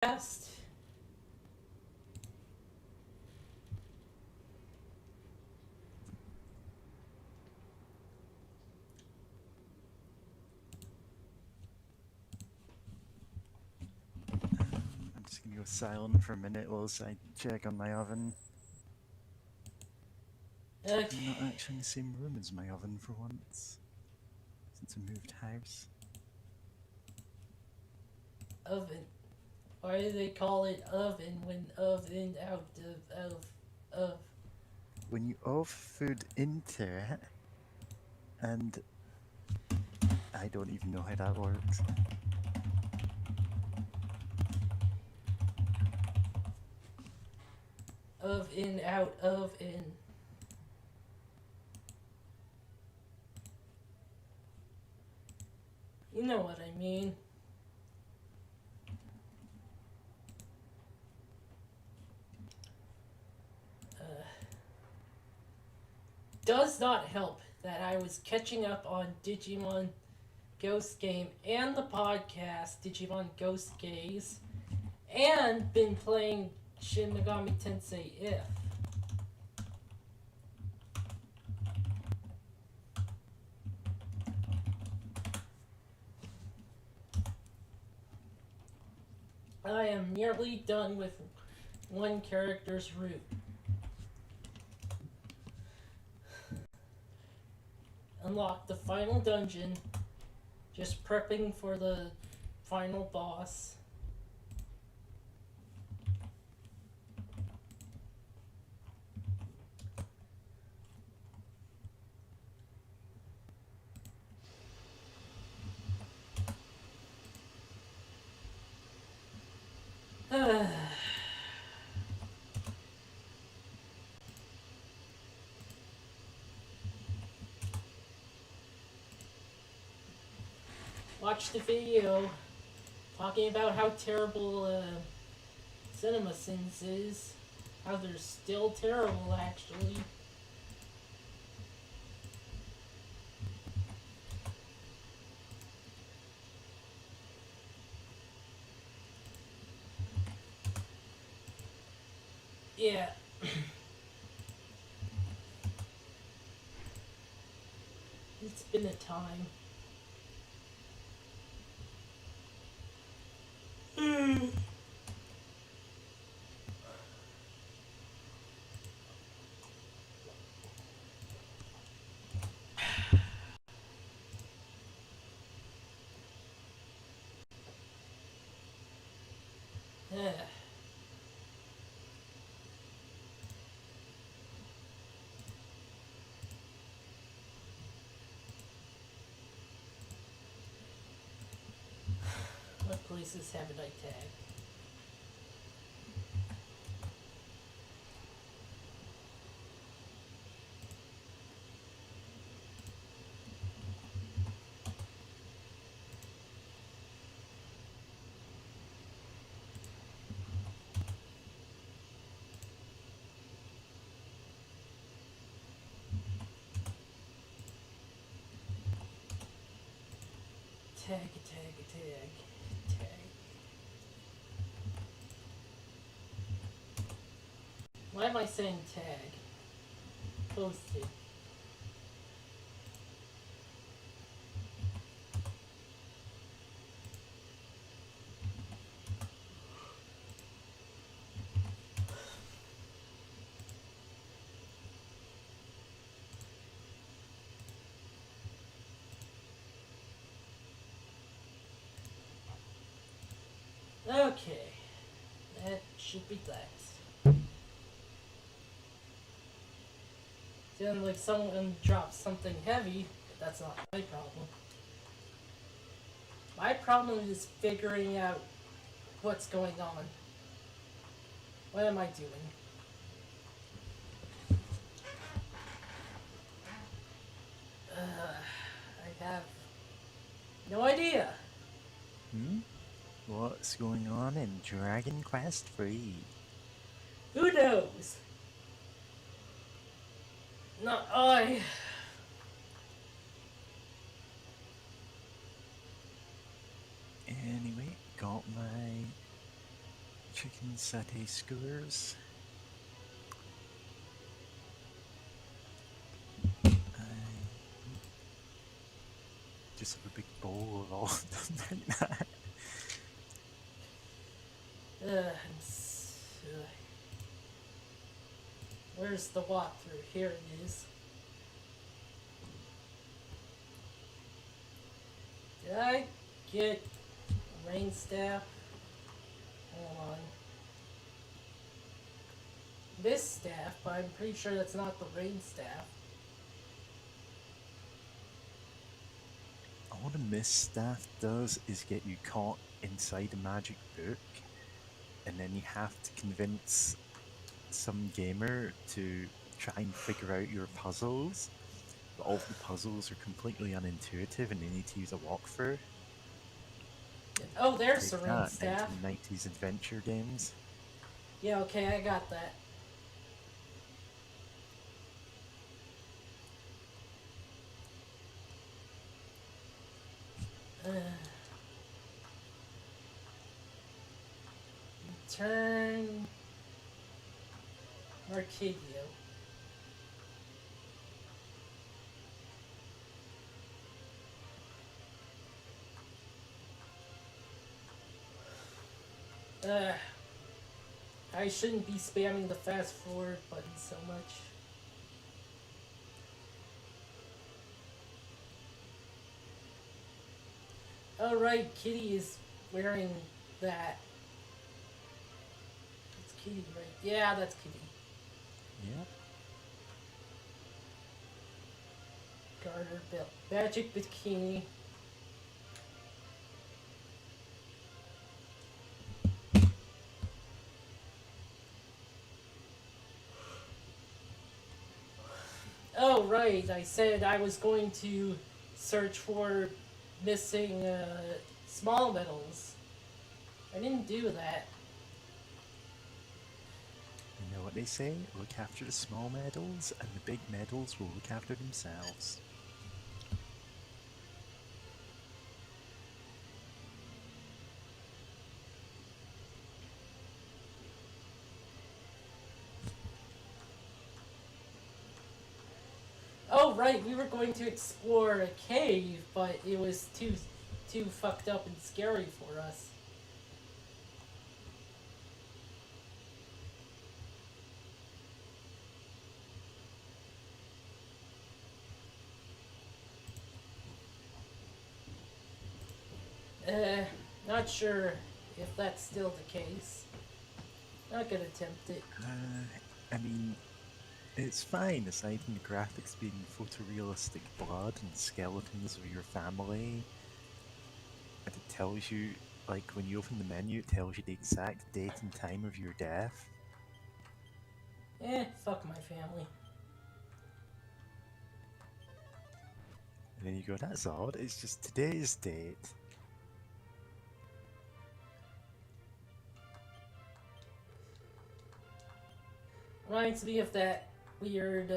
Podcast. I'm just gonna go silent for a minute whilst I check on my oven. I'm not Okay. actually in the same room as my oven for once, since I moved house. Oven. Why do they call it oven when oven out of? When you off food into it, and I don't even know how that works. Of in out of in. You know what I mean. Does not help that I was catching up on Digimon Ghost Game and the podcast Digimon Ghost Gaze, and been playing Shin Megami Tensei If. I am nearly done with one character's route. Unlock the final dungeon, just prepping for the final boss. Watch the video talking about how terrible Cinema Sins is. How they're still terrible, actually. Yeah. It's been a time. What places haven't I tagged? Tag. Why am I saying tag? Posted. Okay. That should be that. Sounds like someone dropped something heavy, but that's not my problem. My problem is figuring out what's going on. What am I doing? I have no idea. What's going on in Dragon Quest III? Who knows? Not I. Anyway, got my chicken satay skewers. Just have a big bowl of all of them right now. Where's the walkthrough? Here it is. Did I get a rain staff? Hold on. This staff, but I'm pretty sure that's not the rain staff. All the mist staff does is get you caught inside a magic book, and then you have to convince some gamer to try and figure out your puzzles. But all the puzzles are completely unintuitive and they need to use a walkthrough. Oh, there's the Take rain that, staff. 1990s adventure games. Yeah, okay, I got that. Turn Arcadio. I shouldn't be spamming the fast forward button so much. Oh right, Kitty is wearing that. It's Kitty, right? Yeah, that's Kitty. Yep. Garter belt. Magic bikini. Oh right, I said I was going to search for missing small medals. I didn't do that. You know what they say? Look after the small medals, and the big medals will look after themselves. Oh right, we were going to explore a cave, but it was too fucked up and scary for us. Not sure if that's still the case. Not gonna attempt it. I mean, it's fine aside from the graphics being photorealistic blood and skeletons of your family. And it tells you, like, when you open the menu, it tells you the exact date and time of your death. Fuck my family. And then you go, that's odd, it's just today's date. Reminds me of that weird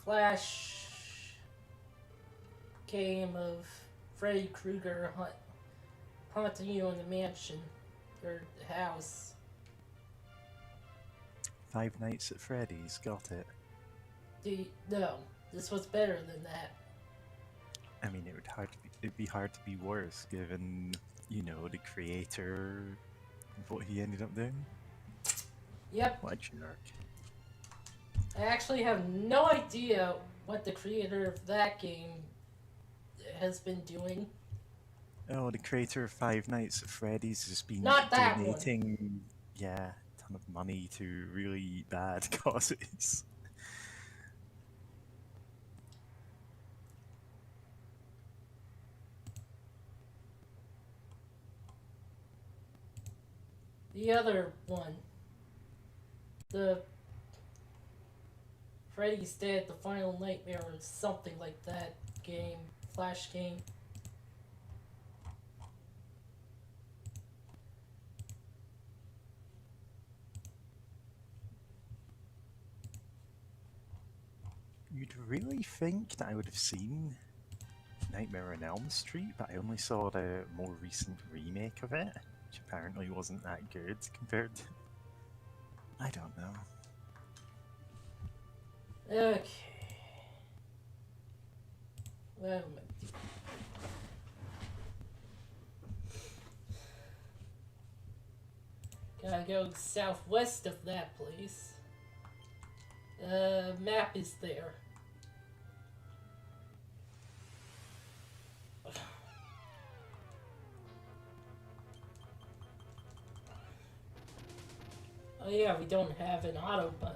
Flash game of Freddy Krueger haunting you in the mansion or the house. Five Nights at Freddy's, got it. No, this was better than that. I mean, it'd be hard to be worse given, you know, the creator, what he ended up doing. Yep. What a jerk. I actually have no idea what the creator of that game has been doing. Oh, the creator of Five Nights at Freddy's has been Not that donating, yeah, a ton of money to really bad causes. The other one. The Freddy's Dead, The Final Nightmare, or something like that game. Flash game. You'd really think that I would have seen Nightmare on Elm Street, but I only saw the more recent remake of it. which apparently wasn't that good compared to. I don't know. Okay. Well, gotta go southwest of that place. Map is there. Oh yeah, we don't have an auto button.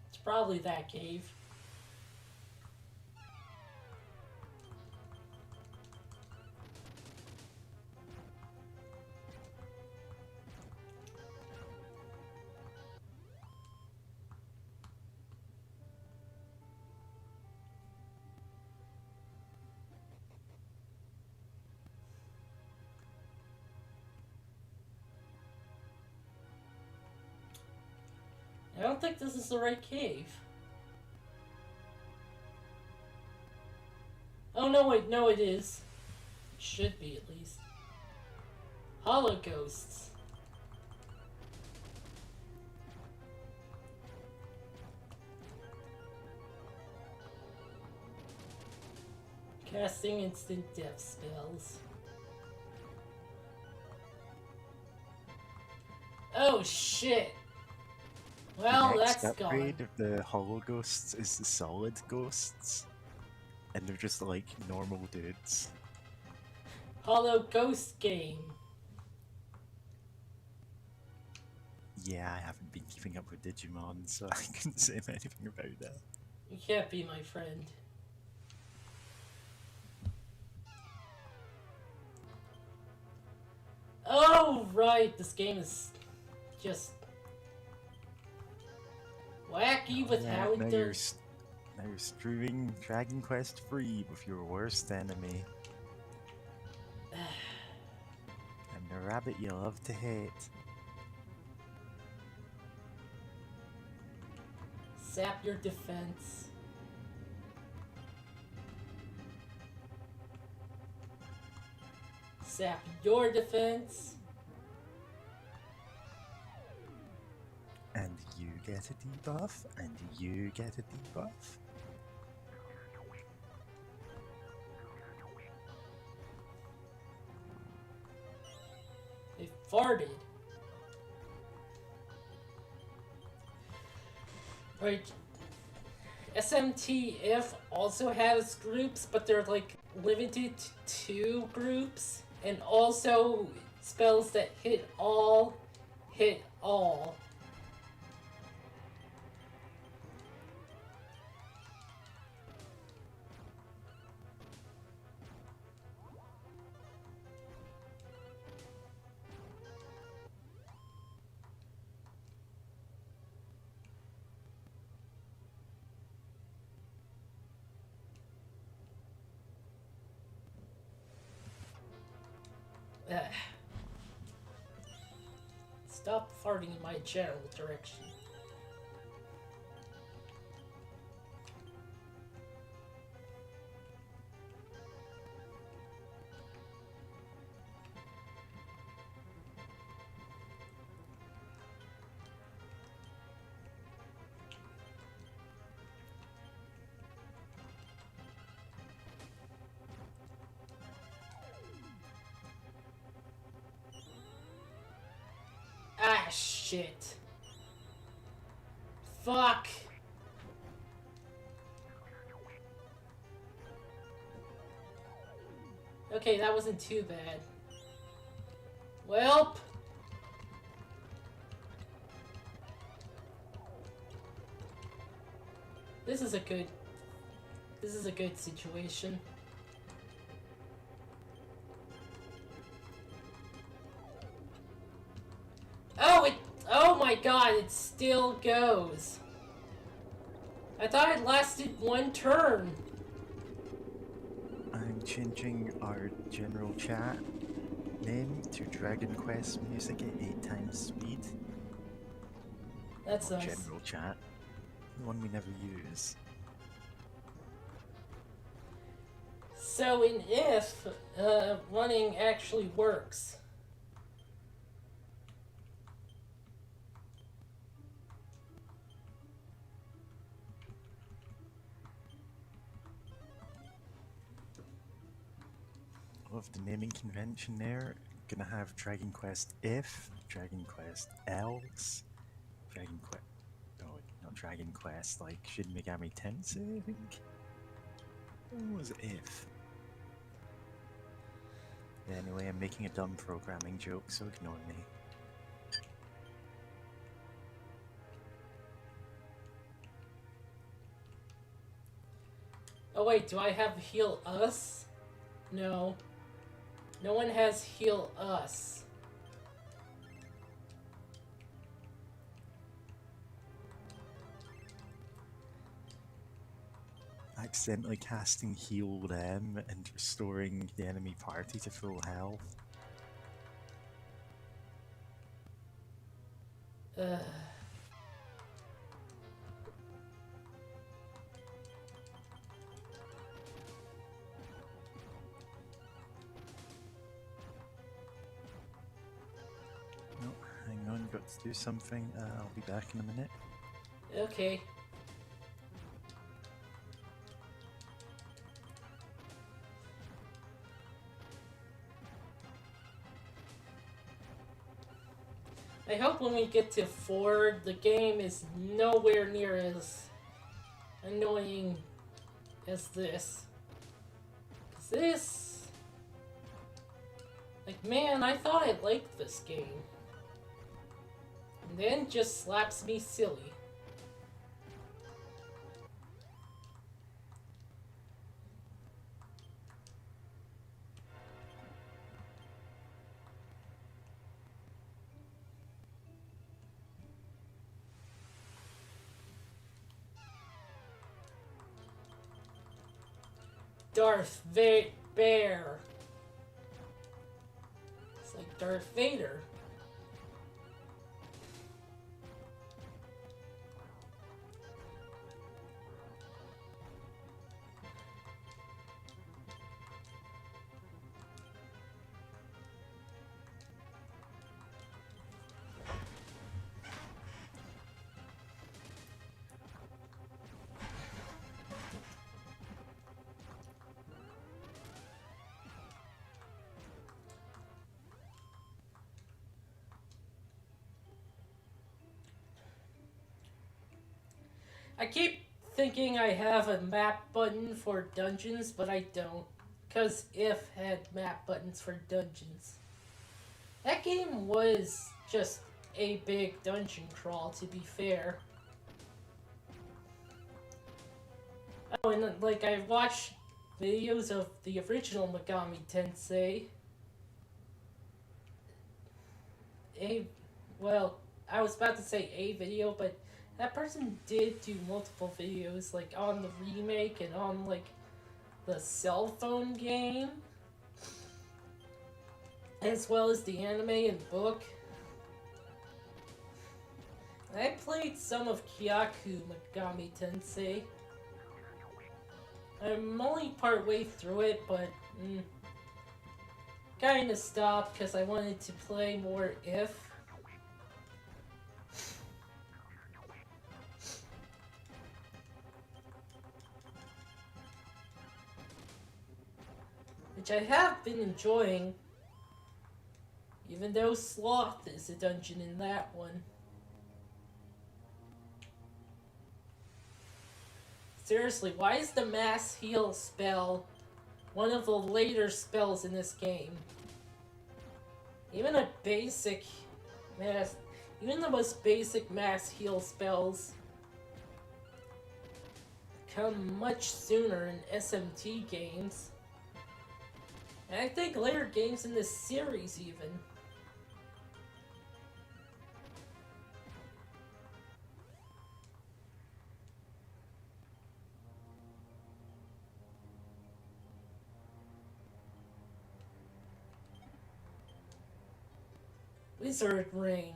It's probably that cave. I don't think this is the right cave. Oh no, wait, no it is. Should be at least. Hollow ghosts. Casting instant death spells. Oh shit! Well, Next that's gone. upgrade of the hollow ghosts is the solid ghosts, and they're just like normal dudes. Hollow ghost game. Yeah, I haven't been keeping up with Digimon, so I couldn't say anything about that. You can't be my friend. Oh, right, this game is just wacky with Yeah, how it now does. now you're screwing Dragon Quest free with your worst enemy. And the rabbit you love to hate. Sap your defense. Sap your defense. And you get a debuff, and you get a debuff. They farted. Right. SMTF also has groups, but they're like limited to 2 groups, and also spells that hit all, hit all. Ugh. Stop farting in my general direction. Ah, shit. Fuck. Okay, that wasn't too bad. Welp. This is a good situation. Oh my god, it still goes. I thought it lasted 1 turn. I'm changing our general chat name to Dragon Quest Music at 8 times speed. That's nice. General chat. The one we never use. So in if, running actually works. Love the naming convention there. Gonna have Dragon Quest If, Dragon Quest Else, Dragon Quest. Oh, not Dragon Quest, like Shin Megami Tensei, I think? What was If? Yeah, anyway, I'm making a dumb programming joke, so ignore me. Oh wait, do I have heal us? No. No one has heal us. Accidentally casting Heal Them and restoring the enemy party to full health. Ugh. No, hang on, got to do something. I'll be back in a minute. Okay. I hope when we get to 4, the game is nowhere near as annoying as this. 'Cause this... Like, man, I thought I liked this game. And then just slaps me silly. Bear. It's like Darth Vader. I keep thinking I have a map button for dungeons, but I don't. Because If had map buttons for dungeons. That game was just a big dungeon crawl, to be fair. Oh, and like I watched videos of the original Megami Tensei. Well, I was about to say a video, but that person did do multiple videos, like on the remake and on like the cell phone game, as well as the anime and book. I played some of Kyaku Megami Tensei. I'm only part way through it, but kinda stopped because I wanted to play more If. Which I have been enjoying, even though Sloth is a dungeon in that one. Seriously, why is the mass heal spell one of the later spells in this game? Even a basic mass, even the most basic mass heal spells come much sooner in SMT games. And I think later games in this series even. Wizard Ring.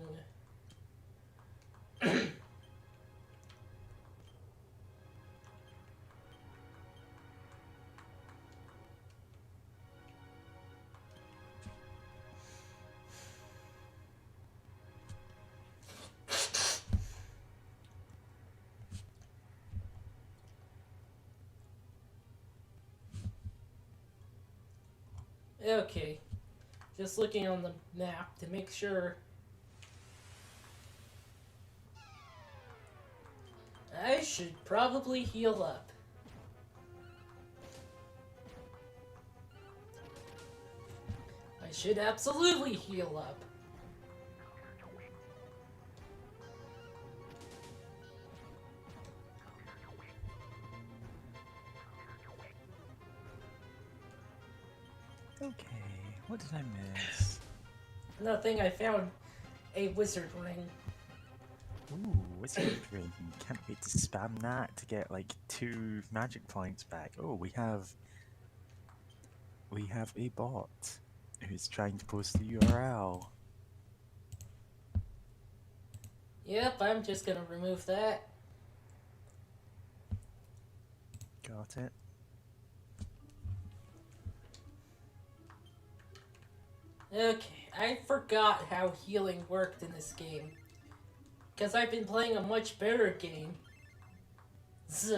Okay, just looking on the map to make sure. I should probably heal up. I should absolutely heal up. Okay, what did I miss? Nothing, I found a wizard ring. Ooh, wizard ring. Can't wait to spam that to get like 2 magic points back. Oh, we have a bot who's trying to post the URL. Yep, I'm just gonna remove that. Got it. Okay, I forgot how healing worked in this game. Because I've been playing a much better game. Z.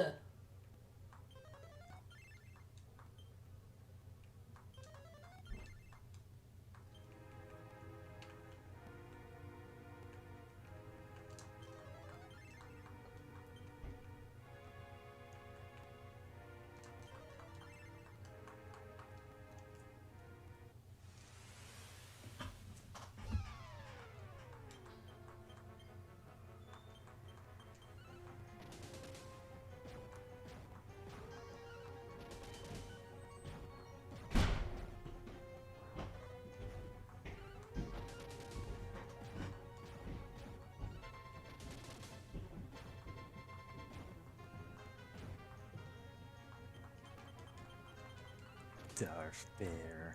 Darth Bear.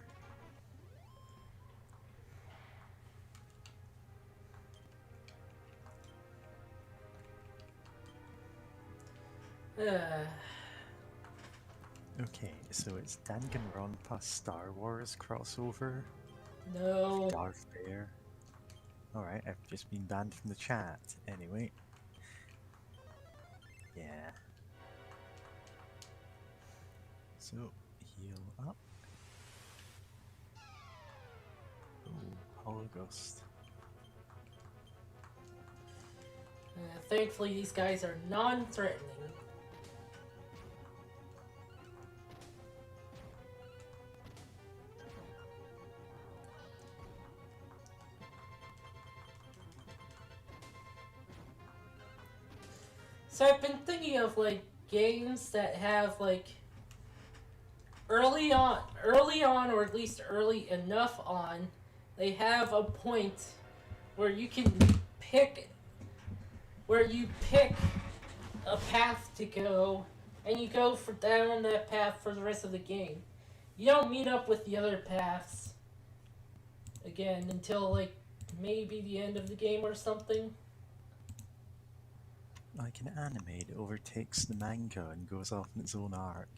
Okay, so it's Danganronpa Star Wars crossover. No. Darth Bear. Alright, I've just been banned from the chat. Anyway. Yeah. So, heal up. Oh, Holocaust. Thankfully, these guys are non-threatening. So I've been thinking of like games that have like early on, or at least early enough on, they have a point where you can pick, a path to go, and you go for down that path for the rest of the game. You don't meet up with the other paths again until like maybe the end of the game or something. Like an anime that overtakes the manga and goes off in its own arc.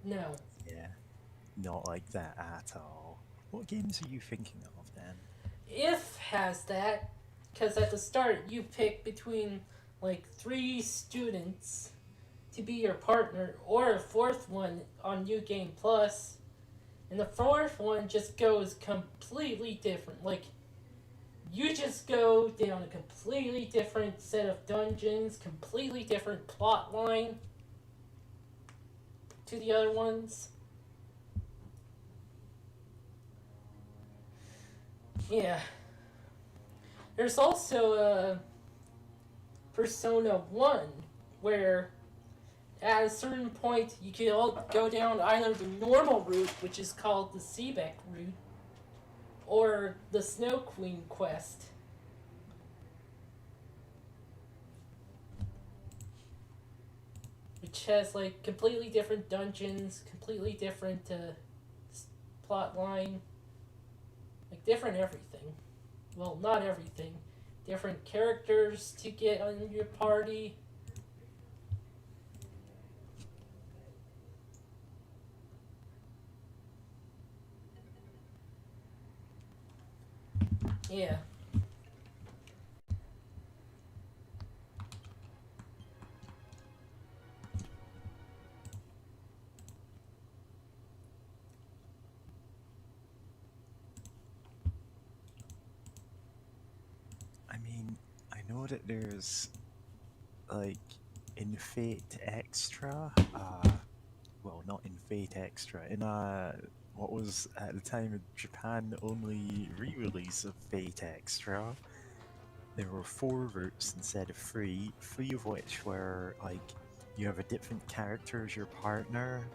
No. Yeah, not like that at all. What games are you thinking of then? If has that, because at the start you pick between like 3 students to be your partner, or a 4th one on New Game Plus, and the 4th one just goes completely different. Like, you just go down a completely different set of dungeons, completely different plot line to the other ones. Yeah. There's also Persona 1, where at a certain point you can all go down either the normal route, which is called the Seebeck route, or the Snow Queen quest. Which has like completely different dungeons, completely different plot line, like different everything. Well, not everything. Different characters to get on your party. Yeah. know that there's like in Fate Extra, well, not in Fate Extra, in what was at the time a Japan only re-release of Fate Extra, there were 4 routes instead of 3 of which were like you have a different character as your partner,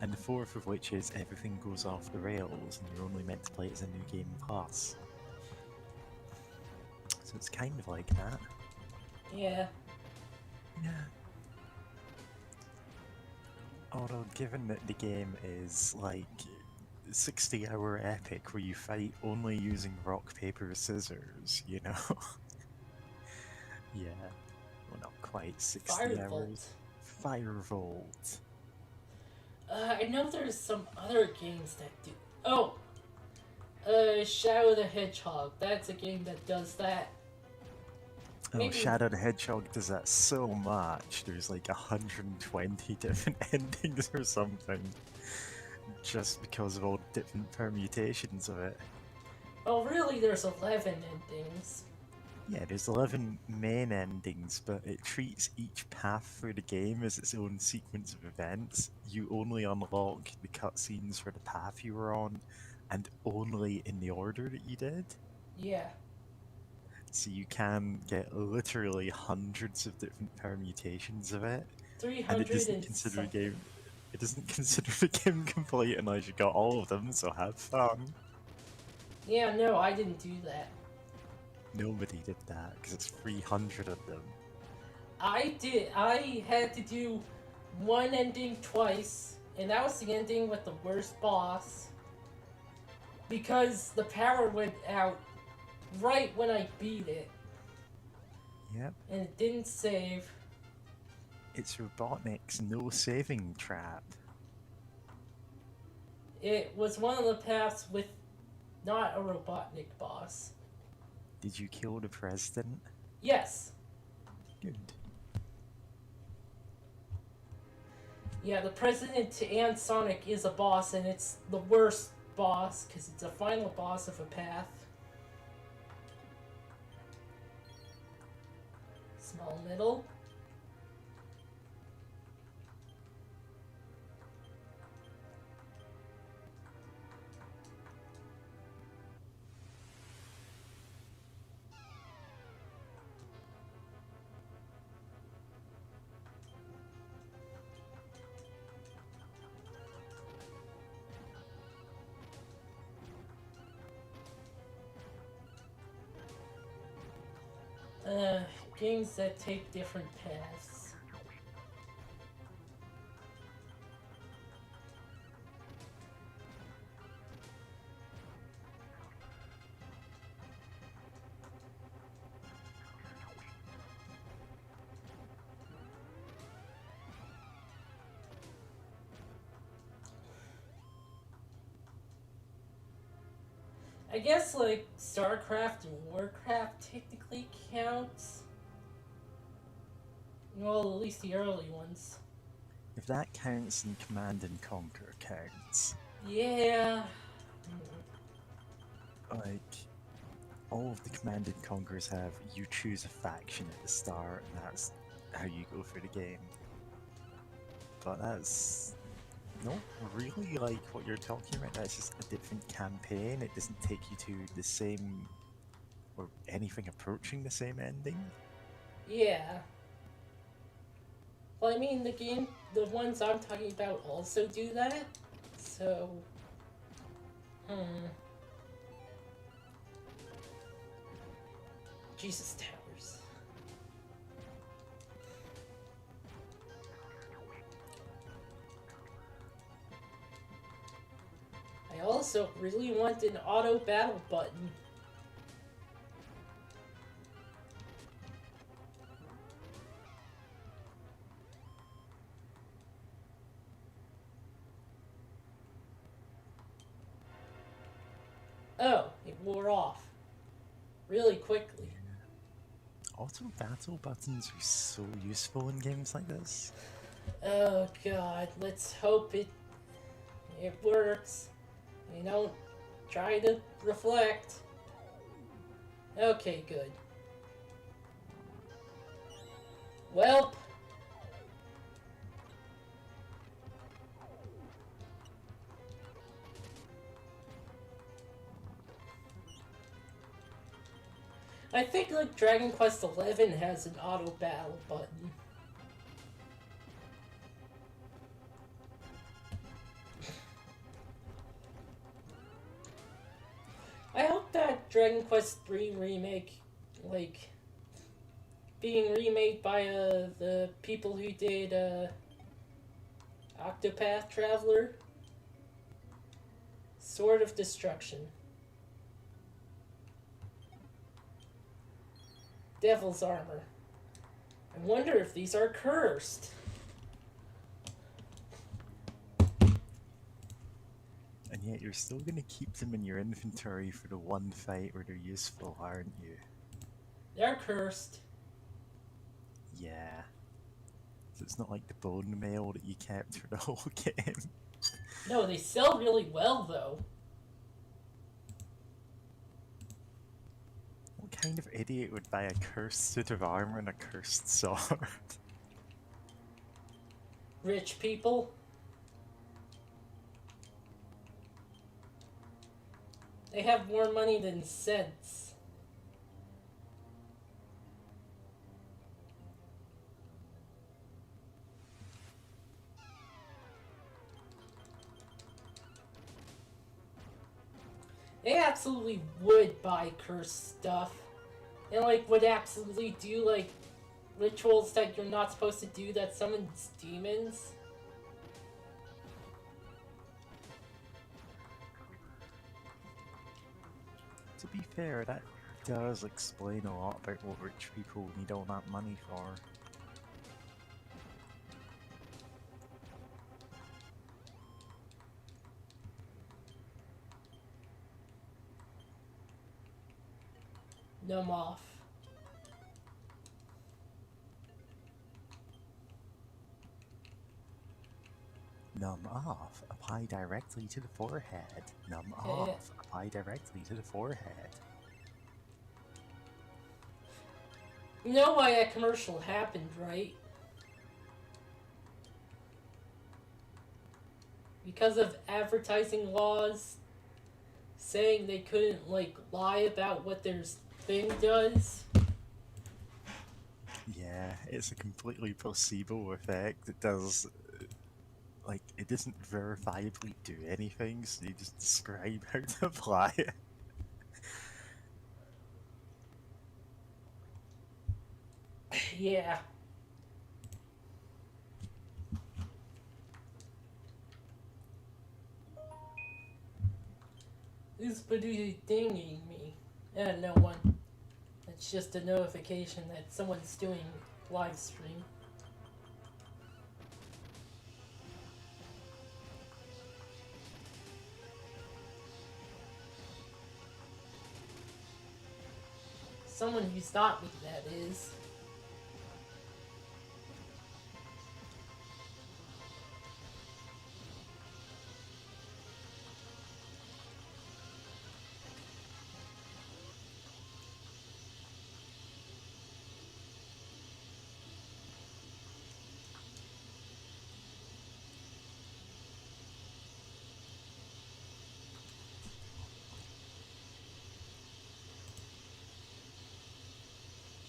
and the fourth of which is everything goes off the rails and you're only meant to play it as a new game plus. So it's kind of like that. Yeah. Yeah. Although, given that the game is like 60-hour epic where you fight only using rock, paper, scissors, you know? Yeah. Well, not quite 60 hours. Firebolt. I know there's some other games that do. Oh! Shadow the Hedgehog. That's a game that does that. Oh, Maybe- Shadow the Hedgehog does that so much. There's like 120 different endings or something. Just because of all the different permutations of it. Oh, really, there's 11 endings. Yeah, there's 11 main endings, but it treats each path through the game as its own sequence of events. You only unlock the cutscenes for the path you were on, and only in the order that you did. Yeah. So you can get literally hundreds of different permutations of it, and it 300 doesn't and consider something. the game. It doesn't consider the game complete unless you got all of them. So have fun. Yeah, no, I didn't do that. Nobody did that because it's 300 of them. I did. I had to do one ending twice, and that was the ending with the worst boss. Because the power went out right when I beat it, Yep. and it didn't save. It's Robotnik's no saving trap. It was one of the paths with not a Robotnik boss. Did you kill the president? Yes. Good. Yeah, the President and Sonic is a boss, and it's the worst boss because it's a final boss of a path. Small middle. Games that take different paths. I guess like StarCraft and Warcraft technically counts. Well, at least the early ones. If that counts, then Command and Conquer counts. Yeah. Like, all of the Command and Conquers have you choose a faction at the start, and that's how you go through the game. But that's not really like what you're talking about. That's just a different campaign. It doesn't take you to the same or anything approaching the same ending. Yeah. Well, I mean, the ones I'm talking about also do that. So, Jesus Towers. I also really want an auto battle button. Oh, it wore off. Really quickly. Auto battle buttons are so useful in games like this. Oh god, let's hope it works. You don't try to reflect. Okay, good. Welp. I think like Dragon Quest XI has an auto battle button. I hope that Dragon Quest III remake, like, being remade by the people who did Octopath Traveler, Sword of Destruction, Devil's Armor. I wonder if these are cursed. And yet you're still going to keep them in your inventory for the one fight where they're useful, aren't you? They're cursed. Yeah. So it's not like the bone mail that you kept for the whole game. No, they sell really well, though. What kind of idiot would buy a cursed suit of armor and a cursed sword? Rich people. They have more money than sense. They absolutely would buy cursed stuff. And like would absolutely do like rituals that you're not supposed to do that summons demons. To be fair, that does explain a lot about what rich people need all that money for. Numb off. Numb off. Apply directly to the forehead. Numb off. Apply directly to the forehead. You know why that commercial happened, right? Because of advertising laws saying they couldn't like lie about what their thing does. Yeah, it's a completely placebo effect. It does, like, it doesn't verifiably do anything, so you just describe how to apply it. Yeah. Who's dinging me? No one. It's just a notification that someone's doing live stream. Someone who's not me, that is.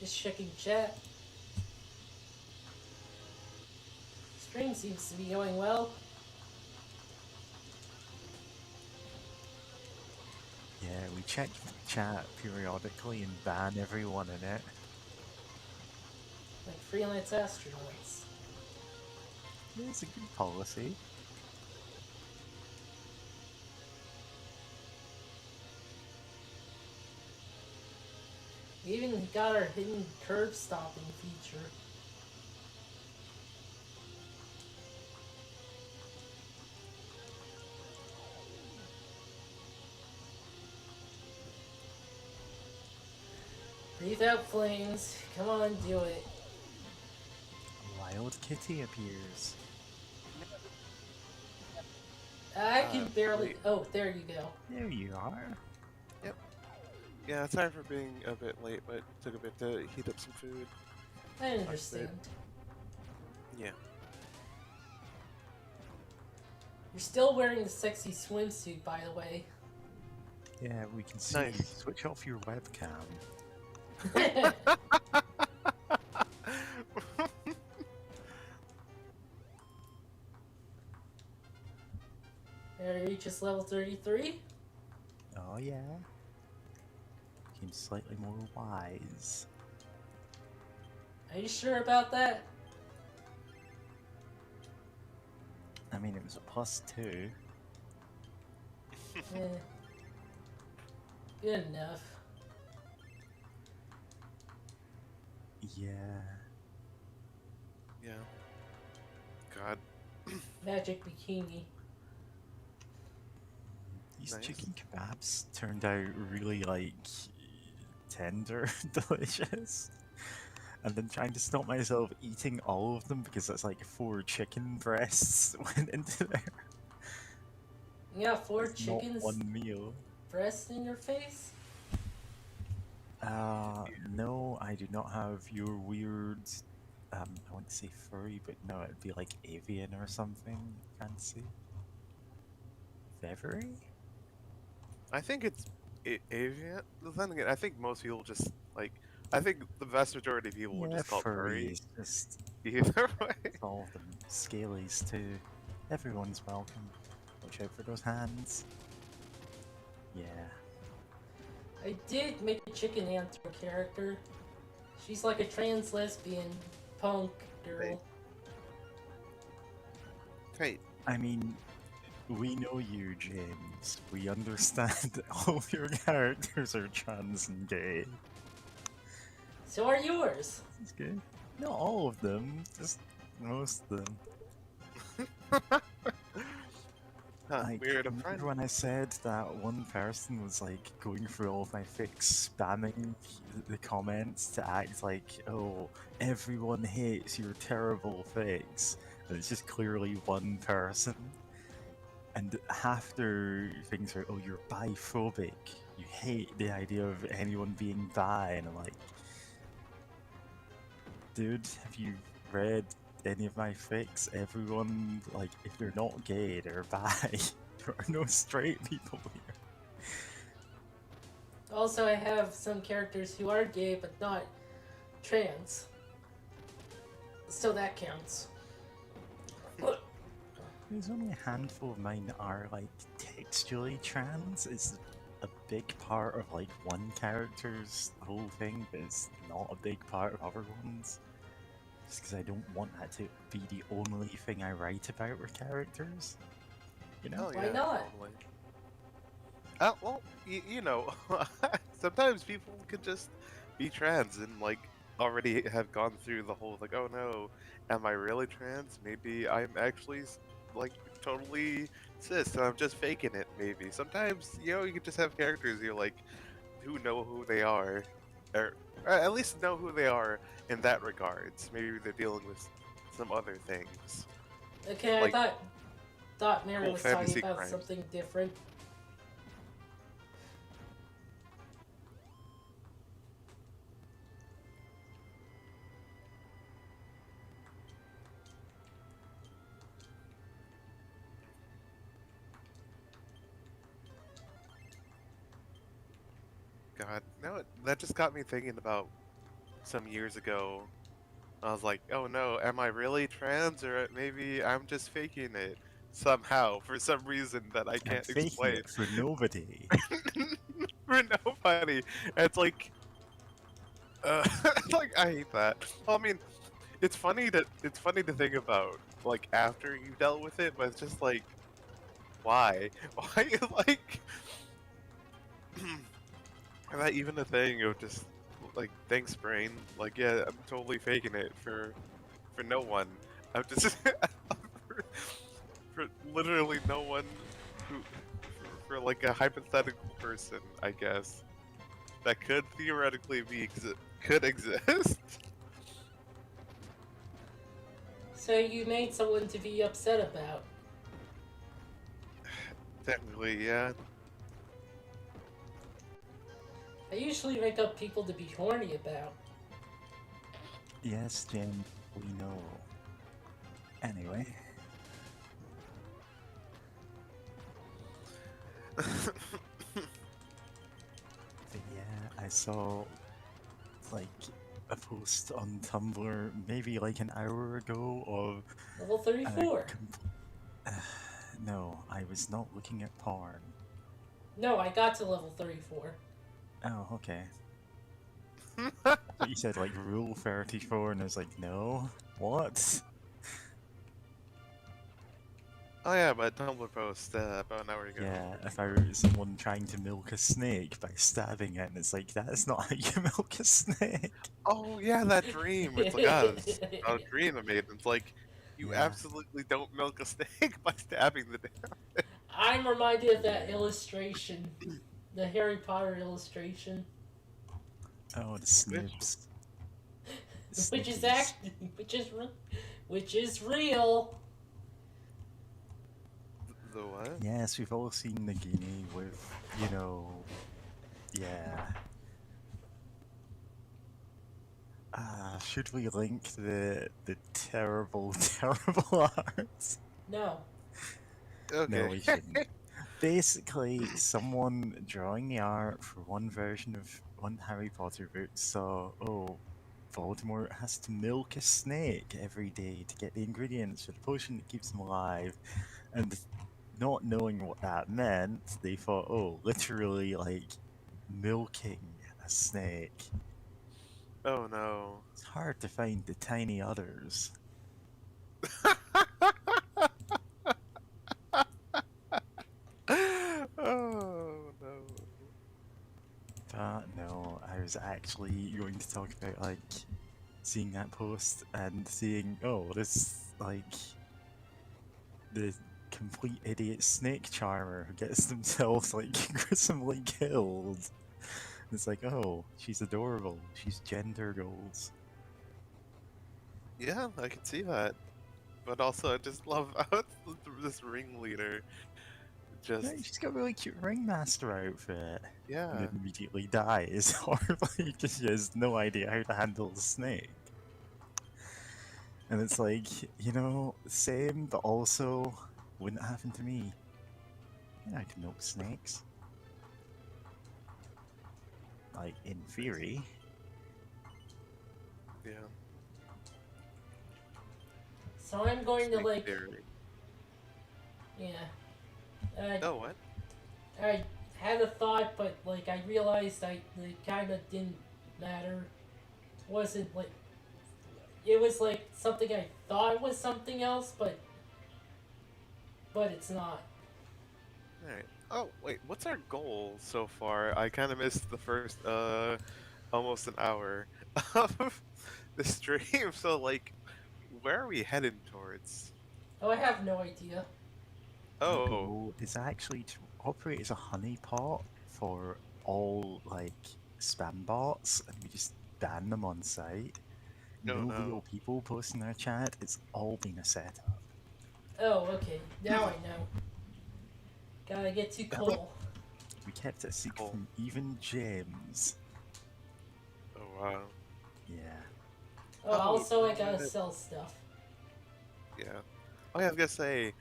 Just checking chat. Stream seems to be going well. Yeah, we check chat periodically and ban everyone in it. Like freelance astronauts. It's a good policy. We even got our hidden curve stopping feature. Breathe out flames. Come on, do it. A wild kitty appears. I can barely. wait. Oh, there you go. There you are. Yeah, sorry for being a bit late, but took a bit to heat up some food. I understand. Yeah. You're still wearing the sexy swimsuit, by the way. Yeah, we can see. Nice. Switch off your webcam. It reaches level 33. Oh yeah. Became slightly more wise. Are you sure about that? I mean, it was a +2. Eh, good enough. Yeah. Yeah. God. Magic bikini. These Nice. chicken kebabs turned out really like tender, delicious. And then trying to stop myself eating all of them because that's like 4 chicken breasts went into there. You got 4 It's not chickens one meal. breasts in your face? No, I do not have your weird, I want to say furry, but no, it'd be like avian or something fancy. Vevery? I think it's avian. Then again, I think most people just like. I think the vast majority of people would Yeah, just call it furry. furries, just Either way. all of them. Scalies too. Everyone's welcome. Watch out for those hands. Yeah. I did make a chicken antler character. She's like a trans lesbian punk girl. Hey, I mean, we know you, James. We understand that all of your characters are trans and gay. So are yours. That's good. Not all of them, just most of them. Like, weird. remember when I said that one person was like going through all of my fics, spamming the comments to act like, oh, everyone hates your terrible fics, and it's just clearly one person. And half their things are, oh, you're biphobic. You hate the idea of anyone being bi, and I'm like, dude, have you read any of my fics? Everyone, like, if they're not gay, they're bi. There are no straight people here. Also, I have some characters who are gay but not trans. So that counts. There's only a handful of mine that are, like, textually trans. It's a big part of, like, one character's whole thing, but it's not a big part of other ones. Just because I don't want that to be the only thing I write about with characters. You know? Oh, Why yeah, not? Totally. Well, you know, sometimes people could just be trans and like already have gone through the whole like, oh no, am I really trans? Maybe I'm actually like totally cis and I'm just faking it. Maybe sometimes you could just have characters you're like who know who they are, or at least know who they are in that regards. Maybe they're dealing with some other things. Okay, Like, I thought Mary cool was talking fantasy about crimes. something different. God, no, that just got me thinking about some years ago. I was like, oh no, am I really trans or maybe I'm just faking it somehow for some reason that I I'm can't faking explain it for nobody. for nobody. And it's like, like I hate that. Well, I mean, it's funny to think about like after you dealt with it, but it's just like, why? Why like? Is that even a thing of just like thanks brain? Like yeah, I'm totally faking it for no one. I'm just for literally no one who for like a hypothetical person, I guess, that could theoretically could exist. So you made someone to be upset about. Technically, yeah. I usually make up people to be horny about. Yes, Jen, we know. Anyway, but yeah, I saw like a post on Tumblr maybe like an hour ago of Level a 34. no, I was not looking at porn. No, I got to level 34. Oh, okay. But you said like rule 34, and I was like, no, what? Oh yeah, but Tumblr post about an hour ago. Yeah, about someone trying to milk a snake by stabbing it, and it's like, that's not how you milk a snake. Oh yeah, that dream. It's like it's a dream I made. It's like you Yeah. absolutely don't milk a snake by stabbing the damn. I'm reminded of that illustration, the Harry Potter illustration, Oh, the snibs. which is Snippies. which is real. The what? Yes, we've all seen Nagini with, you know, yeah. Should we link the terrible, terrible art? No. No, Okay. we shouldn't. Basically, someone drawing the art for one version of one Harry Potter book saw, oh, Voldemort has to milk a snake every day to get the ingredients for the potion that keeps him alive. And not knowing what that meant, they thought, oh, literally, like, milking a snake. Oh no. It's hard to find the tiny others. Oh no. But no, I was actually going to talk about, like, seeing that post and seeing, oh, this, like, the complete idiot snake charmer who gets themselves, like, gruesomely killed. It's like, oh, she's adorable. She's gender goals. Yeah, I can see that. But also, I just love how this ringleader just Yeah, she's got a really cute ringmaster outfit. And yeah. then immediately dies horribly because she has no idea how to handle the snake. And it's like, you know, same, but also wouldn't happen to me. Yeah, I can milk snakes. Like, in theory. Yeah. So I'm going to Snake like, theory. yeah. Oh what? I had a thought, but like I realized it kind of didn't matter. Wasn't like it was like something I thought was something else, but it's not. Alright. Oh wait, what's our goal so far? I kind of missed the first almost an hour of the stream. So like, where are we headed towards? Oh, I have no idea. The Oh goal is actually to operate as a honeypot for all, like, spam bots, and we just ban them on site. no No no. real people posting their chat, it's all been a setup. Oh, okay. Now I know. Gotta get too cool. We kept it a secret Cool. from even James. Oh wow. Yeah. Oh, Oh, also I yeah, gotta that- sell stuff. Yeah. Oh yeah, I was gonna say,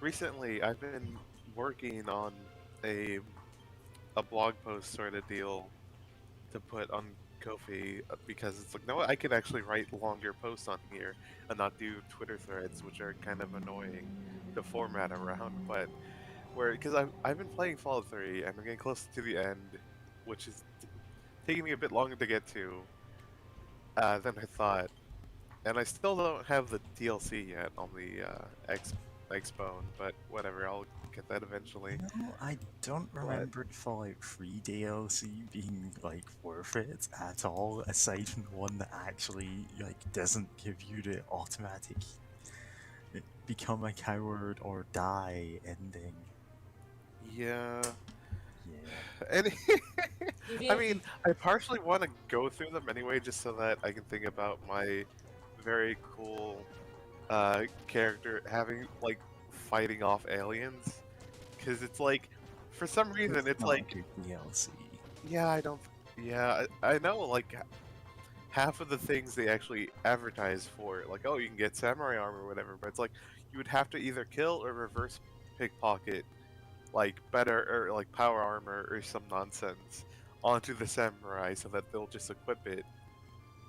recently I've been working on a blog post sort of deal to put on Kofi because it's like, no, I could actually write longer posts on here and not do Twitter threads, which are kind of annoying to format around. But where because I've been playing Fallout 3 and I'm getting close to the end, which is taking me a bit longer to get to than I thought. And I still don't have the DLC yet on the Xbone, but whatever, I'll get that eventually. No, I don't remember the Fallout 3 DLC being, like, worth it at all, aside from the one that actually, like, doesn't give you the automatic become a coward or die ending. Yeah. Yeah. And Even I if mean, I partially want to go through them anyway, just so that I can think about my very cool character having like fighting off aliens, because it's like, for some reason, it's not like, a good DLC. yeah, I don't, yeah, I know, like, half of the things they actually advertise for, like, oh, you can get samurai armor or whatever, but it's like you would have to either kill or reverse pickpocket like better or like power armor or some nonsense onto the samurai so that they'll just equip it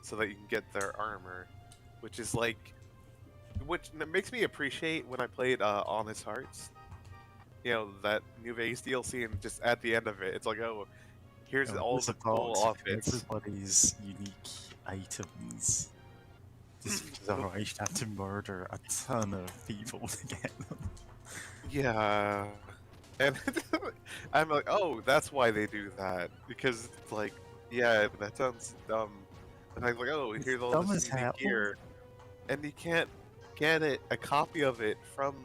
so that you can get their armor, which is like, which makes me appreciate when I played Honest Hearts. You know, that New Vegas DLC, and just at the end of it, it's like, oh, here's all There's the a box cool of outfits. everybody's unique items. Just because otherwise you'd have to murder a ton of people to get them. Yeah, and I'm like, oh, that's why they do that, because it's like, yeah, that sounds dumb. And I'm like, oh, It's here's all dumb this as unique hell. gear, and you can't get a copy of it from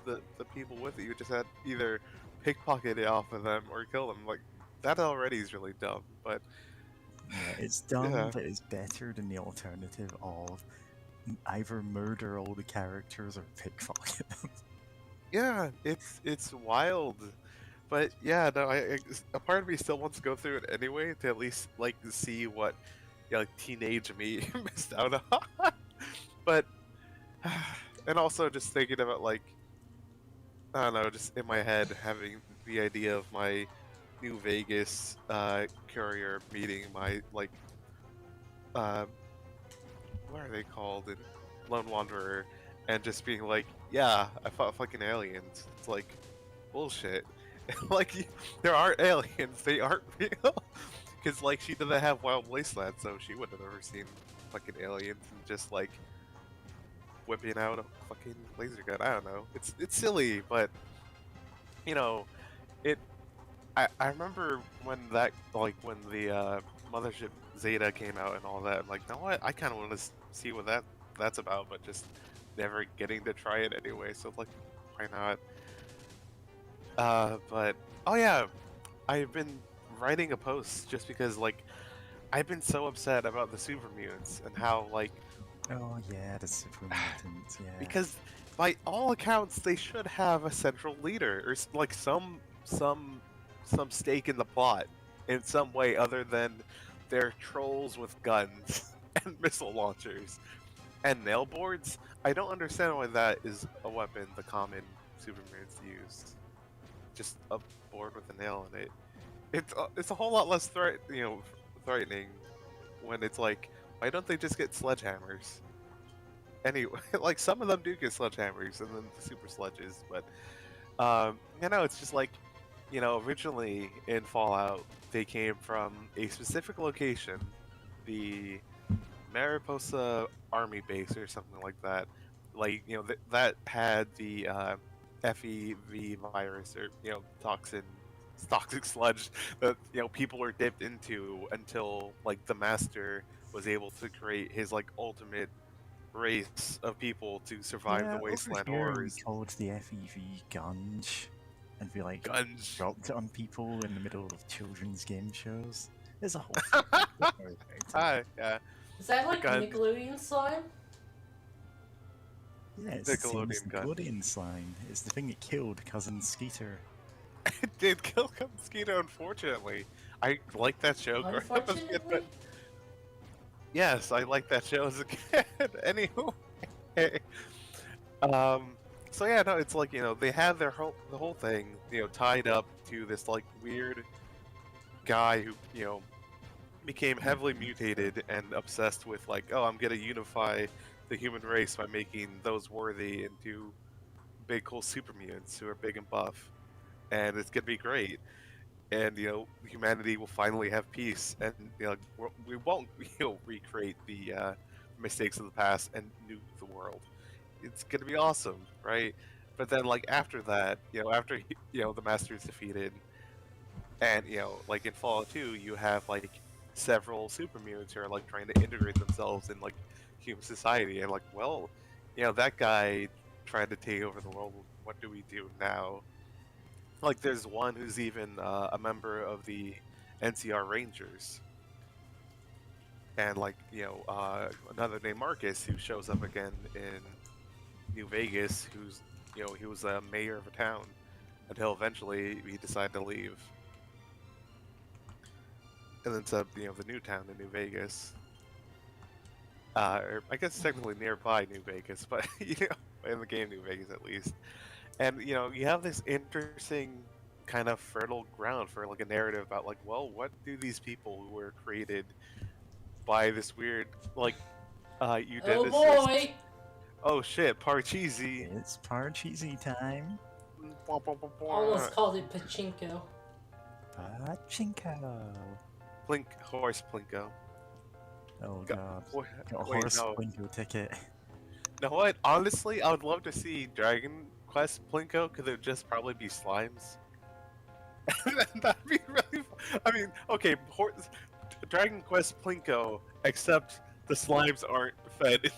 the people with it. You just had either pickpocket it off of them or kill them. Like, that already is really dumb. But Yeah, it's dumb, yeah, but it's better than the alternative of either murder all the characters or pickpocket them. yeah, it's wild. But yeah, no, a part of me still wants to go through it anyway to at least like see what, yeah, like teenage me missed out on. But and also just thinking about like, I don't know, just in my head having the idea of my New Vegas courier meeting my like uh what are they called in Lone Wanderer, and just being like, yeah, I fought fucking aliens. It's like bullshit. Like there aren't aliens, they aren't real. Because like she doesn't have Wild Wasteland, so she would have never seen fucking aliens and just like whipping out a fucking laser gun. I don't know. It's silly, but you know, it. I remember when that like when the Mothership Zeta came out and all that. I'm like, no, what? I kind of want to see what that's about, but just never getting to try it anyway. So like, why not? But oh yeah, I've been writing a post just because like I've been so upset about the super mutants and how like Oh yeah, the super mutants, yeah. because by all accounts they should have a central leader or like some stake in the plot in some way other than they're trolls with guns and missile launchers and nail boards. I don't understand why that is a weapon the common super mutants use. Just a board with a nail in it. It's a whole lot less threatening when it's like, why don't they just get sledgehammers? Anyway, like some of them do get sledgehammers and then the super sledges, but it's just like, originally in Fallout they came from a specific location, the Mariposa Army Base or something like that. Like, that had the FEV virus or toxic sludge that people were dipped into until like the master was able to create his like ultimate race of people to survive the Yeah, over wasteland here we horrors. called the FEV Gunge, and we like Guns. dropped it on people in the middle of children's game shows. There's a whole thing. Don't worry about it. Hi, yeah, Is that like Gun- Nickelodeon slime? Yeah, it's the same as Nickelodeon gun. Nickelodeon slime. It's the thing that killed Cousin Skeeter. It did kill Mosquito, unfortunately. I like that show growing up as a kid, Unfortunately? but yes, I like that show as a kid. Anywho, so yeah, no, it's like they have the whole thing tied up to this like weird guy who became heavily mutated and obsessed with like, oh, I'm gonna unify the human race by making those worthy into big cool super mutants who are big and buff, and it's gonna be great. And humanity will finally have peace, and we won't recreate the mistakes of the past and nuke the world. It's gonna be awesome, right? But then like after that, after the master is defeated, and like in Fallout 2, you have like several super mutants who are like trying to integrate themselves in like human society, and like, well, that guy tried to take over the world. What do we do now? Like, there's one who's even a member of the NCR Rangers, and like another named Marcus who shows up again in New Vegas, who's he was a mayor of a town until eventually he decided to leave, and then set up the new town in New Vegas. or I guess technically nearby New Vegas, but in the game New Vegas at least. And you have this interesting kind of fertile ground for like a narrative about like, well, what do these people who were created by this weird like Oh eugenicist? boy! Oh shit, Parcheesi. It's Parcheesi time. Almost called it pachinko. Pachinko. Horse Plinko. Oh Go- god. Wait, Got a wait, horse no. Plinko ticket. Know what? Honestly, I would love to see Dragon Quest Plinko because it would just probably be slimes. That'd be really. I mean, okay, Dragon Quest Plinko, except the slimes aren't fed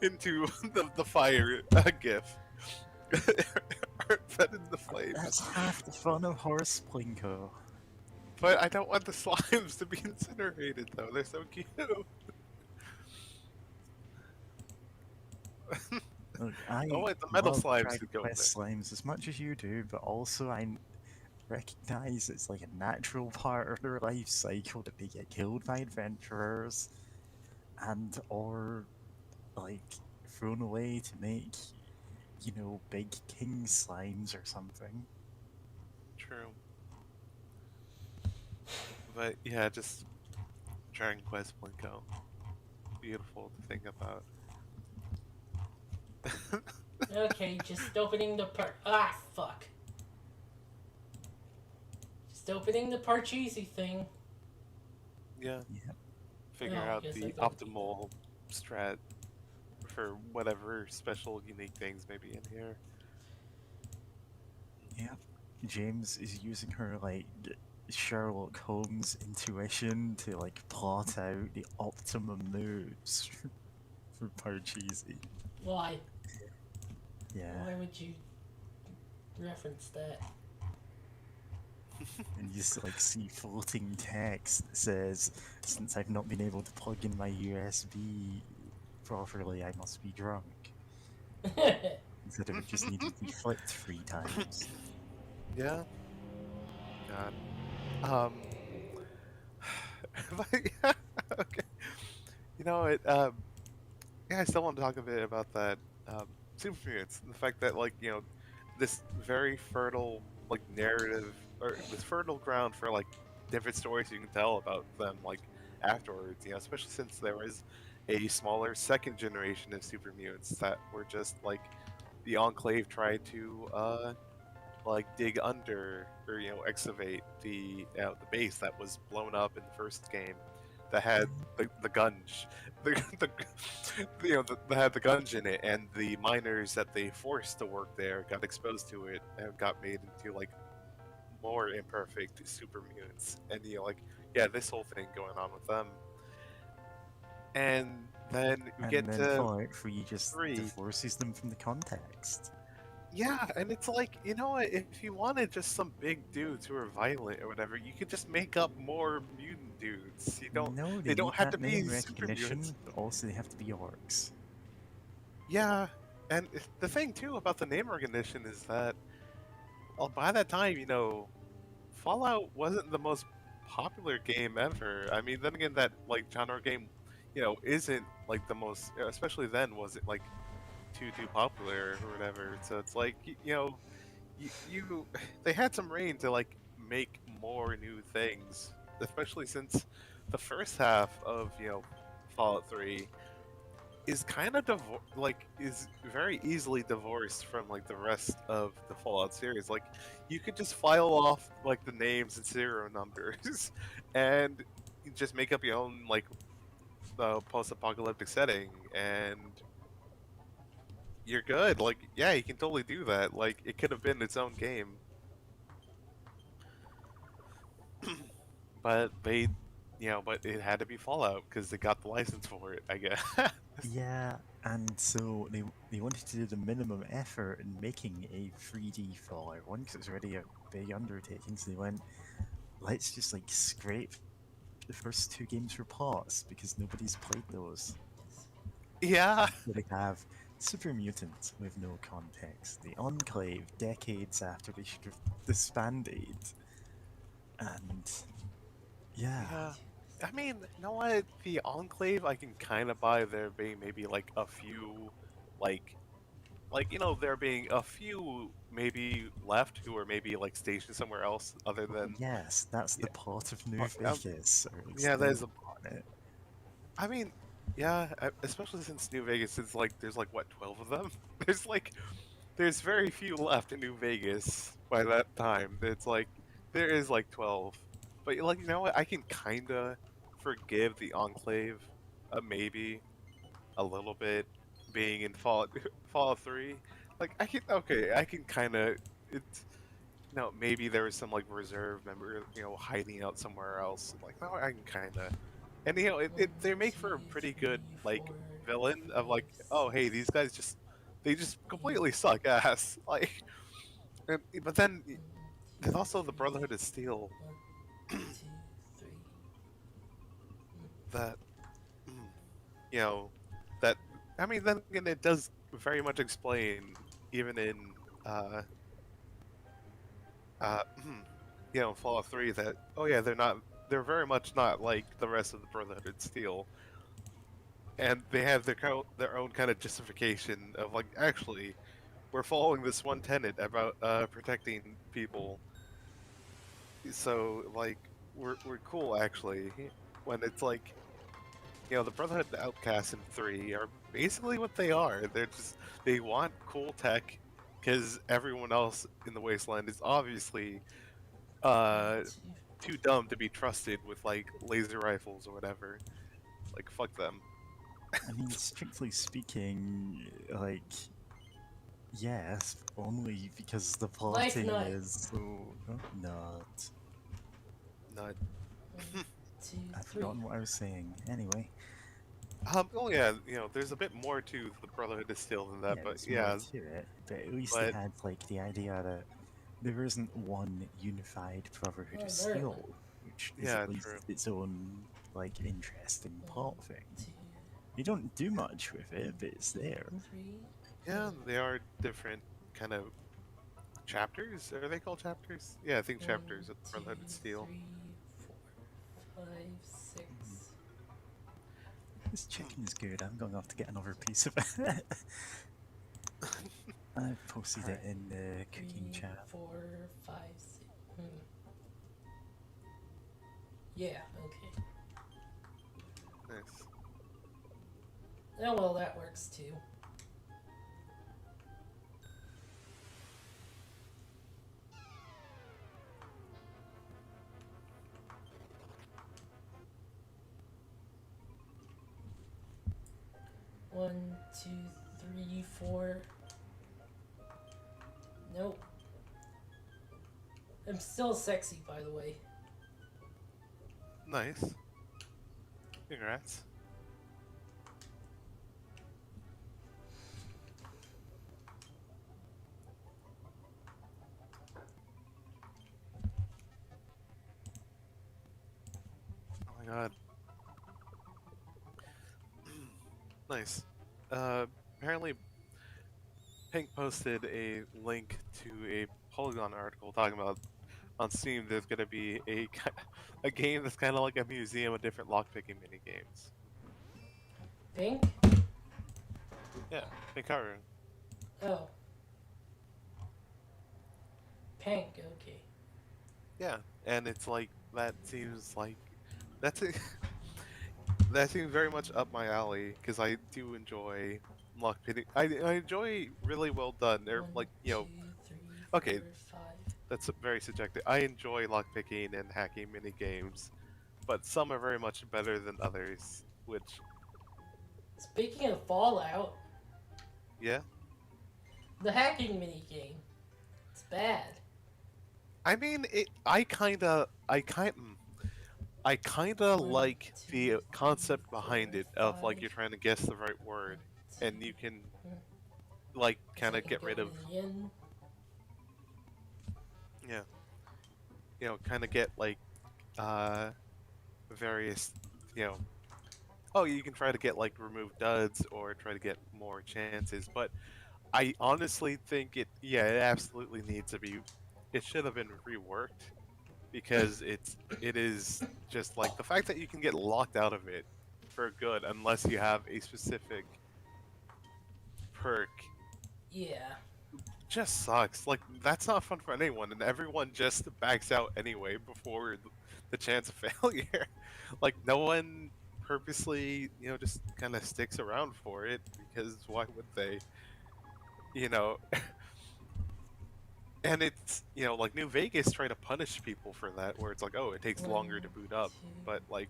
into the fire gif. Aren't fed into the flames. That's half the fun of horse Plinko. But I don't want the slimes to be incinerated though. They're so cute. Look, I Oh wait, the metal love slimes Dragon could go in Quest slimes as much as you do, but also I recognize it's like a natural part of their life cycle that they get killed by adventurers and or like thrown away to make, big king slimes or something. True. But yeah, just Dragon Quest Plinko. Beautiful to think about. Okay, just opening the fuck. Just opening the Parcheesi thing. Yeah. Yep. Figure Oh, I out guess the I don't- optimal strat for whatever special unique things may be in here. Yep. James is using her like Sherlock Holmes intuition to like plot out the optimum moves for Parcheesi. Why? Yeah. Why would you reference that? And you just like see floating text that says, "Since I've not been able to plug in my USB properly, I must be drunk." Instead of it just needing to be flipped 3 times. Yeah. God. But yeah, okay. You know it. Yeah, I still want to talk a bit about that Super Mutants. The fact that this very fertile narrative or this fertile ground for different stories you can tell about them afterwards. Especially since there was a smaller second generation of Super Mutants that were just the Enclave tried to dig under or excavate the base that was blown up in the first game that had the gunge that had the gunge in it, and the miners that they forced to work there got exposed to it and got made into more imperfect super mutants, and yeah, this whole thing going on with them. And then we And get then to Fallout 3 just 3. divorces them from the context. Yeah, and it's you know what? If you wanted just some big dudes who are violent or whatever, you could just make up more mutant dudes. You don't. No, They don't need have that to be name super mutants. recognition, but also they have to be orcs. Yeah, and the thing too about the name recognition is that, well, by that time, Fallout wasn't the most popular game ever. I mean, then again, that genre game, isn't the most, especially then, wasn't too popular or whatever. So it's you they had some reign to make more new things, especially since the first half of Fallout 3 is kind of is very easily divorced from the rest of the Fallout series. You could just file off the names and serial numbers and you just make up your own post-apocalyptic setting, and you're good. Yeah, you can totally do that. It could have been its own game. But but it had to be Fallout because they got the license for it, I guess. Yeah, and so they wanted to do the minimum effort in making a 3D Fallout 1 because it's already a big undertaking, so they went, let's just scrape the first 2 games for plots because nobody's played those. Yeah. So they have Super Mutant with no context, the Enclave decades after they should have disbanded, and yeah. I mean, you know what? The Enclave, I can kind of buy there being maybe like a few, like, there being a few maybe left who are maybe like stationed somewhere else other Well, than. yes, that's Yeah, the plot of New um, Vegas, or at least yeah, they that is. want it. I mean, yeah, especially since New Vegas is like there's like what 12 of them. There's very few left in New Vegas by that time. It's like there is like 12, but like you know what? I can kinda forgive the Enclave, maybe a little bit being in Fallout 3. Like I can kind of it's maybe there was some like reserve member hiding out somewhere else. Like no, I can kind of and One, they make for a two, pretty good three, like four, villain of five, like oh hey six, these guys just they just eight, completely suck ass like but then one, two, there's also the three, Brotherhood of Steel one, two, three. that mm, you know that I mean then again it does very much explain even in uh uh Fallout 3 that oh yeah they're very much not like the rest of the Brotherhood of Steel and they have their own kind of justification of like actually we're following this one tenet about protecting people so like we're cool actually when it's like the Brotherhood and Outcasts in 3 are basically what they are. They want cool tech because everyone else in the Wasteland is obviously One, uh two. too dumb to be trusted with like laser rifles or whatever. Like fuck them. I mean, strictly speaking, like, yes, only because the Life plotting Nut. is so not. Not. One, two, I've three. forgotten what I was saying. Anyway, Oh yeah, there's a bit more to the Brotherhood of Steel than that, yeah, but there's more yeah, to it, but at least they but had, like, the idea that there isn't one unified Brotherhood Oh, of there it went. Steel, which is yeah, at least true. its own, like, interesting One, plot thing. two, You don't do much with it, but it's there. three, Yeah, four. they are different kind of chapters. Are they called chapters? Yeah, I think One, chapters of the two, Brotherhood of Steel. three, four, five, Mhm. six. This chicken is good. I'm going off to get another piece of it. I've posted it Alright. in the cooking Three, chat. four, five, six. Yeah, okay. Nice. Oh well, that works too. One, two, three, four. Nope. I'm still sexy, by the way. Nice. Congrats. Oh my god. Nice. Apparently, Pink posted a link to a Polygon article talking about on Steam. There's gonna be a game that's kind of like a museum of different lockpicking mini games. Pink? Yeah, Pinkaru. Oh. Pink, okay. Yeah, and it's like that seems like that's a, that seems very much up my alley because I do enjoy lockpicking. I enjoy really well done. They're One, like two, three, okay, four, five. that's very subjective. I enjoy lockpicking and hacking mini games, but some are very much better than others. Which, Speaking of Fallout, yeah, the hacking minigame. It's bad. I mean, I kinda One, like two, the three, concept behind four, it of like five. you're trying to guess the right One, word, two. and you can like So kind I of can get go rid of in. yeah, kind of get like uh various you know oh you can try to get like remove duds or try to get more chances, but I honestly think it absolutely needs to be it should have been reworked because it is just like the fact that you can get locked out of it for good unless you have a specific perk Yeah. just sucks. Like that's not fun for anyone, and everyone just backs out anyway before the chance of failure. Like no one purposely, just kind of sticks around for it because why would they? You know, and it's like New Vegas try to punish people for that, where it's like, oh, it takes One, longer to boot up, two. but like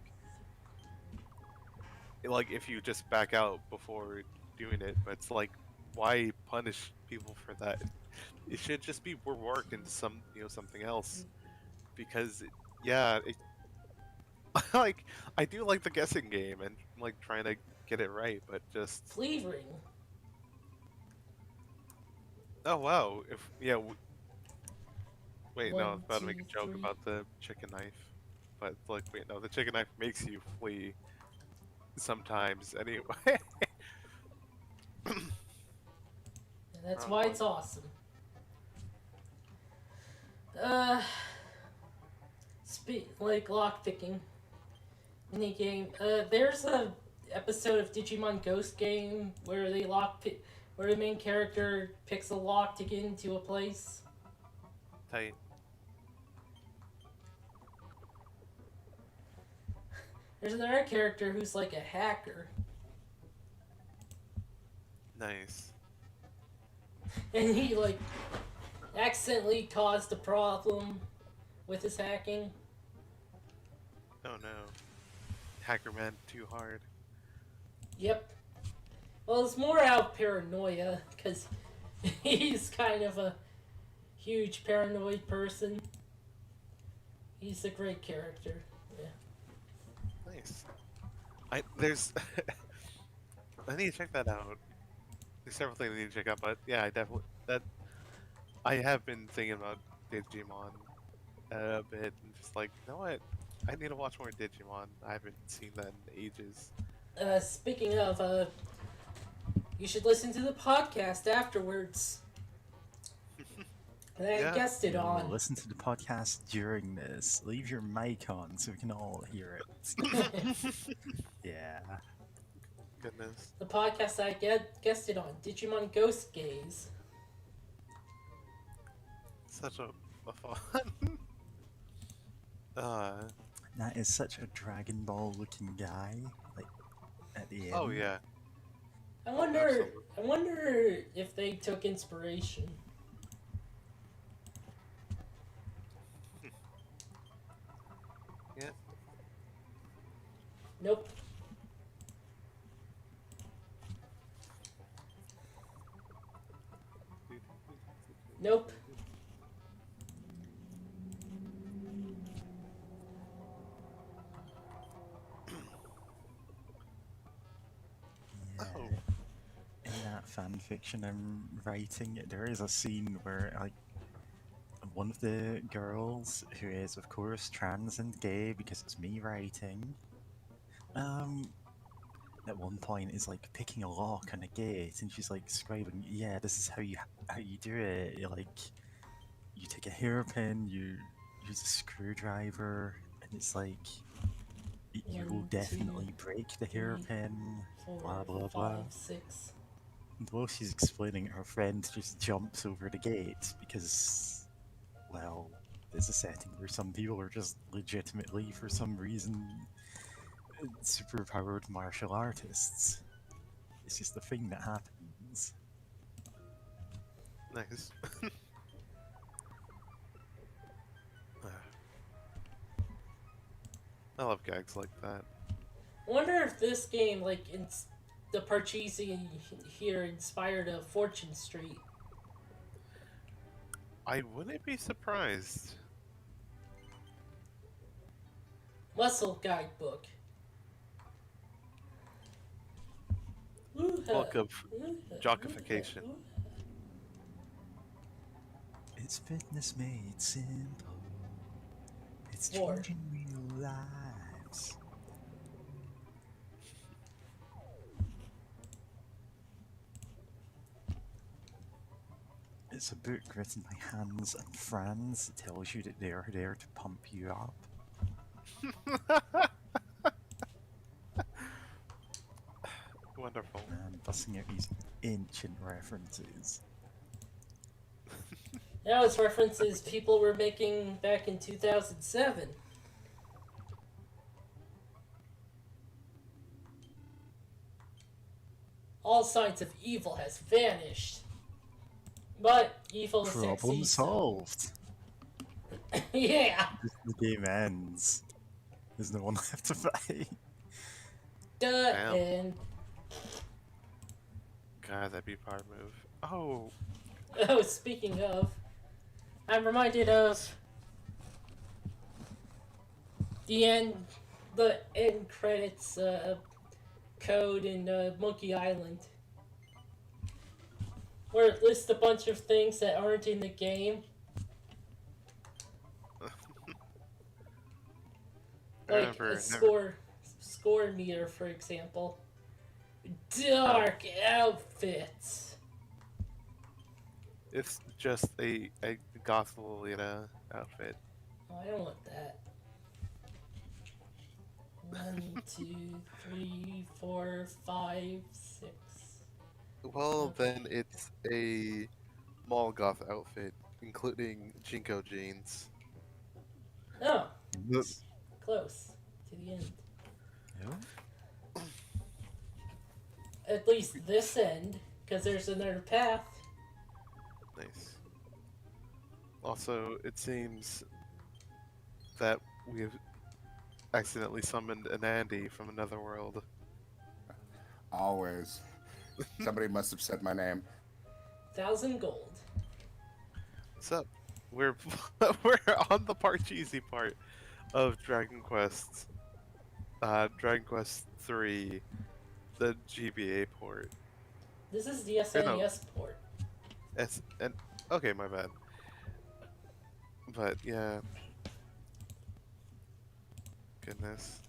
if you just back out before doing it, but it's like why punish people for that? It should just be worked into something else because yeah, like I do like the guessing game and like trying to get it right, but just Flavoring. oh wow, if yeah, wait no, I was One, about to make two, a joke three. about the chicken knife, but like wait no, the chicken knife makes you flee sometimes anyway. And that's Wrong why one. it's awesome. Uh, like lockpicking mini game. There's a episode of Digimon Ghost Game where where the main character picks a lock to get into a place. Tight. There's another character who's like a hacker, Nice. and he like accidentally caused a problem with his hacking. Oh no. Hacker man too hard. Yep. Well, it's more out of paranoia because he's kind of a huge paranoid person. He's a great character. Yeah. Nice. There's I need to check that out. There's several things I need to check out, but yeah, I have been thinking about Digimon a bit and just like, you know what? I need to watch more Digimon. I haven't seen that in ages. Speaking of, you should listen to the podcast afterwards. And I Yeah. guessed it on. Listen to the podcast during this. Leave your mic on so we can all hear it. Yeah. Goodness. The podcast I guessed it on. Digimon Ghost Gaze. Such a fun. uh, That is such a Dragon Ball looking guy. Like, at the end. oh yeah. I wonder if they took inspiration. Yeah. Nope. Nope. Yeah. Oh. In that fan fiction I'm writing, there is a scene where like one of the girls, who is of course trans and gay because it's me writing, at one point is like picking a lock on a gate, and she's like describing, yeah, this is how you do it. You take a hairpin, you use a screwdriver, and it's like you will 1, 2, definitely break the 3, hairpin. 4, Blah blah 5, blah. 6. And while she's explaining, her friend just jumps over the gate because, well, there's a setting where some people are just legitimately, for some reason, superpowered martial artists. It's just a thing that happens. Nice. I love gags like that. I wonder if this game, like, the Parcheesi here inspired a Fortune Street. I wouldn't be surprised. Muscle guidebook. Book of jockification. It's fitness made simple. It's 4. changing real lives. It's a book written by Hans and Franz that tells you that they are there to pump you up. Wonderful. And busting out these ancient references. That was references people were making back in 2007. All signs of evil has vanished. But evil is Problem sexy, so... solved. Yeah! The game ends. There's no one left to fight. Duh, Damn. and... God, that'd be a power move. Oh, Oh, speaking of... I'm reminded of... The end credits, code in Monkey Island. Where it lists a bunch of things that aren't in the game. I Like remember. a score meter, for example. Dark outfits. It's just a goth Lolita outfit. Oh, I don't want that. 1, 2, 3, 4, 5, 6. Well, then it's a mall goth outfit, including Jinko jeans. Oh, The- close to the end. No? At least this end, because there's another path. Nice. Also, it seems that we've accidentally summoned an Andy from another world. Always. Somebody must have said my name. 1,000 gold. What's up? We're we're on the Parcheesi part of Dragon Quest. Dragon Quest 3, the GBA port. This is the SNES port. Okay, my bad. But yeah. Goodness.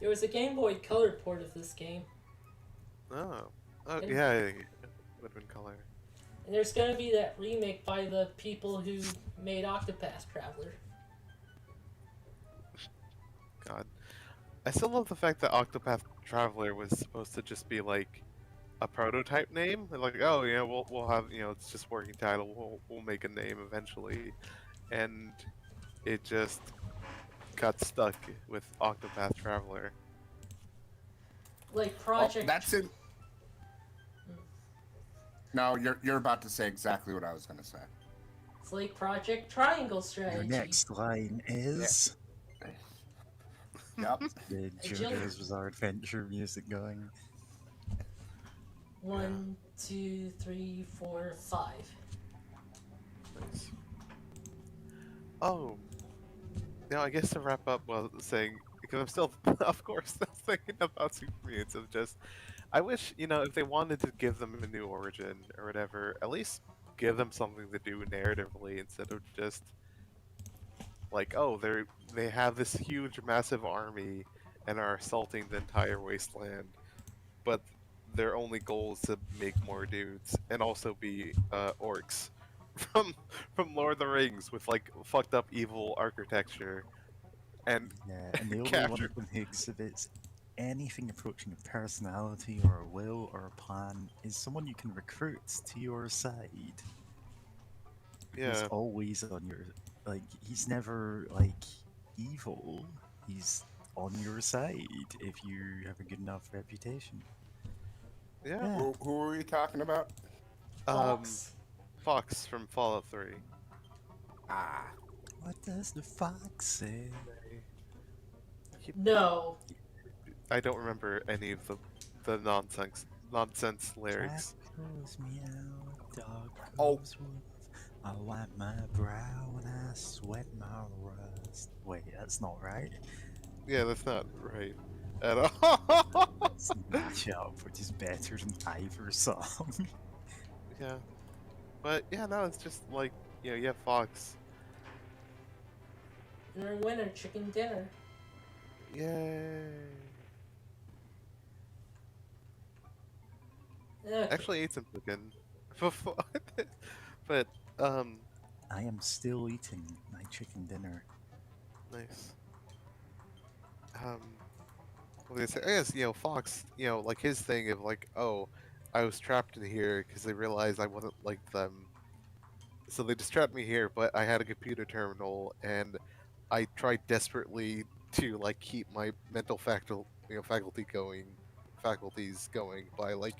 There was a Game Boy Color port of this game. Oh. And- Yeah, it would have been color. And there's gonna be that remake by the people who made Octopath Traveler. God. I still love the fact that Octopath Traveler was supposed to just be like a prototype name. Like, oh yeah, we'll have, it's just working title. We'll make a name eventually. And it just got stuck with Octopath Traveler. Like Oh, Project... that's it. No, you're about to say exactly what I was going to say. It's like Project Triangle Your Strategy. next line is Yep. the JoJo's Bizarre Adventure music going. 1, 2, 3, 4, 5. Nice. Oh. Now, I guess to wrap up, saying, because I'm still, of course, still thinking about Super Mutants of just, I wish, if they wanted to give them a new origin or whatever, at least give them something to do narratively instead of just, like, oh, they have this huge, massive army and are assaulting the entire wasteland, but their only goal is to make more dudes and also be orcs from Lord of the Rings with like fucked up evil architecture and Yeah, and the only one capture. of them who exhibits anything approaching a personality or a will or a plan is someone you can recruit to your side. He's Yeah, always on your, like, he's never, like, evil. He's on your side if you have a good enough reputation. yeah. Who are we talking about? Fox. Fox from Fallout 3. Ah. What does the fox say? No. I don't remember any of the nonsense lyrics. Cat goes meow, dog Oh. goes woof. I wipe my brow and I sweat my rust. Wait, that's not right. Yeah, that's not right at all. It's Mashup, which is better than Ivor's song. Yeah, but yeah, no, it's just like you have Fox. Winner, winner, chicken dinner. Yay! Okay. Actually, ate some chicken before, but I am still eating my chicken dinner. nice. Um, what was I say? I guess Fox. Like his thing of like, oh, I was trapped in here because they realized I wasn't like them, so they just trapped me here. But I had a computer terminal, and I tried desperately to like keep my mental faculties going by like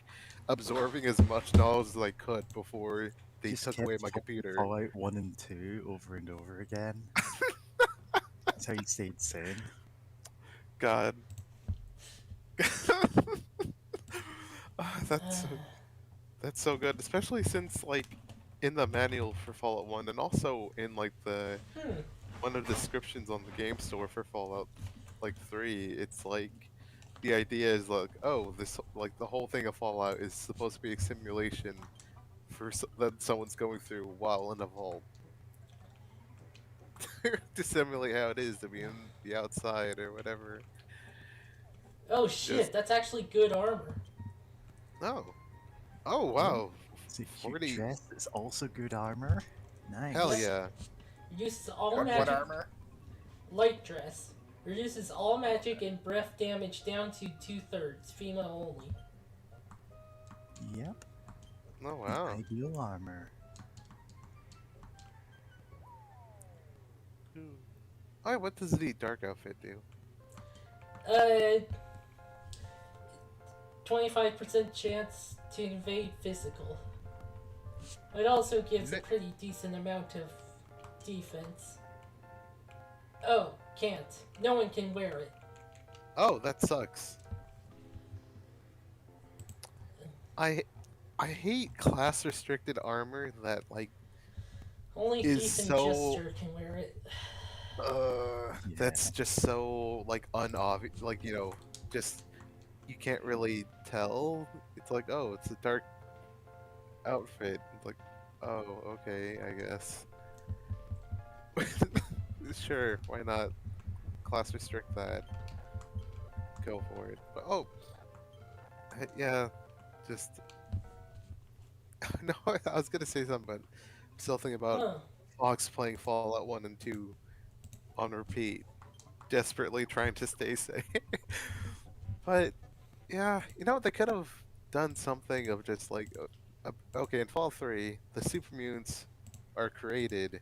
absorbing as much knowledge as I could before they Just took away kept my playing computer. Fallout 1 and 2 over and over again. That's how you stayed sane. God. Ah, that's so good, especially since like in the manual for Fallout 1 and also in like the Hmm. one of the descriptions on the game store for Fallout like 3, it's like the idea is like, oh, this like the whole thing of Fallout is supposed to be a simulation that someone's going through while in a vault to simulate how it is to be in the outside or whatever. Oh Just shit, that's actually good armor. no. Oh Oh, wow, is it cute 40. dress? It's also good armor. Hell Yep. Nice. yeah. Reduces all What magic. armor? Light dress. Reduces all magic and breath damage down to 2/3. Female only. Yep. Oh The wow. ideal armor. Alright, what does the dark outfit do? 25% chance to invade physical. It also gives a Ne- pretty decent amount of defense. Oh, can't. No one can wear it. Oh, that sucks. I I hate class restricted armor that like Only is Thief and so Jester can wear it. that's just so like unobvious, like just you can't really tell. It's like, oh, it's a dark outfit. It's like, oh, okay, I guess. Sure, why not? Class restrict that. Go for it. But yeah, just no. I was gonna say something, but I'm still thinking about Huh. Fox playing Fallout 1 and 2 on repeat, desperately trying to stay safe. But yeah, they could have done something of just like, okay, in Fallout 3, the supermutants are created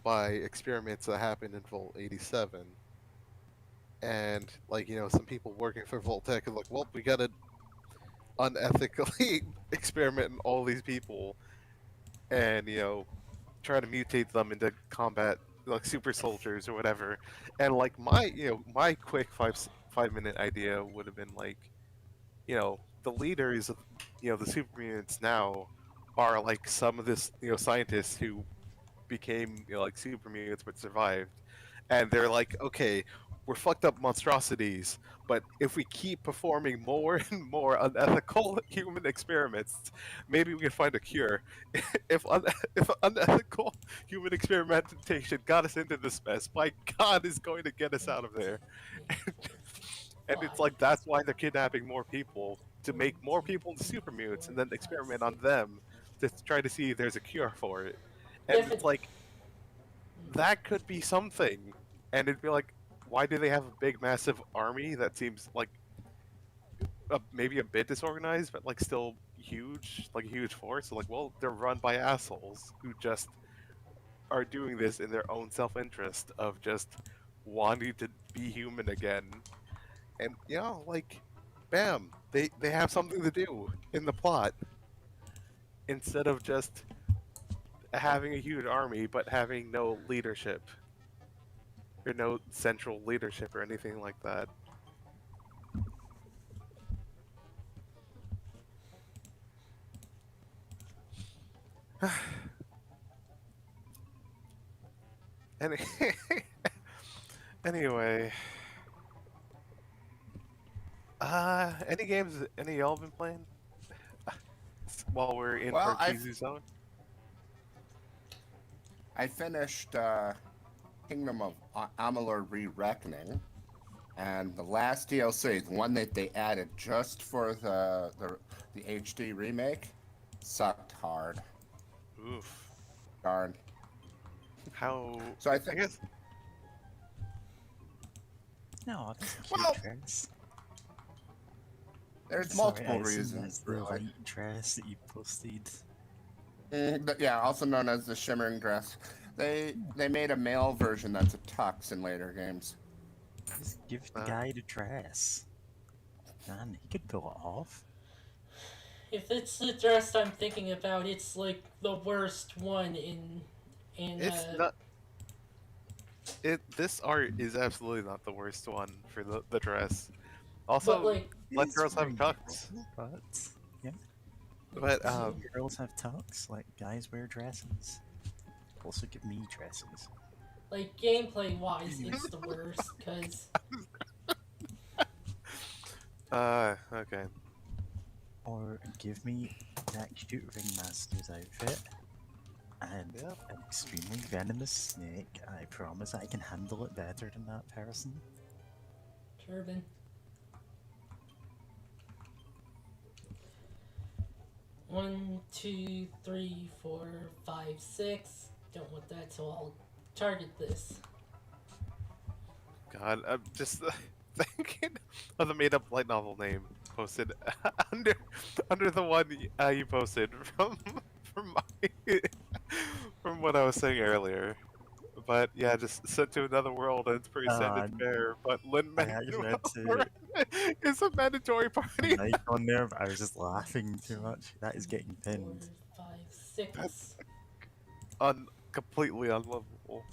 by experiments that happened in Vault 87. And like, some people working for Vault-Tec are like, well, we gotta unethically experiment in all these people and, try to mutate them into combat like super soldiers or whatever. And like my quick 5 minute idea would have been like, the leaders of the super mutants now are like some of this scientists who became like super mutants but survived, and they're like, okay, we're fucked up monstrosities, but if we keep performing more and more unethical human experiments, maybe we can find a cure. If unethical human experimentation got us into this mess, my God is going to get us out of there. And it's like that's why they're kidnapping more people to make more people into super mutants and then experiment on them to try to see if there's a cure for it. And If it's it, like that could be something. And it'd be like, why do they have a big, massive army that seems like maybe a bit disorganized, but like still huge, like a huge force? So like, well, they're run by assholes who just are doing this in their own self-interest of just wanting to be human again. And like, bam, they have something to do in the plot instead of just having a huge army but having no leadership or no central leadership or anything like that. Any anyway, any games any of y'all been playing while we're in Well, Parcheesi Zone? I finished Kingdom of Amalur: Re-Reckoning, and the last DLC, the one that they added just for the HD remake, sucked hard. Oof. Darn. How? So I I think guess. No, that's a cute Well- dress. there's Sorry, multiple I assume reasons. that's the Really. light dress that you posted. Yeah, also known as the shimmering dress. They made a male version that's a tux in later games. Just give the Uh. guy the dress. Man, he could pull it off. If it's the dress I'm thinking about, it's like the worst one in It's not. This art is absolutely not the worst one for the dress. Also, but like let It's girls have very tux. cool, but yeah, But girls have tux, like guys wear dresses. Also, give me dresses. like gameplay wise, it's the worst because okay. Or give me that cute ringmaster's outfit and Yeah. an extremely venomous snake. I promise I can handle it better than that person. turban. One, two, three, 4, 5, 6. Don't want that, so I'll target this. God, I'm just thinking of the made-up light novel name posted under the one you posted from my from what I was saying earlier. But yeah, just sent to another world, and it's pretty sad and fair. But Lin I actually had Manuel to is a mandatory party. mic on there, but I was just laughing too much. That is getting 4, pinned. 5, 6. Completely unlovable.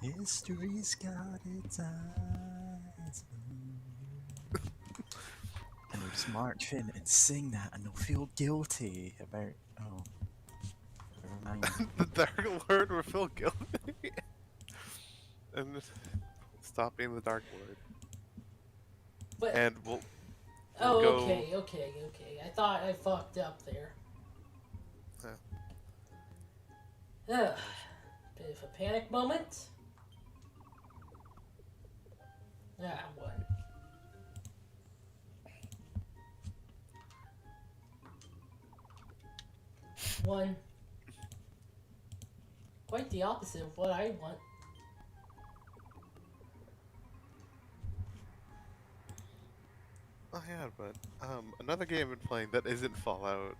History's got its eyes on you. And they'll just march in and sing that, and they'll feel guilty about. Oh, never mind. The Dark Lord will feel guilty. And stop being the Dark Lord. But And we'll oh, go- okay. I thought I fucked up there. Ugh. Bit of a panic moment. Ah, one. One. Quite the opposite of what I want. Oh yeah, but another game I've been playing that isn't Fallout,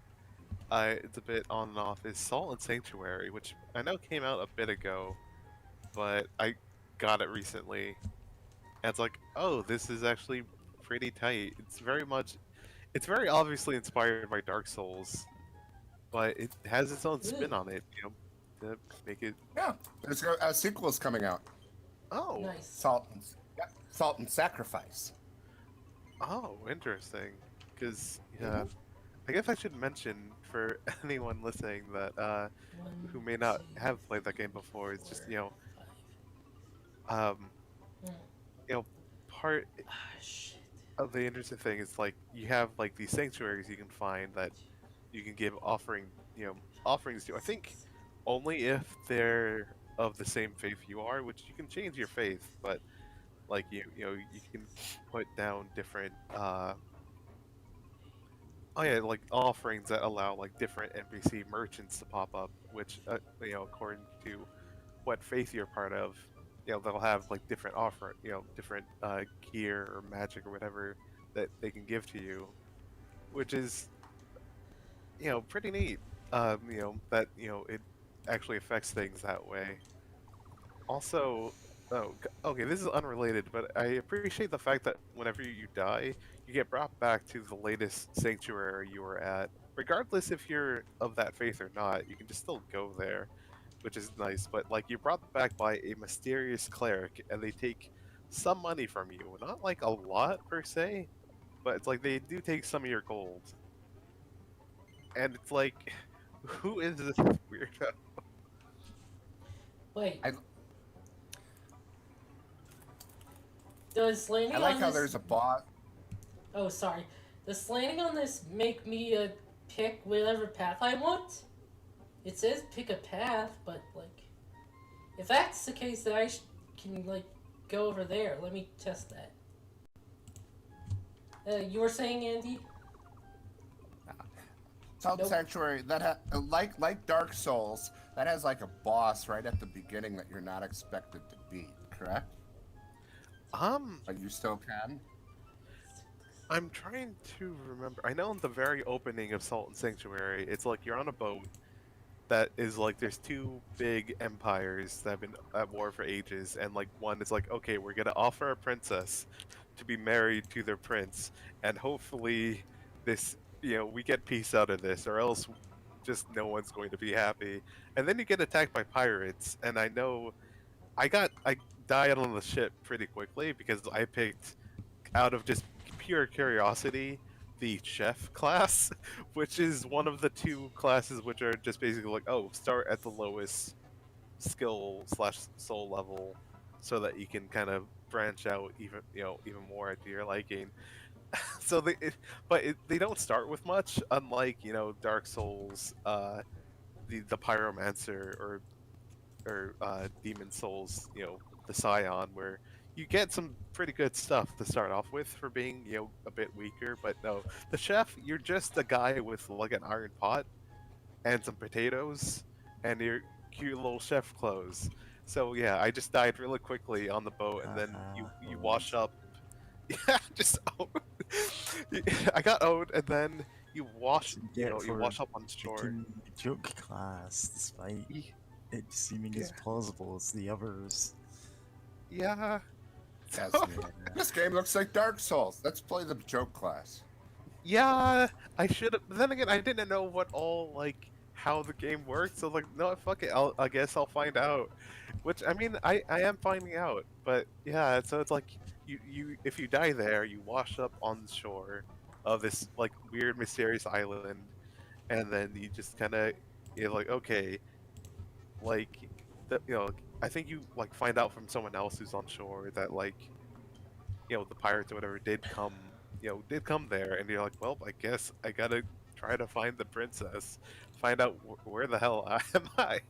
it's a bit on and off, is Salt and Sanctuary, which I know came out a bit ago, but I got it recently, and it's like, oh, this is actually pretty tight. It's very obviously inspired by Dark Souls, but it has its own spin on it, to make it. Yeah, there's a sequel's coming out. Oh, Nice. Salt and Sacrifice. oh, interesting. Because I guess I should mention for anyone listening that One, who may not 2, have played that game before, it's just 4, 5. Hmm. part Ah, shit. of the interesting thing is like you have like these sanctuaries you can find that you can give offerings to. I think only if they're of the same faith you are, which you can change your faith, but like you can put down different like offerings that allow like different NPC merchants to pop up, which according to what faith you're part of, they'll have like different different gear or magic or whatever that they can give to you, which is pretty neat. That it actually affects things that way. Also, okay, this is unrelated, but I appreciate the fact that whenever you die, you get brought back to the latest sanctuary you were at, regardless if you're of that faith or not. You can just still go there, which is nice. But like, you're brought back by a mysterious cleric, and they take some money from you. Not like a lot per se, but it's like they do take some of your gold. And it's like, who is this weirdo? Wait. I- Does landing I like on how this... there's a boss. Oh, sorry. Does landing on this make me pick whatever path I want? It says pick a path, but like, if that's the case, then I can like go over there. Let me test that. You were saying, Andy? Salt Nope. Sanctuary that like Dark Souls, that has like a boss right at the beginning that you're not expected to beat. Correct? But you still can. I'm trying to remember. I know in the very opening of Salt and Sanctuary, it's like you're on a boat that is like there's two big empires that have been at war for ages, and like one is like, okay, we're gonna offer a princess to be married to their prince, and hopefully this, we get peace out of this, or else just no one's going to be happy. And then you get attacked by pirates, and I died on the ship pretty quickly because I picked out of just pure curiosity the chef class, which is one of the two classes which are just basically like, oh, start at the lowest skill slash soul level, so that you can kind of branch out even more to your liking. So they don't start with much, unlike Dark Souls, the Pyromancer, or Demon Souls, the Scion, where you get some pretty good stuff to start off with for being, a bit weaker. But no, the chef, you're just a guy with like an iron pot and some potatoes and your cute little chef clothes. So yeah, I just died really quickly on the boat, and then you wash up. Yeah, just I got owned, and then you wash, you wash up on shore. Picking the joke class, despite it seeming as plausible as the others. Yeah. This game looks like Dark Souls. Let's play the joke class. Yeah, I should have. But then again, I didn't know how the game worked. So like, no, fuck it. I guess I'll find out. Which I mean, I am finding out. But yeah, so it's like you if you die there, you wash up on the shore of this like weird mysterious island, and then you just kind of you're like, okay, like I think you like find out from someone else who's on shore that the pirates or whatever did come there, and you're like, well, I guess I gotta try to find the princess, find out where the hell am I.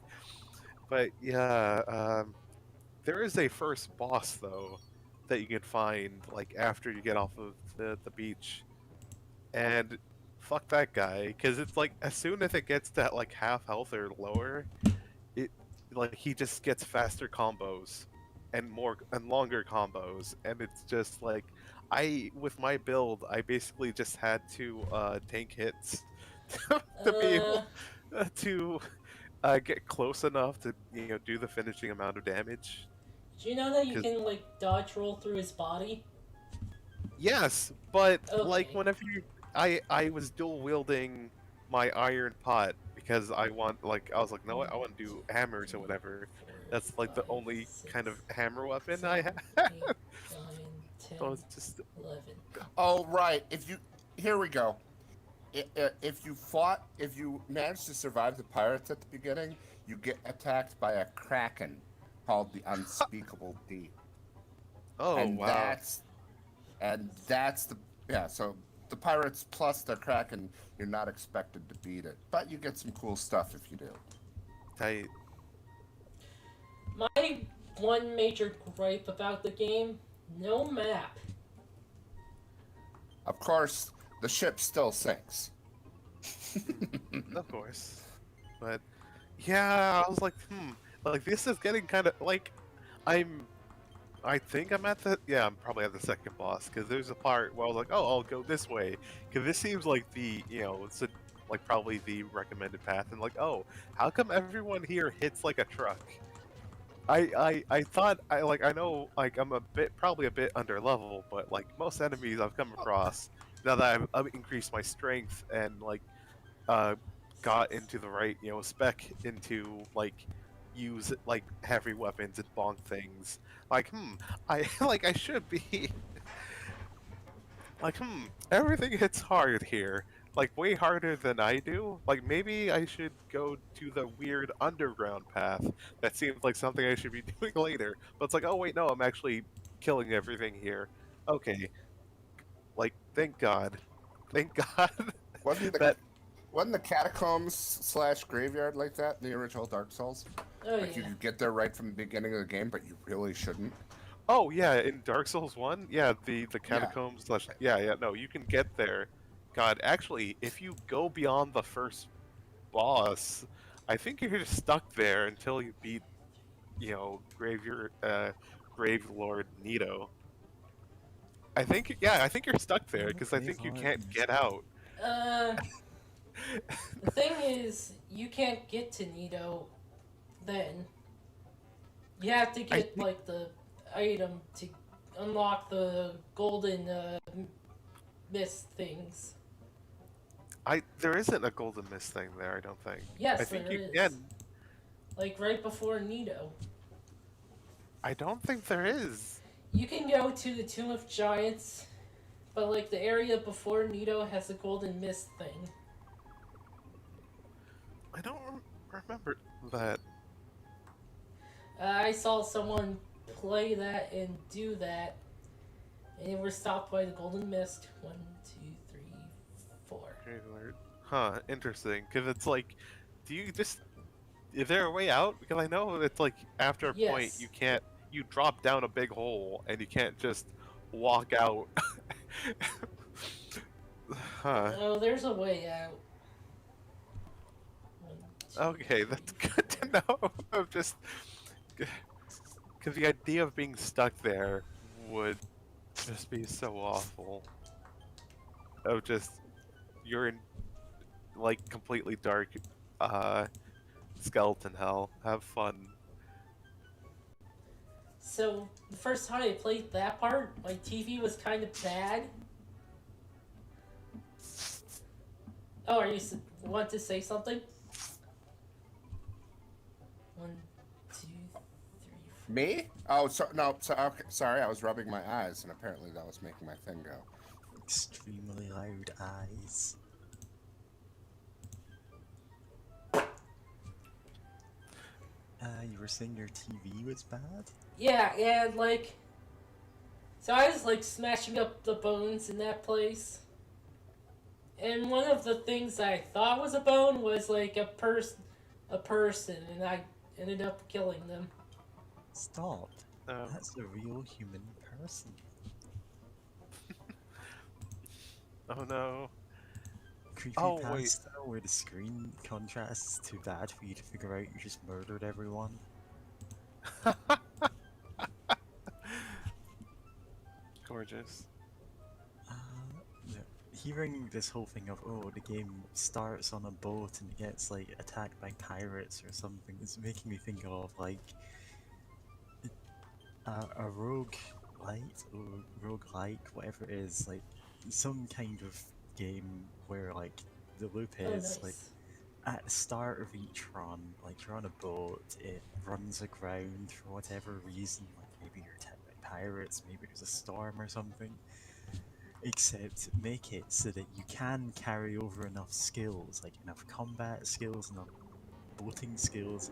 But yeah, there is a first boss though that you can find like after you get off of the beach, and fuck that guy, because it's like as soon as it gets to like half health or lower, he just gets faster combos and longer combos, and it's just like with my build I basically just had to tank hits to be able to get close enough to do the finishing amount of damage. Do you know that you can like dodge roll through his body? Yes, but like Okay. whenever I was dual wielding my iron pot because I was like, no, I want to do hammers or whatever. That's like the only kind of hammer weapon I have. 8, 9, 10, So it's just 11. Oh right. Here we go. If you manage to survive the pirates at the beginning, you get attacked by a kraken called the Unspeakable Deep. oh And wow. that's so the pirates plus the kraken, you're not expected to beat it, but you get some cool stuff if you do. Tight. My one major gripe about the game, no map. Of course, the ship still sinks. Of course. But yeah, I was like, like this is getting kind of like I think I'm I'm probably at the second boss, because there's a part where I was like, oh, I'll go this way, because this seems like it's like probably the recommended path, and like, oh, how come everyone here hits like a truck? I thought I know like I'm probably a bit under level, but like most enemies I've come across, now that I've increased my strength and like got into the right spec into like use like heavy weapons and bonk things, like I I should be like everything hits hard here, like way harder than I do. Like maybe I should go to the weird underground path. That seems like something I should be doing later. But it's like, oh wait, no, I'm actually killing everything here. Okay. Like thank God. Thank God Wasn't the that wasn't the catacombs / graveyard like that in the original Dark Souls? Oh Like you yeah. could get there right from the beginning of the game, but you really shouldn't. oh yeah, in Dark Souls 1, yeah, the catacombs / no, you can get there God, actually, if you go beyond the first boss, I think you're just stuck there until you beat, Grave Lord Nito. I think you're stuck there because I think you can't get out. Uh, the thing is, you can't get to Nito then. You have to I get, think like, the item to unlock the golden, mist things. There isn't a golden mist thing there. I don't think. I Yes, think there you is. can. Like, right before Nito. I don't think there is. You can go to the Tomb of Giants, but, like, the area before Nito has a golden mist thing. I don't remember that. I saw someone play that and do that, and they were stopped by the golden mist. 1, 2, 3, 4. Grave Lord. Huh? Interesting. Because it's like, do you just? Is there a way out? Because I know it's like after a point Yes. you can't. You drop down a big hole and you can't just walk out. Huh. Oh, there's a way out. 1, 2, Okay, 3. that's good to know. I'm just because the idea of being stuck there would just be so awful. Of just you're in like completely dark, skeleton hell. Have fun. So, the first time I played that part, my TV was kind of bad. Oh, want to say something? 1, 2, 3, 4. Me? Oh, no. Okay, sorry, I was rubbing my eyes, and apparently that was making my thing go. extremely loud eyes. You were saying your TV was bad? Yeah, and like, so I was like smashing up the bones in that place. And one of the things I thought was a bone was like a person, and I ended up killing them. Stop. Oh. That's a real human person. Oh no. Creepypasta Oh, wait. where the screen contrast is too bad for you to figure out you just murdered everyone. Gorgeous. Yeah. Hearing this whole thing of, oh, the game starts on a boat and it gets like attacked by pirates or something is making me think of like a rogue light or roguelike, whatever it is, like some kind of game where like the loop Oh, is like nice. at the start of each run, like you're on a boat, it runs aground for whatever reason, like maybe you're attacked by pirates, maybe there's a storm or something. Except make it so that you can carry over enough skills, like enough combat skills, enough boating skills,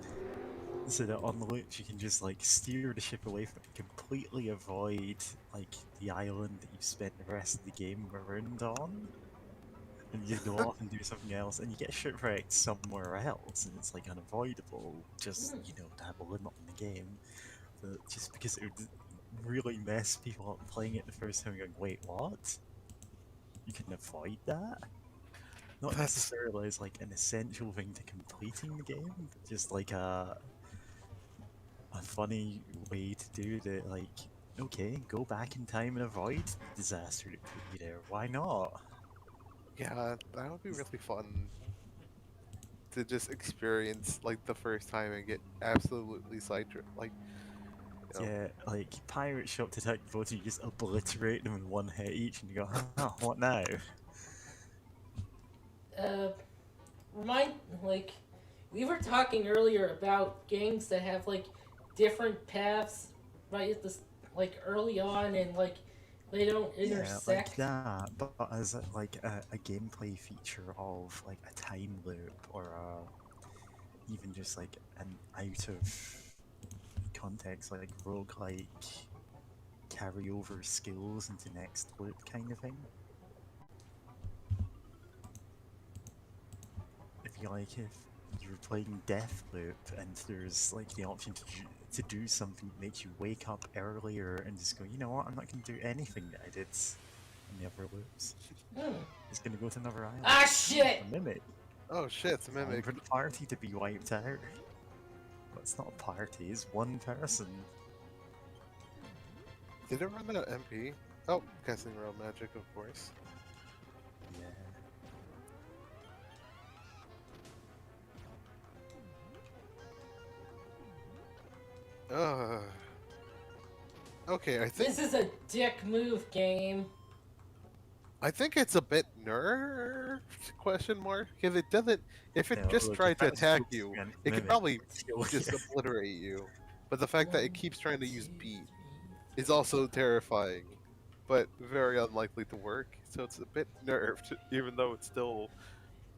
so that on the loop you can just like steer the ship away from it, completely avoid like the island that you've spent the rest of the game marooned on. And you go off and do something else, and you get shipwrecked somewhere else, and it's like unavoidable, just, you know, to have a limit on the game. But just because it would really mess people up playing it the first time, going, wait, what? You can avoid that? Not That's- necessarily as like an essential thing to completing the game, but just like a funny way to do it. Like, okay, go back in time and avoid the disaster that put you there. Why not? Yeah, that would be really fun to just experience like the first time and get absolutely sidetracked. Like, you know, Yeah, like pirate shop to attack boats, you just obliterate them in one hit each, and you go, oh, what now? Like, we were talking earlier about games that have like different paths right at the like early on, and like they don't Yeah, intersect. like that, but as like a gameplay feature of like a time loop or even just like an out of context like roguelike carry over skills into next loop kind of thing. If you like, if you're playing Deathloop and there's like the option to do something that makes you wake up earlier and just go, you know what, I'm not going to do anything that I did never lose. Hmm. He's gonna go to another island. Ah, shit! A mimic. Oh shit, it's a Time mimic. for the party to be wiped out. But it's not a party, it's one person. Did it run out MP? Oh, casting real magic, of course. Yeah. Okay, I think This is a dick move game. it's a bit nerfed? Question mark. Because it doesn't. If it No, just look, tried if to that was attack focused you, against it could mimic, probably it's kill just you. obliterate you. But the fact that it keeps trying to use 1, 2, beat 3, is also terrifying, but very unlikely to work. So it's a bit nerfed, even though it's still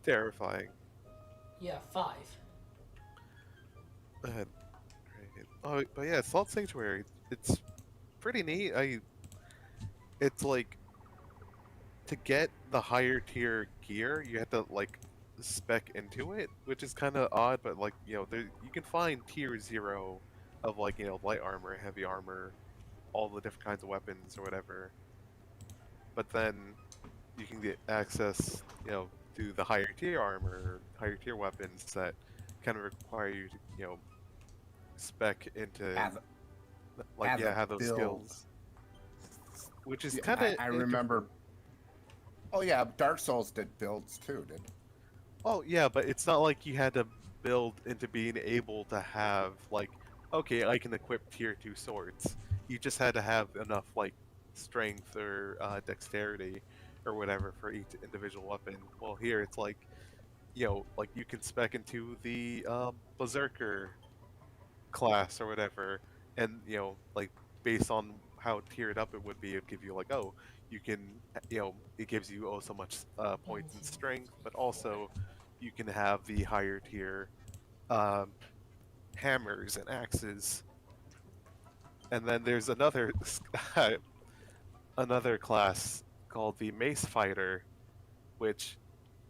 terrifying. Yeah, 5. Right. Oh, but yeah, Salt Sanctuary. It's pretty neat. It's like to get the higher tier gear, you have to like spec into it, which is kind of odd. But like you can find tier 0 of like light armor, heavy armor, all the different kinds of weapons or whatever. But then you can get access, to the higher tier armor, higher tier weapons that kind of require you to, spec into Have, have those build. skills, which is Yeah, kind of. I remember. Oh yeah, Dark Souls did builds too, did? Oh yeah, but it's not like you had to build into being able to have like, okay, I can equip tier 2 swords. You just had to have enough like strength or dexterity or whatever for each individual weapon. Well, here it's like, like you can spec into the berserker class or whatever, and like based on how tiered up it would be, it'd give you like, oh, you can, it gives you so much points in strength, but also you can have the higher tier hammers and axes. And then there's another another class called the Mace Fighter, which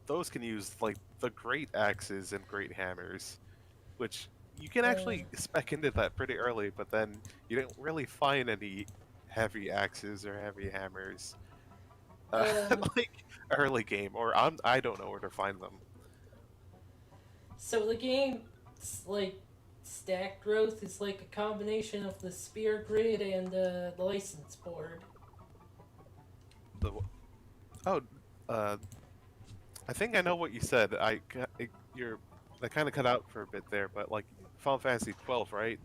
those can use like the great axes and great hammers, which you can actually spec into that pretty early, but then you don't really find any heavy axes or heavy hammers like early game, or I don't know where to find them. So the game, like, stack growth is like a combination of the spear grid and the license board. I think I know what you said. That kind of cut out for a bit there, but like Final Fantasy 12, right?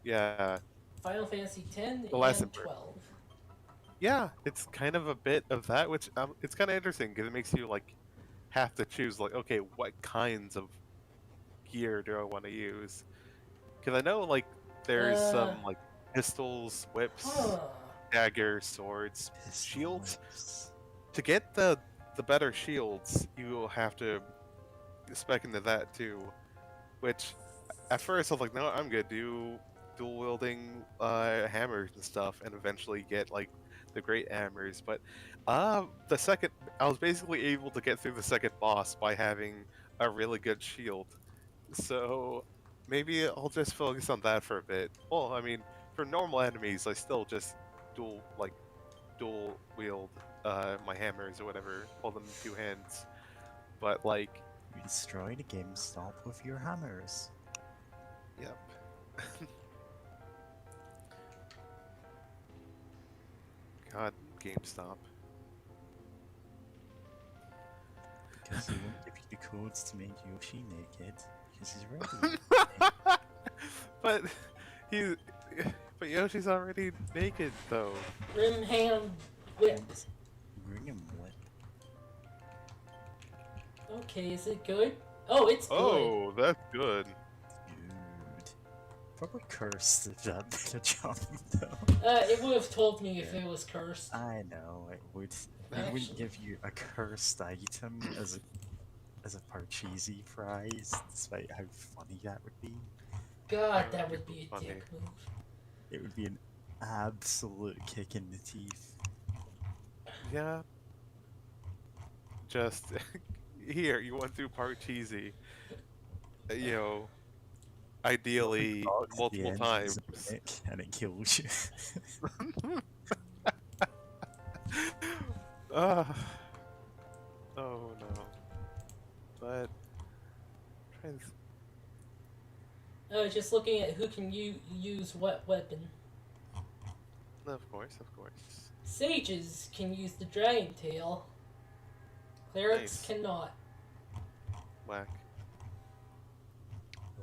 Yeah, Final Fantasy 10 The last and Emperor. 12. yeah. It's kind of a bit of that, which it's kind of interesting because it makes you like have to choose like, okay, what kinds of gear do I want to use? Because I know like there's some like pistols, whips, Huh. daggers, swords, shields. Pistols. To get the better shields, you will have to spec into that too. Which at first I was like, no, I'm gonna do dual wielding hammers and stuff, and eventually get like the great hammers. But I was basically able to get through the second boss by having a really good shield. So maybe I'll just focus on that for a bit. Well, I mean, for normal enemies, I still just dual wield my hammers or whatever, hold them in 2 hands. But like, You destroy the GameStop with your hammers. yep. God, GameStop. Because he won't give you the codes to make Yoshi naked. Because he's ready. but he's but Yoshi's already naked though. Rim hand whip. Bring him what? Okay, is it good? Oh, it's good. Oh, that's good. Dude. Probably cursed if that did a jump though. It would have told me if it was cursed. I know, it would. It Actually- wouldn't give you a cursed item as a Parcheesi prize, despite how funny that would be. God, that would be a Funny. dick move. It would be an absolute kick in the teeth. Yeah. Just here, you went through Parcheesi. Ideally Dogs at the multiple end of times. the mimic, and it kills you. Uh, oh no. But trans. Just looking at who can use what weapon. Of course, of course. Sages can use the dragon tail. Clerics Nice. cannot. Whack.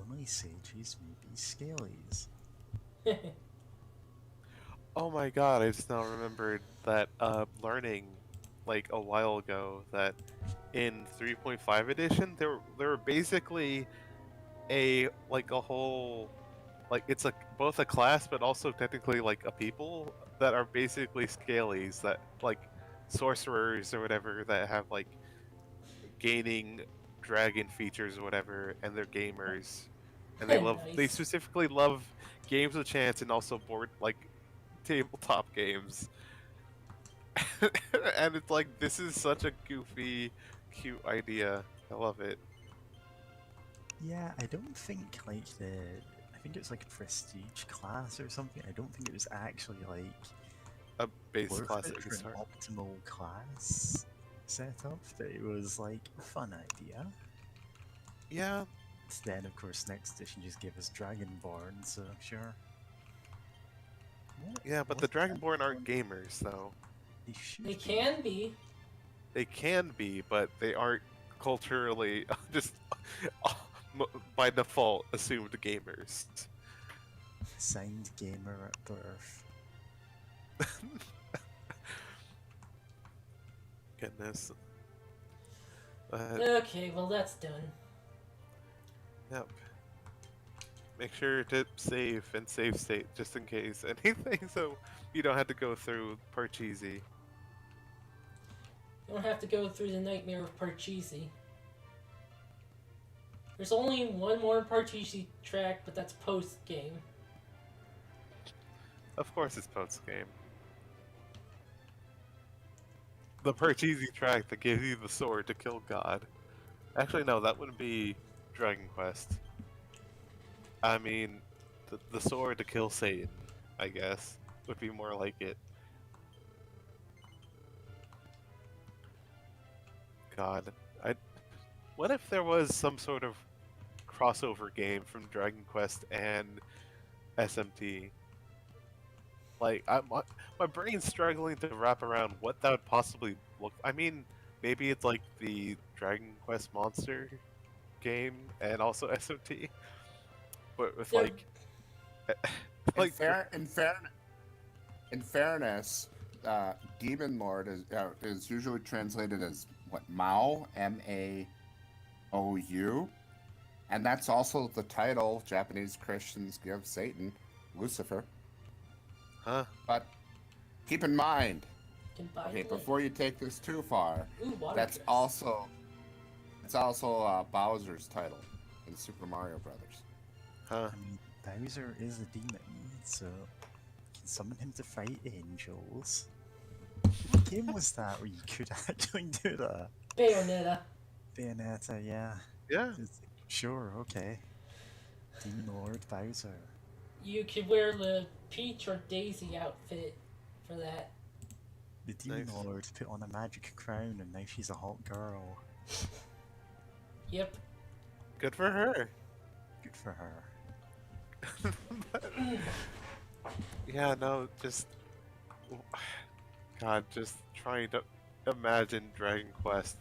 Only sages may be scalies. Oh my god, I just now remembered that learning like a while ago that in 3.5 edition there were basically a like a whole like it's a both a class but also technically like a people that are basically scalies that like sorcerers or whatever that have like gaining dragon features or whatever and they're gamers and they Nice. specifically love games of chance and also board like tabletop games. And it's like this is such a goofy cute idea. I love it. Yeah, I don't think like I think it's like a prestige class or something. I don't think it was actually like A base worth class it that you for can an start. optimal class setup, but it was like a fun idea. Yeah, Then, of course, next edition just gave us Dragonborn, so sure. What yeah, but was the Dragonborn aren't gamers though. They should They be. can be. They can be, but they aren't culturally just by default assumed gamers. Signed gamer at birth. Goodness. Okay, well that's done. Yep. Make sure to save and save state just in case anything, so you don't have to go through Parcheesi. You don't have to go through the nightmare of Parcheesi. There's only one more Parcheesi track, but that's post game. Of course, it's post game. The Parcheesi track that gives you the sword to kill God. Actually, no, that wouldn't be Dragon Quest. I mean, the sword to kill Satan, I guess, would be more like it. God, what if there was some sort of crossover game from Dragon Quest and SMT? Like, my brain's struggling to wrap around what that would possibly look. I mean, maybe it's like the Dragon Quest monster game and also SMT, but with Yeah. like, like In fairness, Demon Lord is usually translated as what Mao, Maou, and that's also the title Japanese Christians give Satan, Lucifer. huh? But keep in mind, Can buy okay, it. before you take this too far, Ooh, water that's dress. also Bowser's title in Super Mario Brothers. Huh? I mean, Bowser is a demon, so you can summon him to fight angels. What game was that where you could actually do that? Bayonetta. Bayonetta, yeah. Yeah. Sure, okay. Demon Lord Bowser. You could wear the Peach or Daisy outfit for that. The Demon Nice. Lord put on a magic crown and now she's a hot girl. Yep. Good for her. Good for her. Yeah, no, just God, just trying to imagine Dragon Quest.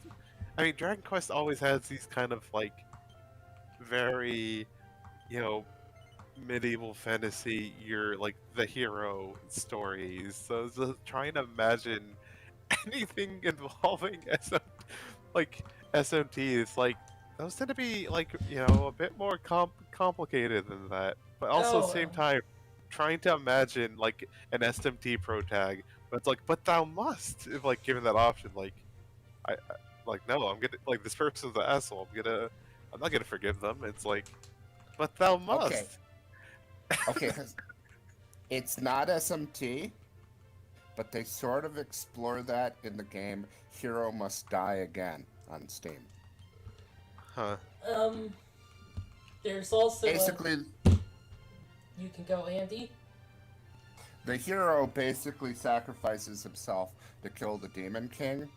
I mean, Dragon Quest always has these kind of like very, you know, medieval fantasy. You're like the hero stories. So just trying to imagine anything involving like SMT is like those tend to be like a bit more complicated than that. But also at the same time, trying to imagine like an SMT pro tag, but it's like, but thou must if like given that option, like I like no, I'm gonna like this person's the asshole. I'm not gonna forgive them. It's like, but thou must. Okay, it's not SMT, but they sort of explore that in the game Hero Must Die Again on Steam. Huh. There's also Basically, you can go, Andy. the hero basically sacrifices himself to kill the Demon King,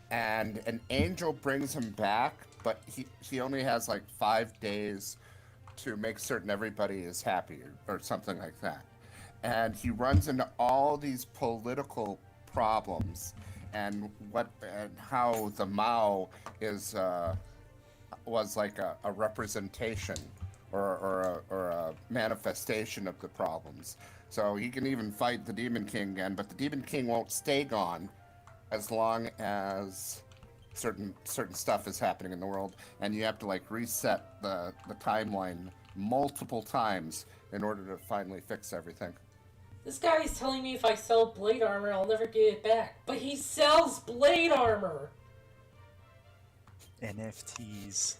and an angel brings him back, but he only has like 5 days to make certain everybody is happy or something like that. And he runs into all these political problems and how the Mao is was like a representation or a manifestation of the problems. So he can even fight the Demon King again, but the Demon King won't stay gone as long as certain stuff is happening in the world, and you have to like reset the timeline multiple times in order to finally fix everything. This guy is telling me if I sell blade armor, I'll never get it back. But he sells blade armor! NFTs.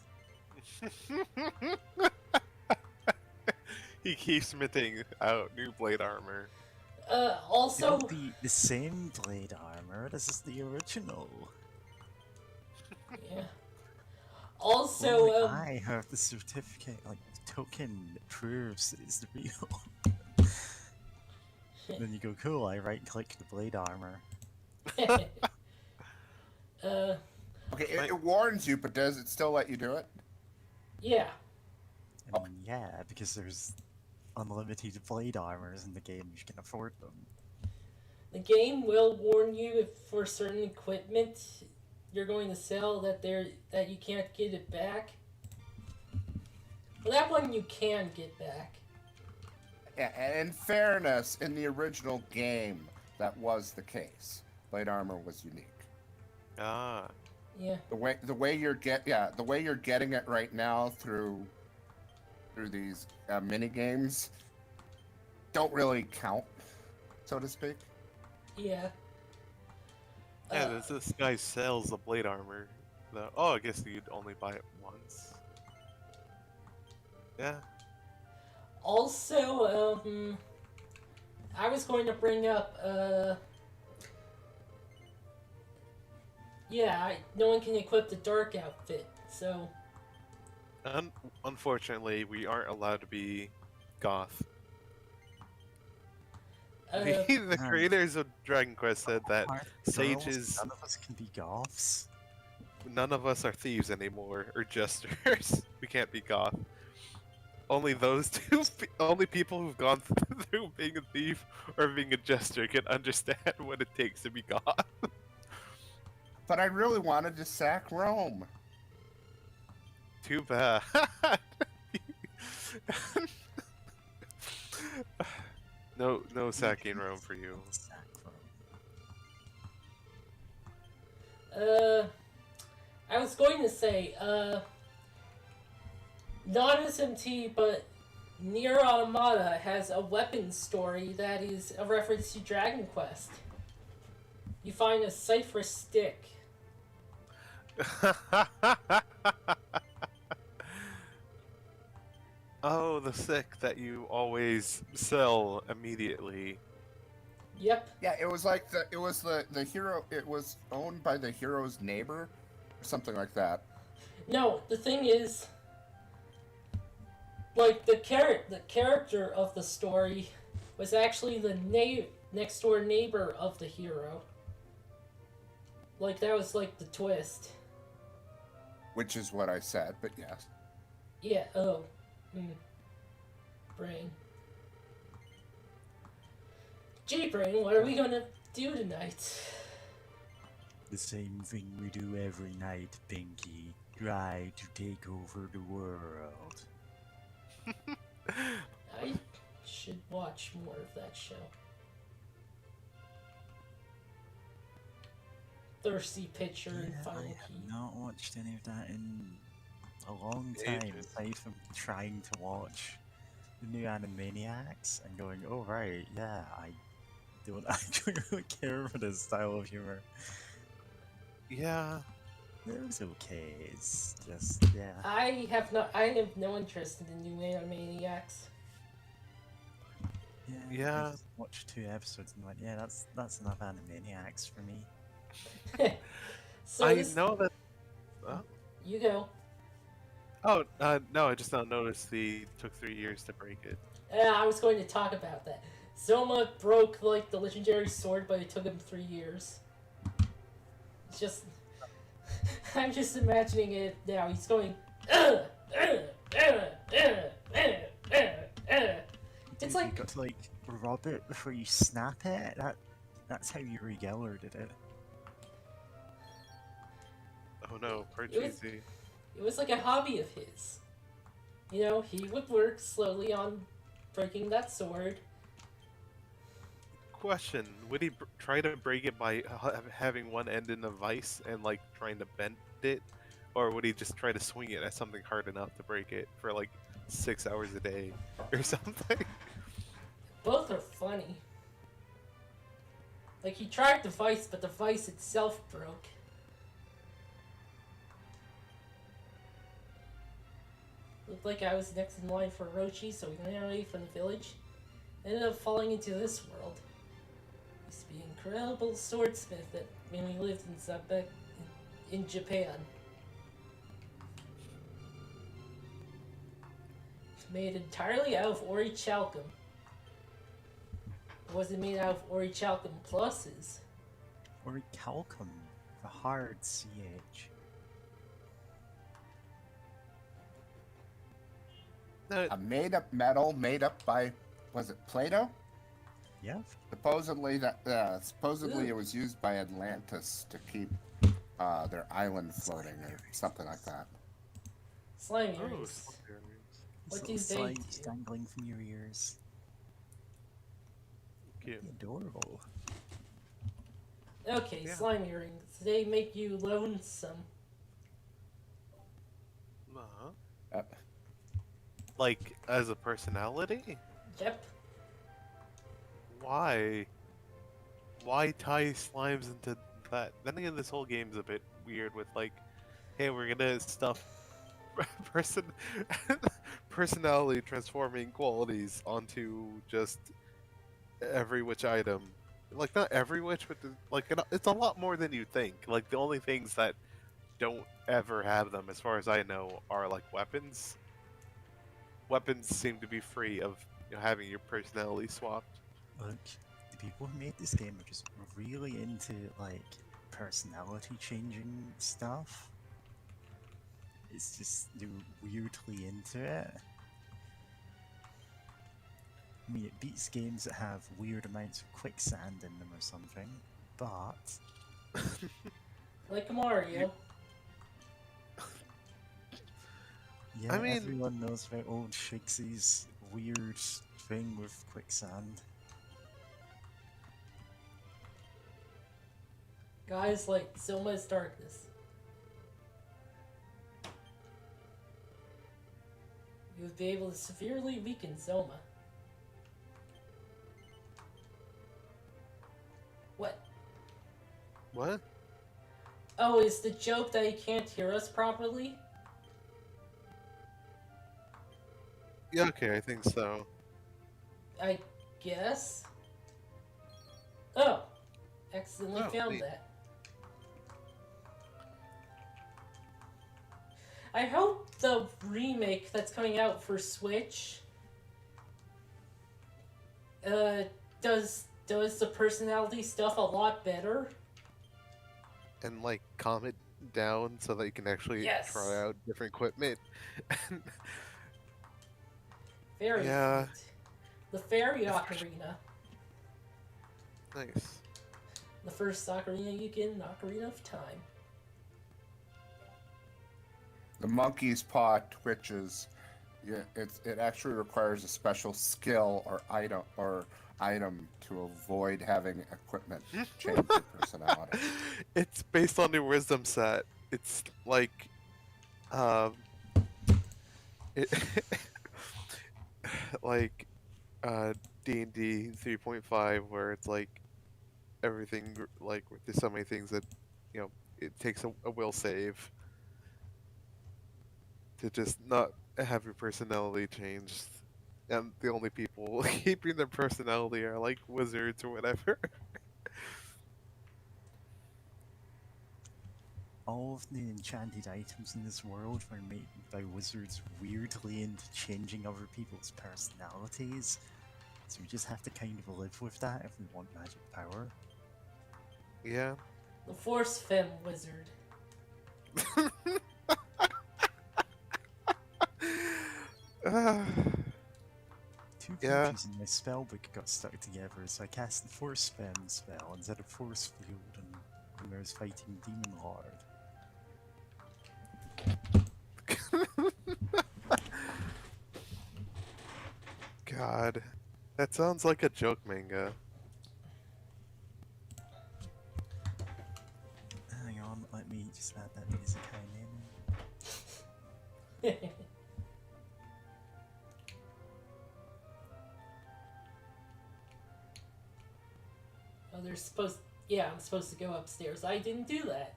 He keeps minting out new blade armor. Also... It'll be the same blade armor. This is the original. Yeah. Also, Only I have the certificate, like token that proves that it's the real. Then you go, cool, I right click the blade armor. Okay, it warns you, but does it still let you do it? yeah. I mean, yeah, because there's unlimited blade armors in the game, you can afford them. The game will warn you if for certain equipment you're going to sell that you can't get it back. Well, that one you can get back. Yeah, and in fairness, in the original game, that was the case. Blade armor was unique. Ah. Yeah. The way you're getting it right now through these mini games don't really count, so to speak. Yeah. Yeah, this guy sells the blade armor. Oh, I guess you'd only buy it once. Yeah. Also, I was going to bring up, no one can equip the dark outfit, so... Unfortunately, we aren't allowed to be goth. Uh, The creators of Dragon Quest said that Aren't sages, None of us can be goths. none of us are thieves anymore, or jesters. We can't be goth. Only those two, only people who've gone through being a thief or being a jester can understand what it takes to be goth. But I really wanted to sack Rome. Too bad. No sacking Rome for you. I was going to say, not SMT, but Nier Automata has a weapons story that is a reference to Dragon Quest. You find a cipher stick. Oh, the stick that you always sell immediately. Yep. Yeah, it was like the hero. It was owned by the hero's neighbor, or something like that. No, the thing is, like the character of the story was actually the next door neighbor of the hero. Like that was like the twist. Which is what I said, but yes. Yeah. Oh. Brain. Gee, Brain, what are we gonna do tonight? The same thing we do every night, Pinky. Try to take over the world. I should watch more of that show. Thirsty Pitcher and Yeah, Final I Key. have not watched any of that in a long time, Ages. aside from trying to watch the new Animaniacs and going, oh right, yeah, I don't actually really care for this style of humor. Yeah. It was okay, it's just, yeah. I have no interest in the new Animaniacs. Yeah. I just watched 2 episodes and went, yeah, that's enough Animaniacs for me. So I this, know that. you go. Oh, no, I just don't notice the took 3 years to break it. I was going to talk about that. Zoma broke like the legendary sword, but it took him 3 years. It's just, I'm just imagining it now. He's going. It's You like got to like rub it before you snap it. That's how Uri Geller did it. Oh no, poor It was- Cheesy. it was like a hobby of his. You know, he would work slowly on breaking that sword. Question: would he try to break it by having one end in a vice and like trying to bend it, or would he just try to swing it at something hard enough to break it for like 6 hours a day or something? Both are funny. Like, he tried the vice, but the vice itself broke. Looked like I was next in line for Orochi, so we ran away from the village. Ended up falling into this world. Used to be an incredible swordsmith that when we lived in Zabek in Japan. It's made entirely out of orichalcum. It wasn't made out of orichalcum pluses. Or Calcum, the hard CH. No, A made-up metal made up by, was it Plato? Yeah. Supposedly it was used by Atlantis to keep their island floating or something like that. Slime oh, earrings. slime What These do little they slimes do? dangling from your ears. cute. Adorable. Okay, Yeah. slime earrings. They make you lonesome. Uh-huh. Uh, Like as a personality? Yep. Why? Why tie slimes into that? Then again, this whole game's a bit weird with like, hey, we're gonna stuff person personality transforming qualities onto just every which item. Like not every which, but like it's a lot more than you think. Like the only things that don't ever have them, as far as I know, are like weapons. Weapons seem to be free of having your personality swapped. Look, the people who made this game are just really into like personality changing stuff. It's just they're weirdly into it. I mean, it beats games that have weird amounts of quicksand in them or something, but Like Mario. yeah, I mean- everyone knows about old Shigsy's weird thing with quicksand. Guys like Zoma's Darkness. You would be able to severely weaken Zoma. What? What? Oh, is the joke that he can't hear us properly? Yeah, okay, I think so. I guess. Oh, accidentally Oh, found neat. that. I hope the remake that's coming out for Switch does the personality stuff a lot better. And like calm it down so that you can actually Yes. try out different equipment. Very Yeah. cute. The Fairy Ocarina. Nice. The first Ocarina you get in Ocarina of Time. The monkey's paw twitches. Yeah, it actually requires a special skill or item to avoid having equipment change your personality. It's based on your wisdom set. It's like, it, like, D&D 3.5, where it's like everything like there's so many things that it takes a will save to just not have your personality changed. And the only people keeping their personality are like wizards or whatever. All of the enchanted items in this world were made by wizards weirdly into changing other people's personalities. So we just have to kind of live with that if we want magic power. Yeah. The Force Fem Wizard. Uh, Two Yeah. creatures in my spellbook got stuck together, so I cast the Force Fem spell instead of Force Field, and I was fighting Demon Lord. God, that sounds like a joke manga. Hang on, let me just add that music in. Oh, they're supposed. Yeah, I'm supposed to go upstairs. I didn't do that.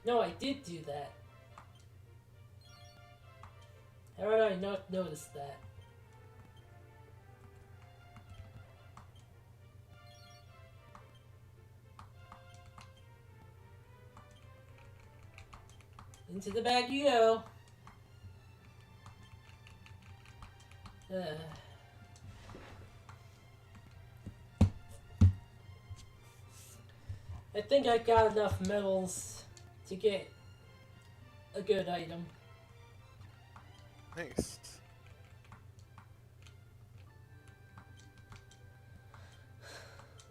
No, I did do that. How did I not notice that? Into the bag you go. I think I got enough medals to get a good item. Nice.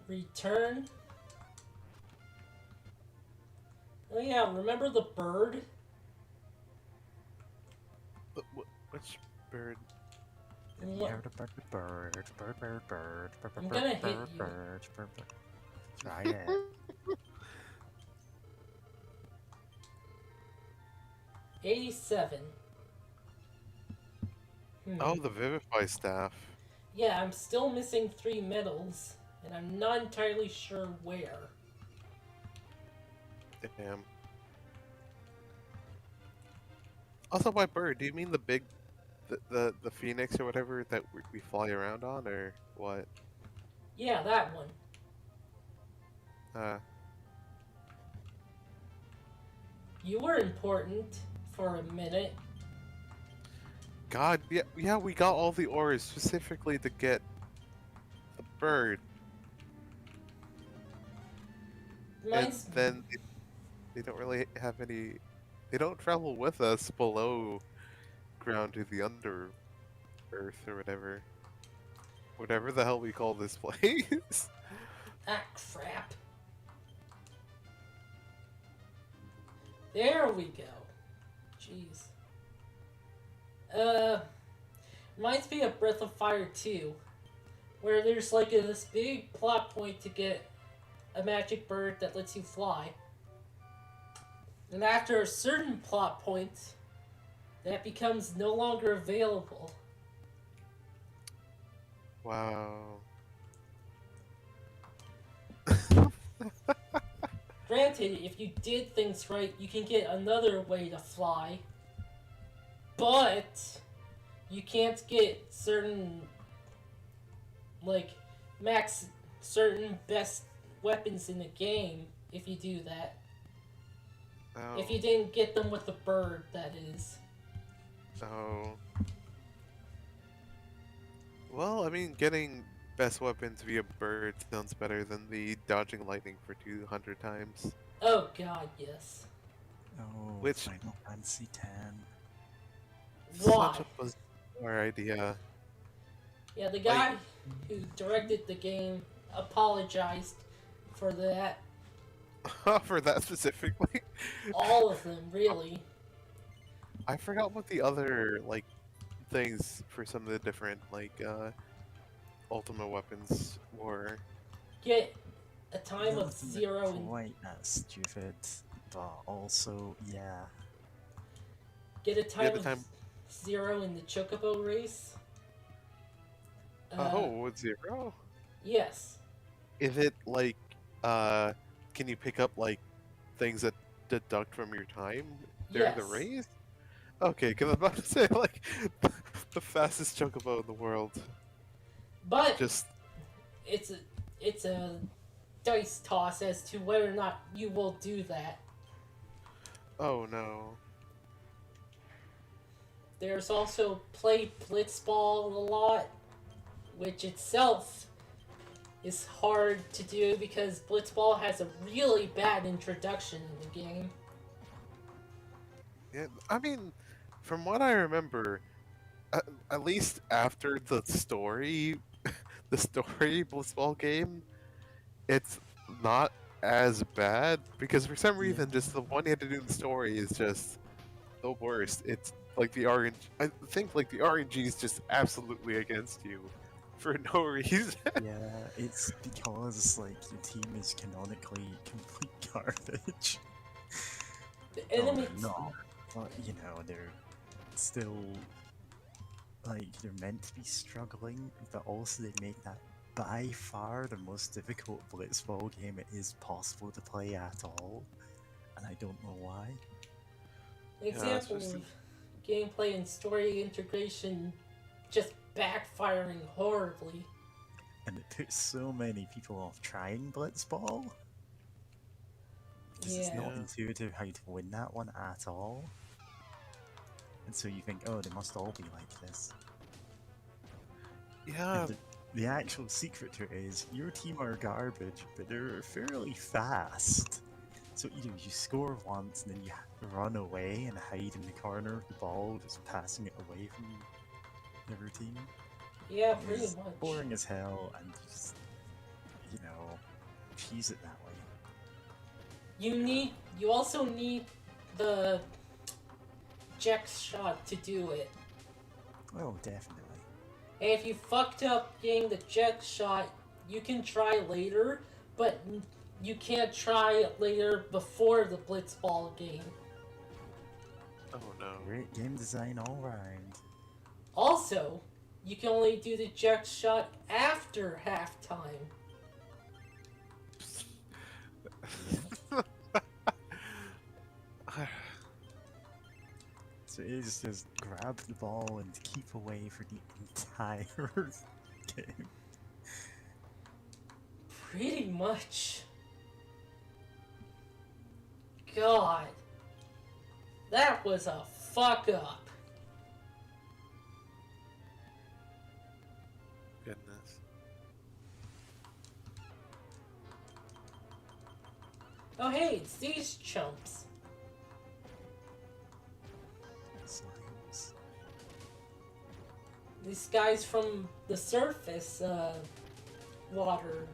Return. Oh yeah, remember the bird? Which bird? Have you heard about the bird? I'm gonna hit you. Bird. Try it. $87. Oh, the Vivify staff. Yeah, I'm still missing 3 medals, and I'm not entirely sure where. Damn. Also, by bird, do you mean the big, the phoenix or whatever that we fly around on, or what? Yeah, that one. You were important for a minute. God, yeah, we got all the ores specifically to get the bird, Mine's and then they don't really have any. They don't travel with us below ground to the under earth or whatever the hell we call this place. ah crap. There we go. Jeez. Reminds me of Breath of Fire 2, where there's like this big plot point to get a magic bird that lets you fly. And after a certain plot point, that becomes no longer available. Wow. Granted, if you did things right, you can get another way to fly. But you can't get certain, like, certain best weapons in the game if you do that. Oh. If you didn't get them with the bird, that is. Oh. Well, I mean, getting best weapons via bird sounds better than the dodging lightning for 200 times. Oh god, yes. Oh, Which- Final Fantasy X. Why? Such a bizarre idea. Yeah, the guy who directed the game apologized for that. For that specifically? All of them, really. I forgot what the other, like, things for some of the different, like, ultimate weapons were. Get a time of Nothing 0 and quite that stupid, but also, yeah. get a time of time- 0 in the Chocobo race. Oh, 0? Yes. Is it, like, can you pick up, like, things that deduct from your time during the Yes. race? Okay, because I'm about to say, like, the fastest chocobo in the world. But Just, it's a dice toss as to whether or not you will do that. oh no. there's also play Blitzball a lot, which itself is hard to do because Blitzball has a really bad introduction in the game. Yeah, I mean, from what I remember, at least after the story, the story Blitzball game, it's not as bad because for some reason, Yeah. just the one you have to do in the story is just the worst. It's like the RNG. I think like the RNG is just absolutely against you for no reason. Yeah, it's because like your team is canonically complete garbage. The Oh, enemy. they're not. But you know, they're still like they're meant to be struggling, but also they make that by far the most difficult Blitzball game it is possible to play at all, and I don't know why. An example especially- of gameplay and story integration just backfiring horribly. And it puts so many people off trying Blitzball. Because it's not Yeah. intuitive how to win that one at all. And so you think, oh, they must all be like this. Yeah, And the actual secret to it is your team are garbage, but they're fairly fast. So either you score once and then you run away and hide in the corner of the ball, just passing it away from your team. Yeah, pretty It's much. boring as hell, and you just, you know, cheese it that way. You also need the Jex shot to do it. Oh, definitely. And if you fucked up getting the Jex shot, you can try later, but you can't try it later before the Blitzball game. oh no. Great game design all round. Also, you can only do the Jex shot after halftime. So it is just grab the ball and keep away for the entire game. Pretty much. God. That was a fuck up. Goodness. Oh hey, it's these chumps. Slimes. These guys from the surface, water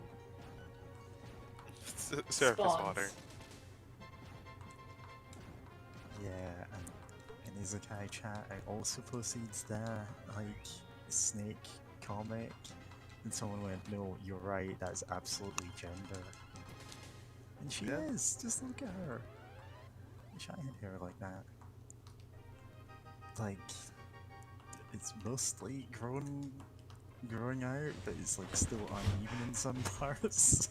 Surface spawns. water. Yeah, and in Izakai chat, I also posted that, like, snake comic, and someone went, no, you're right, that's absolutely gender. And she Yeah. is, just look at her. Wish I had hair like that. Like, it's mostly growing out, but it's like still uneven in some parts.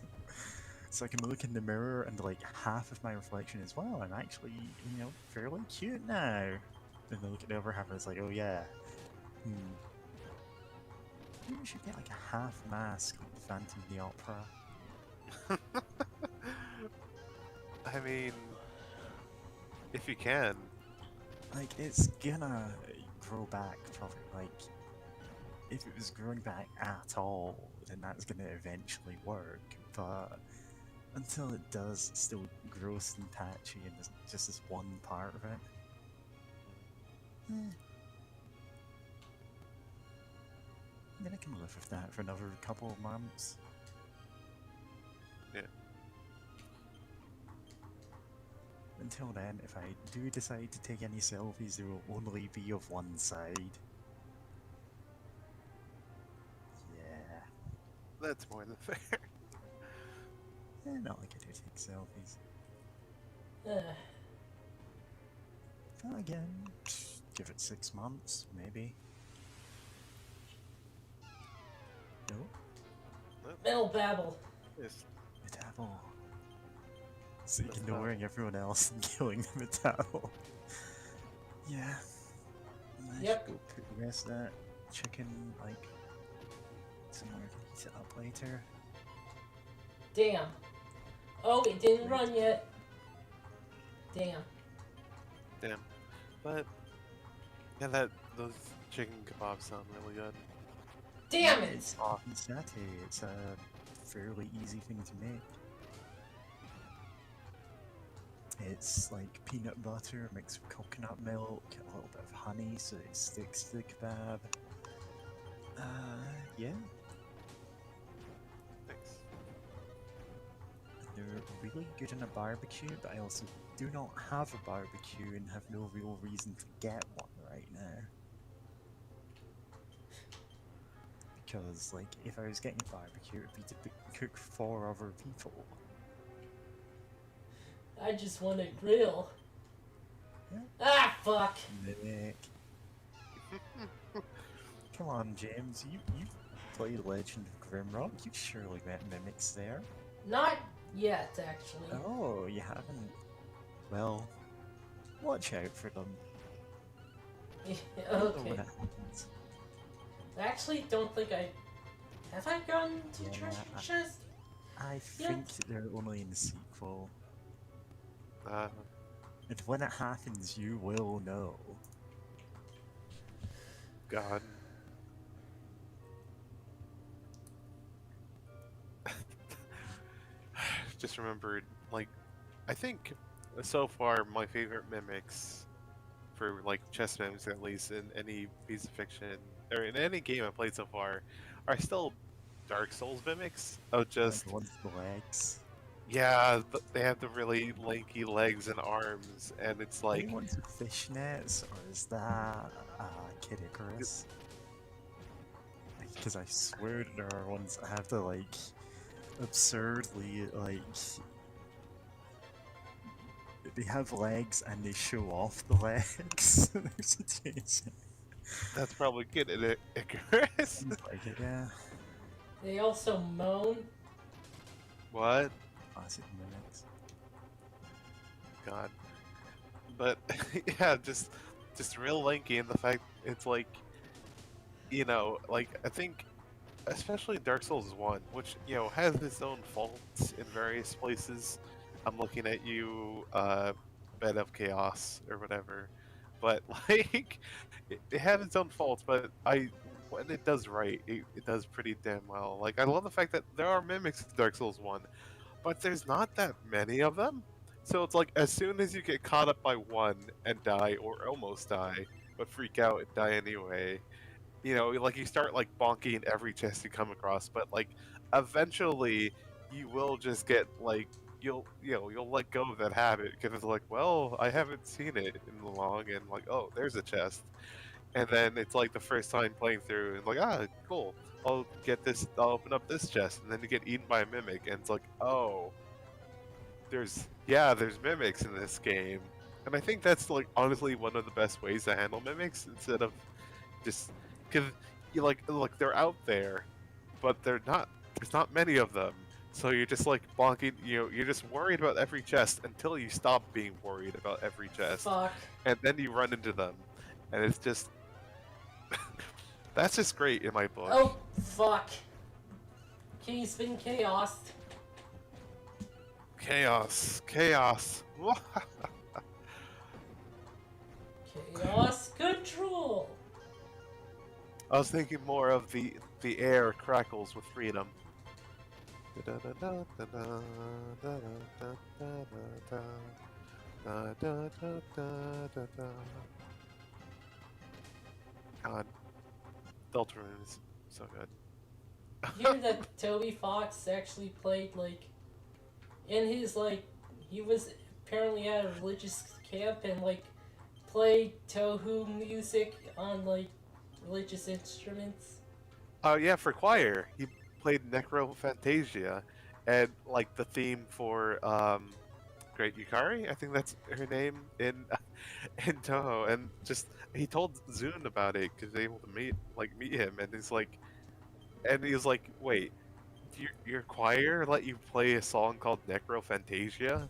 So I can look in the mirror and like half of my reflection is, wow, I'm actually, you know, fairly cute now. And then look at the other half and it's like, oh yeah. Maybe we should get like a half mask like Phantom of the Opera. I mean, if you can. Like, it's gonna grow back probably, like, if it was growing back at all, then that's gonna eventually work, but until it does, it's still gross and patchy and there's just this one part of it. Then I can live with that for another couple of months. Yeah. Until then, if I do decide to take any selfies, they will only be of one side. Yeah. That's more than fair. Not like I do take selfies. Ugh. But again, give it 6 months, maybe. No? Metal Babble. Yes. Metabo. So That's ignoring everyone else and killing the Metabo. Yeah. I Yep. should go put the rest of that chicken, like, somewhere to heat it up later. Damn. Oh, it didn't run yet. Damn. Damn. But yeah, that those chicken kebabs sound really good. Damn it! Satay, it's a fairly easy thing to make. It's like peanut butter mixed with coconut milk, a little bit of honey so it sticks to the kebab. Yeah, Thanks. they're really good in a barbecue, but I also do not have a barbecue and have no real reason to get one right now. Because, like, if I was getting a barbecue, it would be to cook for other people. I just want to grill. Yeah. Ah, fuck! Mimic. Come on, James, you played Legend of Grimrock, you surely met mimics there. Not yet, actually. Oh, you haven't? Well, watch out for them. You don't know when Okay. it happens. I actually don't think I... Have I gone to Yeah, treasure I- chest? I think that they're only in the sequel. Uh, And when it happens, you will know. God. Just remembered, like, I think so far my favorite mimics for like chess mimics, at least in any piece of fiction or in any game I played so far, are still Dark Souls mimics. Of just Like, once the legs. yeah, they have the really lanky legs and arms, and it's Are like you ones with fishnets, or is that Kid Icarus? Because I swear there are ones that have the like absurdly like they have legs and they show off the legs. There's a change. that's probably good at Icarus. Seems like it, yeah. They also moan. What? Classic mimics. God. But yeah, just real lanky, and the fact it's like, you know, like I think, especially Dark Souls 1, which you know has its own faults in various places. I'm looking at you, Bed of Chaos or whatever, but like it has its own faults. But when it does right, it does pretty damn well. Like I love the fact that there are mimics in Dark Souls 1, but there's not that many of them. So it's like as soon as you get caught up by one and die or almost die, but freak out and die anyway, you know, like you start like bonking every chest you come across, but like eventually you will just get like you'll let go of that habit because it's like, well, I haven't seen it in long, and like, oh, there's a chest, and then it's like the first time playing through, and like, ah, cool, I'll get this, I'll open up this chest, and then you get eaten by a mimic, and it's like, oh, there's mimics in this game, and I think that's like honestly one of the best ways to handle mimics instead of just because you like look, they're out there, but there's not many of them, so you're just like bonking, you know, you're just worried about every chest until you stop being worried about every chest, Fuck. and then you run into them, and it's just that's just great in my book. Oh, fuck. He's been chaos. Chaos. Chaos control. I was thinking more of the air crackles with freedom. God, Deltarune is so good. Hear that Toby Fox actually played like in his like he was apparently at a religious camp and like played Tohu music on like religious instruments. Oh yeah, for choir, he played Necrophantasia, and like the theme for Great Yukari, I think that's her name in in Toho, and just he told Zune about it because they were able to meet him, and he was like, wait, your choir let you play a song called Necrophantasia?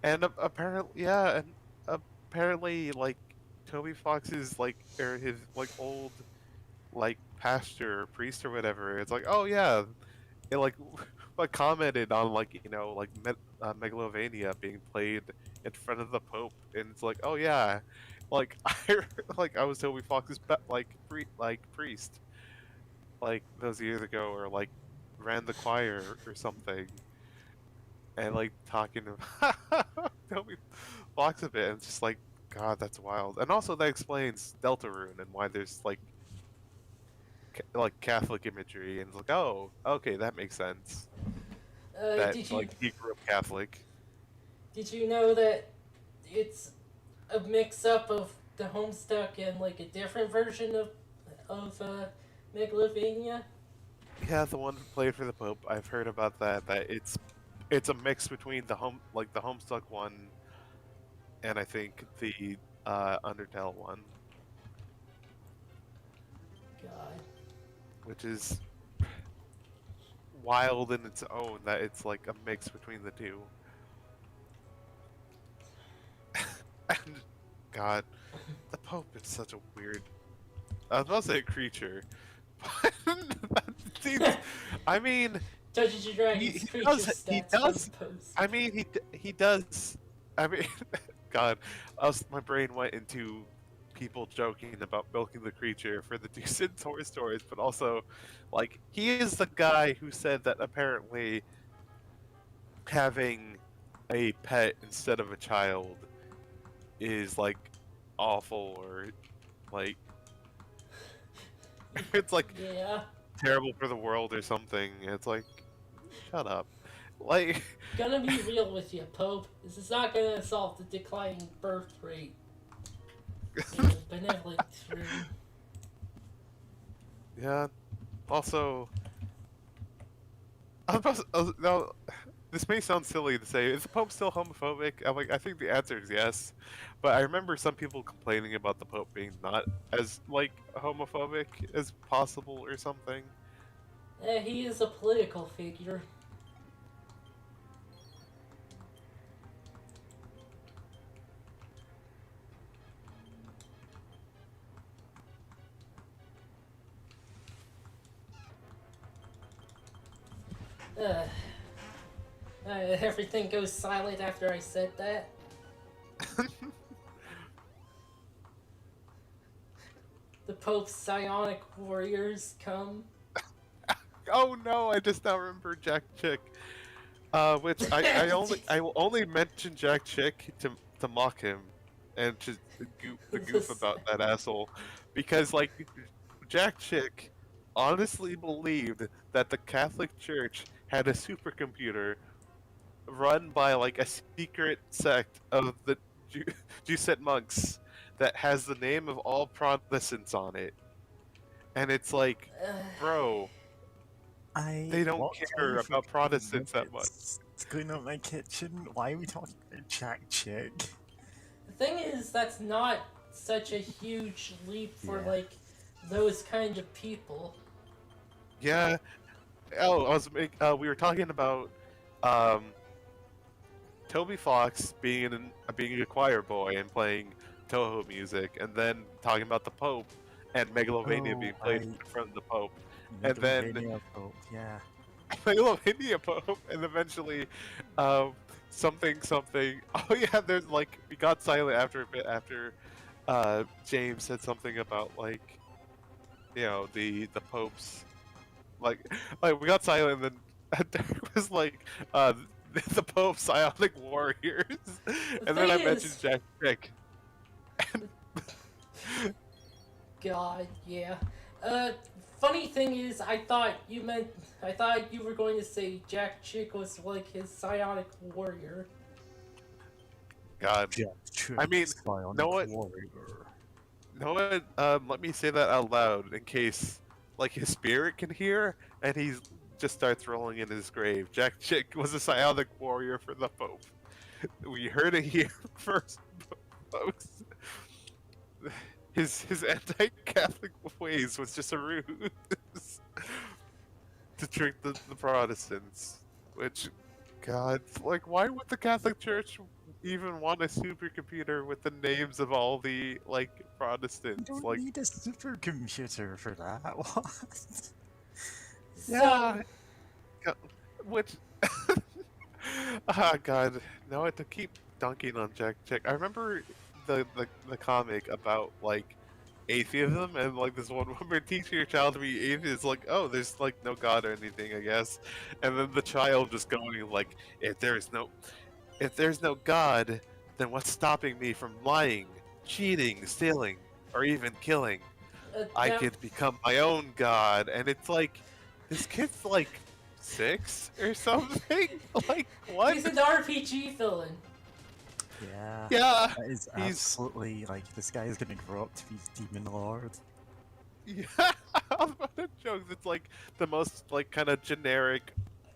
And apparently, yeah, and apparently, like Toby Fox's like or his like old like pastor or priest or whatever. It's like, oh yeah, it like like commented on like, you know, like Megalovania being played in front of the Pope, and it's like, oh yeah, like I was Toby Fox's priest, like those years ago, or like ran the choir or something, and like talking to Toby Fox a bit, and it's just like, God, that's wild. And also that explains Deltarune and why there's like Catholic imagery, and it's like, oh, okay, that makes sense. That Did you like he grew up Catholic. know that it's a mix up of the Homestuck and like a different version of Megalovania? Yeah, the one who played for the Pope. I've heard about that. That it's a mix between the Homestuck one, and I think the Undertale one, God. which is wild in its own. That it's like a mix between the two. And God, the Pope is such a weird. I was about to say creature, but that seems. I mean, Dungeons and Dragons he creature does. stats He from does. post. I mean, he does. I mean, God, my brain went into people joking about milking the creature for the decent Toy Stories, but also, like, he is the guy who said that apparently having a pet instead of a child is like awful, or like it's like Yeah. terrible for the world or something. It's like, shut up. Like, Gonna be real with you, Pope. This is not gonna solve the declining birth rate. In the benevolent room. yeah. Also, I was about now, this may sound silly to say, is the Pope still homophobic? I'm like, I think the answer is yes. But I remember some people complaining about the Pope being not as, like, homophobic as possible or something. He is a political figure. Uh, Everything goes silent after I said that. The Pope's psionic warriors come. Oh no, I just now remember Jack Chick. Which I will only mention Jack Chick to mock him and to goof about that asshole, because like Jack Chick honestly believed that the Catholic Church had a supercomputer run by like a secret sect of the Jesuit monks that has the name of all Protestants on it, and it's like, bro, they don't What care kind of about Protestants that much. nuggets is going on in my kitchen? Why are we talking about Jack Chick? The thing is, that's not such a huge leap for Yeah. like those kind of people. Yeah. Oh, we were talking about um, Toby Fox being a choir boy and playing Toho music, and then talking about the Pope and Megalovania Oh, being played in right. front of the Pope, and then Megalovania Pope, yeah. Megalovania Pope, and eventually something. Oh yeah, there's like we got silent after a bit after James said something about like, you know, the Pope's like we got silent, and then there was like the Pope's psionic warriors, and then I thing mentioned is- Jack Chick. God, yeah. Funny thing is, I thought you were going to say Jack Chick was like his psionic warrior. God, Jack Chick, I mean, Psionic know what? warrior. no one, let me say that out loud in case like his spirit can hear, and he's just starts rolling in his grave. Jack Chick was a psionic warrior for the Pope. We heard it here first, folks. His anti-Catholic ways was just a ruse to trick the Protestants. Which, God, like, why would the Catholic Church even want a supercomputer with the names of all the like You Protestants? don't Like, need a supercomputer for that. What? yeah, which Ah, God, no, I have to keep dunking on Jack Chick. I remember the comic about like atheism and like this one woman teaching your child to be atheist, like, oh, there's like no God or anything, I guess, and then the child just going like, if there's no God, then what's stopping me from lying, cheating, stealing, or even killing? I Now, could become my own God, and it's like, this kid's like 6 or something. Like what? he's an RPG villain. Yeah, Yeah, that is he's absolutely like this guy is gonna grow up to be Demon Lord. yeah. I was about to joke. It's like the most like kind of generic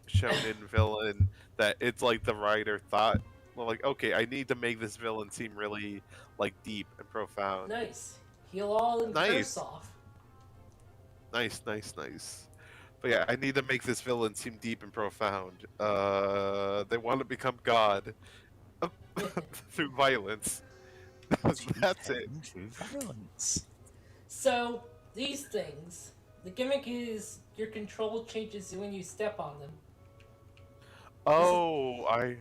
shonen villain that it's like the writer thought, well, like, okay, I need to make this villain seem really like deep and profound. Nice. Heal all and curse Nice, off. nice. But yeah, I need to make this villain seem deep and profound. They want to become God through violence. That's it. Achieving true violence. So, these things. The gimmick is your control changes when you step on them. Oh, I.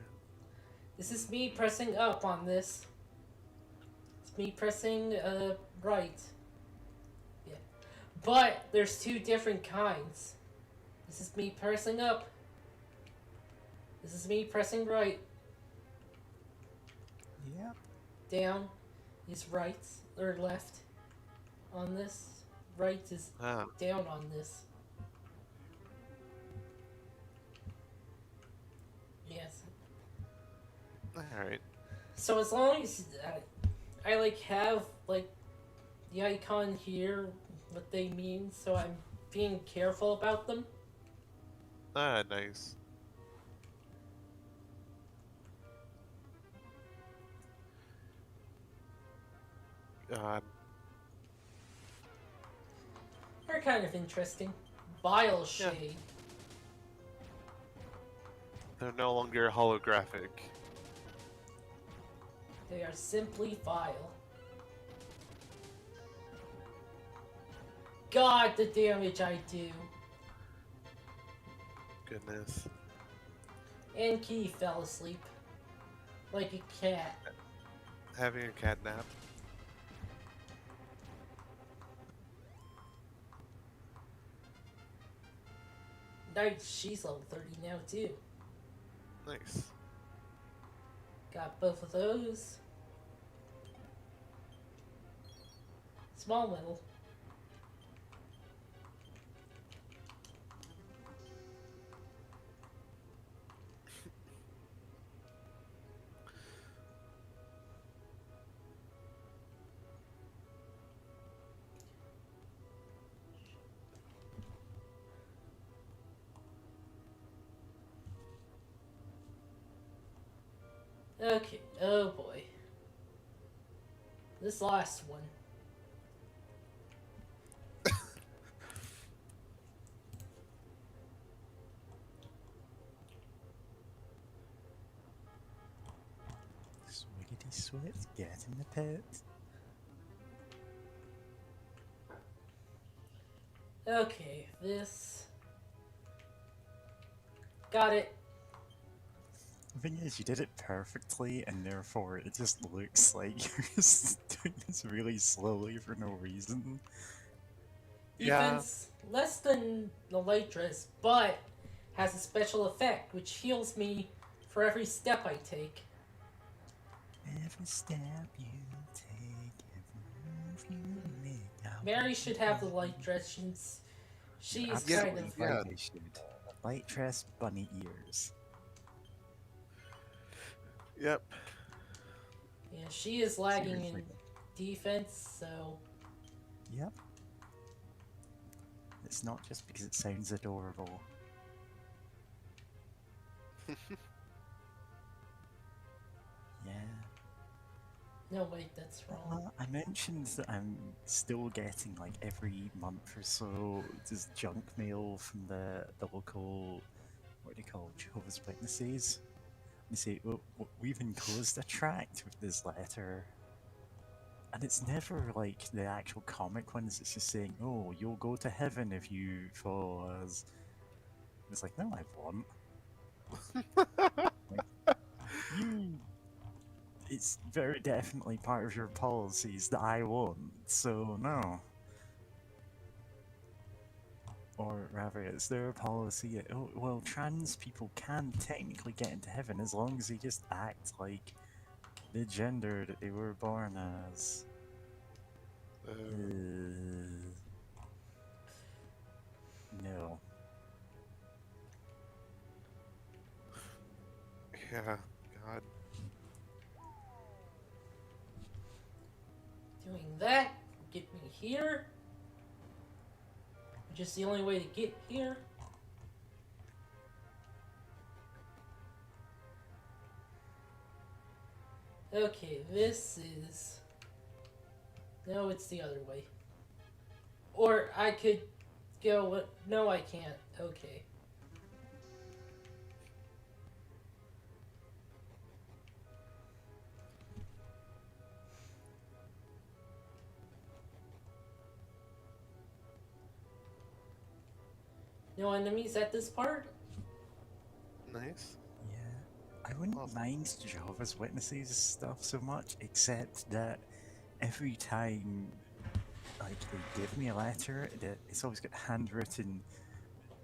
This is me pressing up on this. It's me pressing right. Yeah. But there's two different kinds. This is me pressing up. This is me pressing right. Yeah. Down is right or left on this. Right is Ah, down on this. Yes. all right. So as long as I like have like the icon here, what they mean, so I'm being careful about them. Ah, nice. God. They're kind of interesting. Vile Yeah. shade. They're no longer holographic. They are simply vile. God, the damage I do. Goodness. And Key fell asleep. Like a cat. Having a cat nap. Nice, she's level 30 now too. Nice. Got both of those. Small little. Okay, oh boy. This last one. Swiggity swit, get in the pit. Okay, this. Got it. The thing is, you did it perfectly, and therefore it just looks like you're just doing this really slowly for no reason. Yeah. Defense less than the light dress, but has a special effect which heals me for every step I take. Every step you take, every move you make. Mary should have the light dress since she's Yeah, kind of yeah. They should. Light dress, bunny ears. Yep. yeah, she is lagging in Seriously. defense, so Yep. It's not just because it sounds adorable. Yeah. no wait, that's wrong. I mentioned that I'm still getting like every month or so just junk mail from the local, what do you call, Jehovah's Witnesses. They say, oh, we've enclosed a tract with this letter. And it's never like the actual comic ones, it's just saying, oh, you'll go to heaven if you follow us. It's like, no, I won't. You, it's very definitely part of your policies that I won't, so no. Or rather, it's their policy. Oh, well, trans people can technically get into heaven as long as they just act like the gender that they were born as. No. Yeah, God. Doing that will get me here. Which is the only way to get here. Okay, this is... No, it's the other way. Or I could go... No, I can't. Okay. No enemies at this part? Nice. Yeah. I wouldn't Awesome. mind Jehovah's Witnesses stuff so much, except that every time like they give me a letter, that it's always got handwritten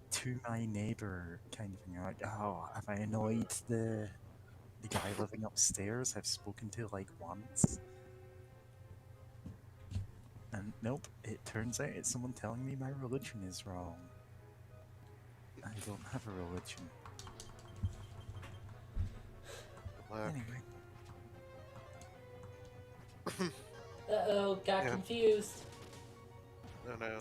to my neighbor kind of thing. Like, oh, have I annoyed the guy living upstairs I've spoken to like once? And nope, it turns out it's someone telling me my religion is wrong. I don't have a religion. Anyway. Uh-oh, got Yeah. confused. No, no.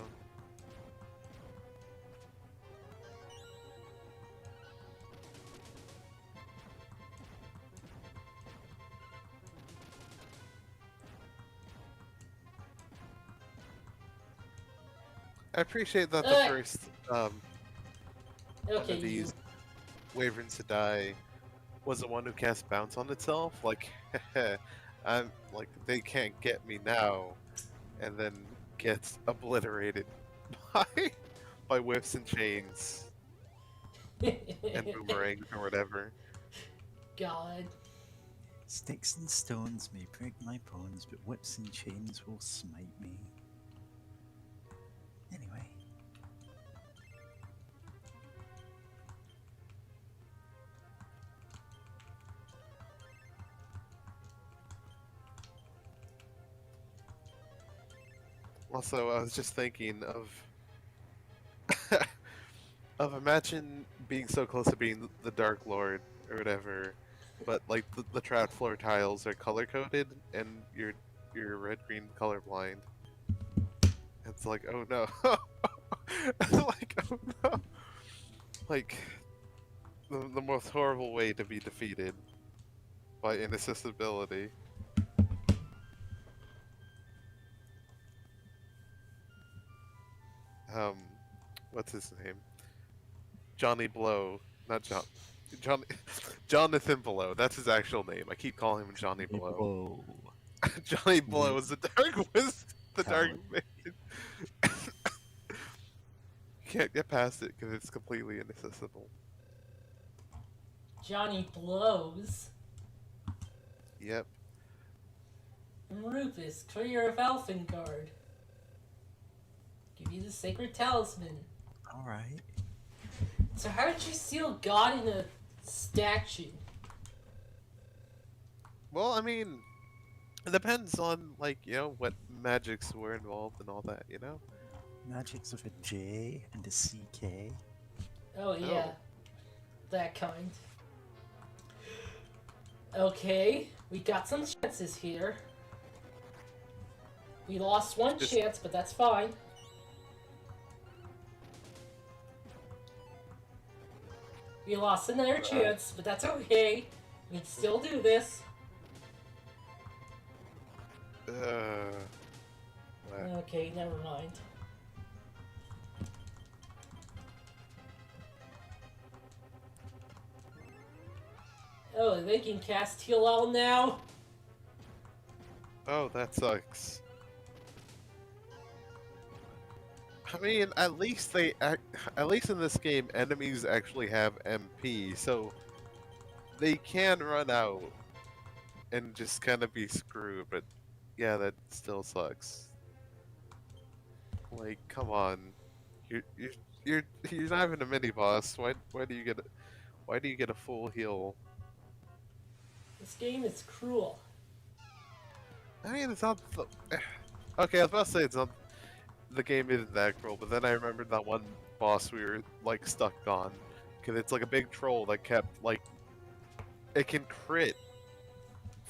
I appreciate that the first one Okay, of these you. wyverns to die was the one who cast bounce on itself. Like, I'm like they can't get me now, and then gets obliterated by whips and chains and boomerangs or whatever. God. Sticks and stones may break my bones, but whips and chains will smite me. Anyway. Also, I was just thinking of imagine being so close to being the Dark Lord or whatever, but like the trap floor tiles are color coded and you're red green colorblind. It's like, oh no. Like, oh no. Like the most horrible way to be defeated by inaccessibility. What's his name? Johnny Blow, not Johnny, Jonathan Blow. That's his actual name. I keep calling him Johnny Blow. Whoa. Johnny Blow is the dark the dark Talent. mage. Can't get past it because it's completely inaccessible. Johnny blows. Yep. Rufus, clear of Elfengard. Give you the sacred talisman. Alright. So how did you seal God in a statue? Well, I mean, it depends on like what magics were involved and all that. Magics with a J and a CK. Oh yeah, Oh. that kind. Okay, we got some chances here. We lost one Just- chance, but that's fine. We lost another chance, but that's okay. We can still do this. What? Okay, never mind. Oh, they can cast Heal All now? Oh, that sucks. I mean, at least at least in this game, enemies actually have MP. So they can run out and just kind of be screwed, but yeah, that still sucks. Like, come on, you're you're you're not even a mini boss. Why do you get a full heal? This game is cruel. I mean, it's not. Okay, I was about to say it's not. The game isn't that cruel, but then I remembered that one boss we were like stuck on, because it's like a big troll that kept like it can crit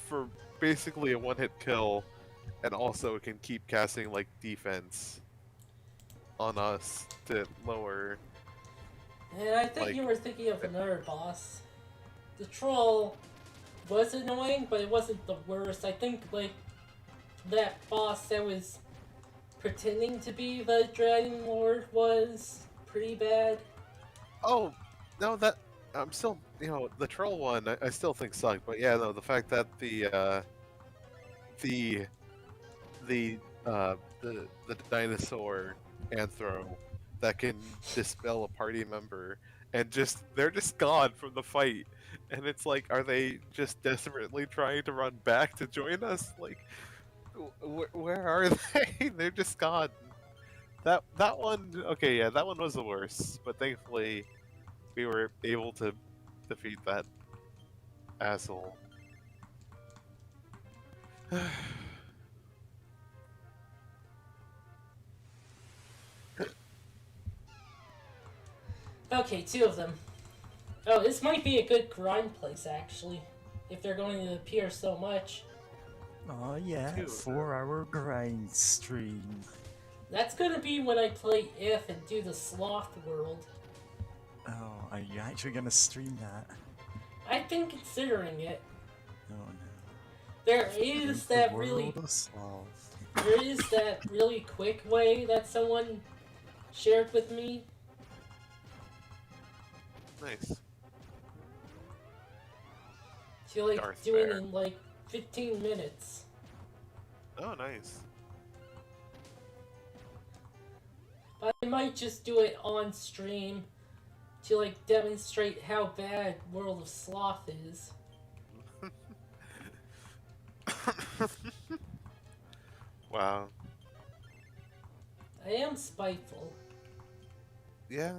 for basically a one-hit kill, and also it can keep casting like defense on us to lower. And I think Like- you were thinking of another boss. The troll was annoying, but it wasn't the worst. I think like that boss that was pretending to be the Dragon Lord was pretty bad. Oh, no, that I'm still, the troll one I still think sucked, but yeah, no, the fact that the the dinosaur anthro that can dispel a party member and they're just gone from the fight, and it's like, are they just desperately trying to run back to join us? Like, where are they? They're just gone. That one, okay, yeah, that one was the worst, but thankfully we were able to defeat that asshole. Okay, 2 of them. Oh, this might be a good grind place actually, if they're going to appear so much. Oh yeah, Two. 4-hour grind stream. That's gonna be when I play If and do the Sloth World. Oh, are you actually gonna stream that? I've been considering it. Oh no. There is The that world really, of sloth. there is that really quick way that someone shared with me. Nice. To like Darth do it Vader. in like 15 minutes. Oh, nice. But I might just do it on stream to like demonstrate how bad World of Sloth is. Wow. I am spiteful. Yeah.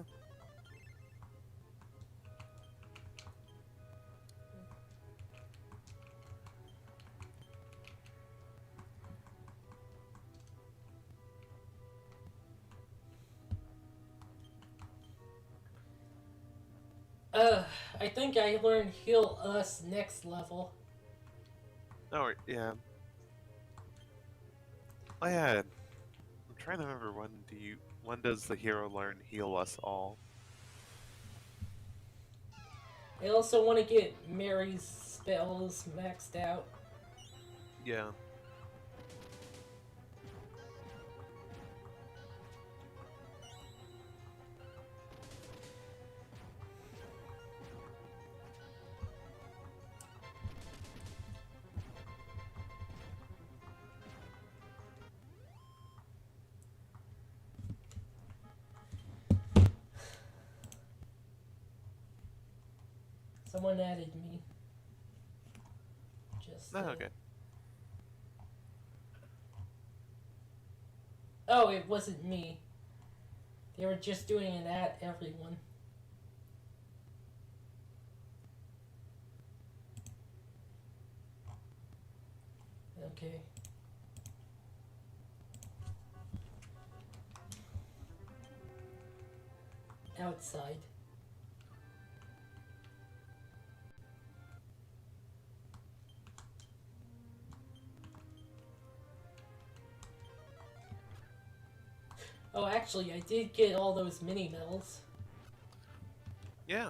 I think I learned Heal Us next level. Oh, yeah. Oh yeah. I'm trying to remember when does the hero learn heal us all? I also want to get Mary's spells maxed out. Yeah. Someone added me. Just. No, okay. Oh, it wasn't me. They were just doing an at everyone. Okay. Outside. Oh, actually, I did get all those mini medals. Yeah.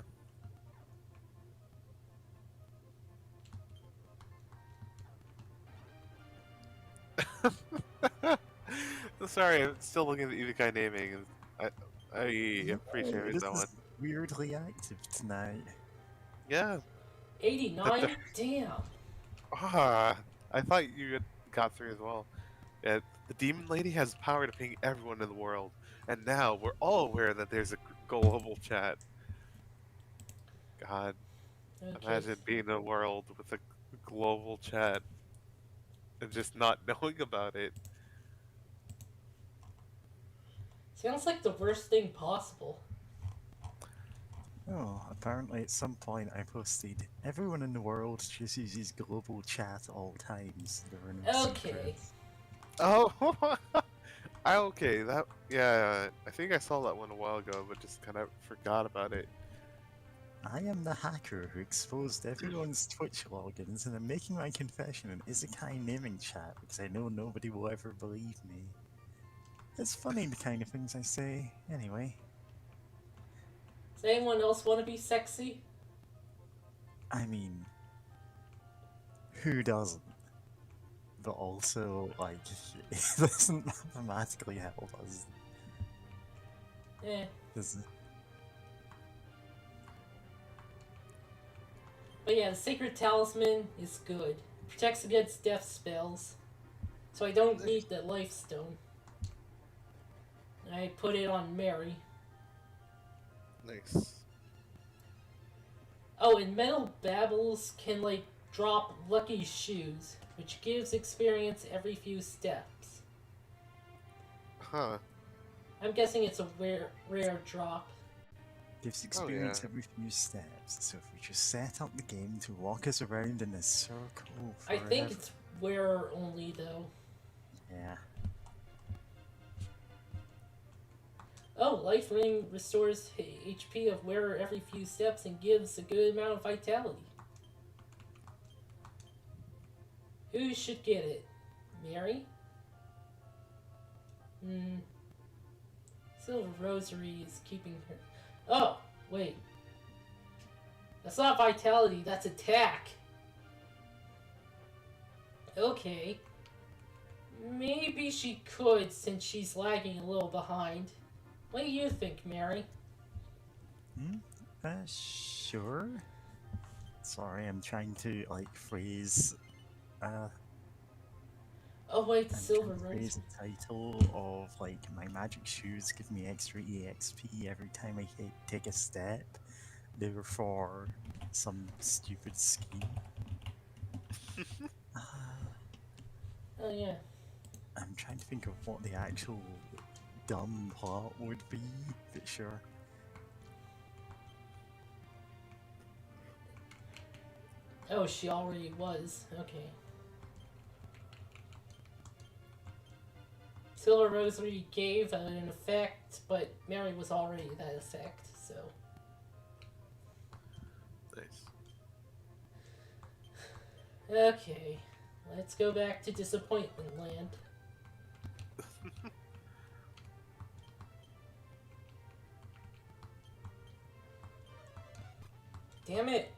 Sorry, I'm still looking at the Ivikai naming, and I appreciate This that is one. weirdly active tonight. Yeah. 89? Damn. Ah, I thought you had got through as well. Yeah, the demon lady has power to ping everyone in the world, and now we're all aware that there's a global chat. God. Okay. Imagine being in a world with a global chat and just not knowing about it. Sounds like the worst thing possible. Oh, apparently at some point I posted, everyone in the world just uses global chat at all times. There are no Okay. secrets. Oh, okay. That yeah. I think I saw that one a while ago, but just kind of forgot about it. I am the hacker who exposed everyone's Twitch logins, and I'm making my confession in Isekai naming chat because I know nobody will ever believe me. It's funny the kind of things I say. Anyway, Does anyone else want to be sexy? I mean, who doesn't? But also, like, it doesn't mathematically help us, Eh. does it? But yeah, the Sacred Talisman is good. Protects against death spells. So I don't need the Life Stone. I put it on Mary. Nice. Oh, and Metal Babbles can, like, drop Lucky Shoes, which gives experience every few steps. Huh. I'm guessing it's a rare drop. Gives Oh, experience yeah. every few steps, so if we just set up the game to walk us around in a circle I forever... think it's wearer only, though. Yeah. Oh, Life Ring restores HP of wearer every few steps and gives a good amount of vitality. Who should get it? Mary? Silver Rosary is keeping her... Oh, wait. That's not vitality, that's attack. Okay. Maybe she could since she's lagging a little behind. What do you think, Mary? Sure. Sorry, I'm trying to, like, phrase... Oh wait, I'm Silver trying to Rose. phrase the title of, like, my magic shoes give me extra EXP every time I take a step. They were for some stupid scheme. Oh yeah. I'm trying to think of what the actual dumb plot would be, but sure. Oh, she already was. Okay. Silver Rosary gave an effect, but Mary was already that effect, so. Nice. Okay. Let's go back to Disappointment Land. Damn it!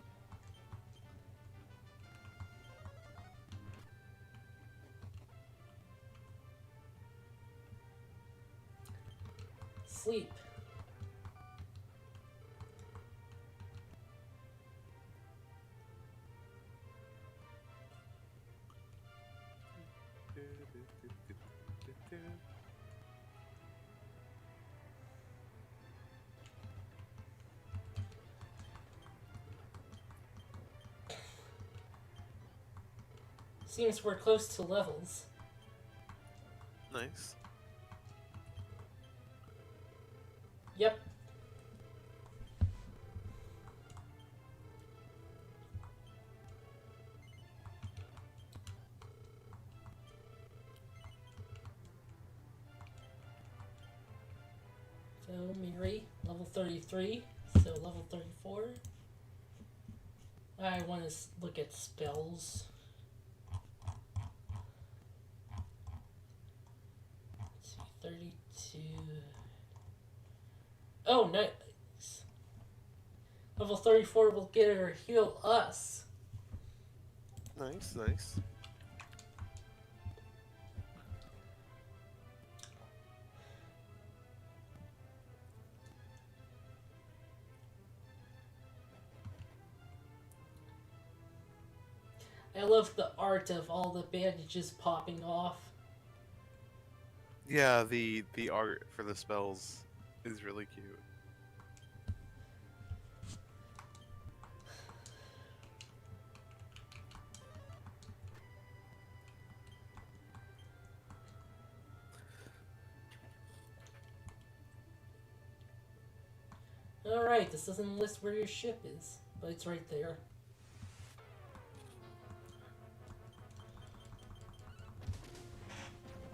Sleep. Seems we're close to levels. Nice. Yep. So, Miri, level 33. So, level 34. I want to look at spells. Let's see, 32. Oh, nice. Level 34 will get her heal us. Nice, nice. I love the art of all the bandages popping off. Yeah, the art for the spells is really cute. Alright, this doesn't list where your ship is, but it's right there.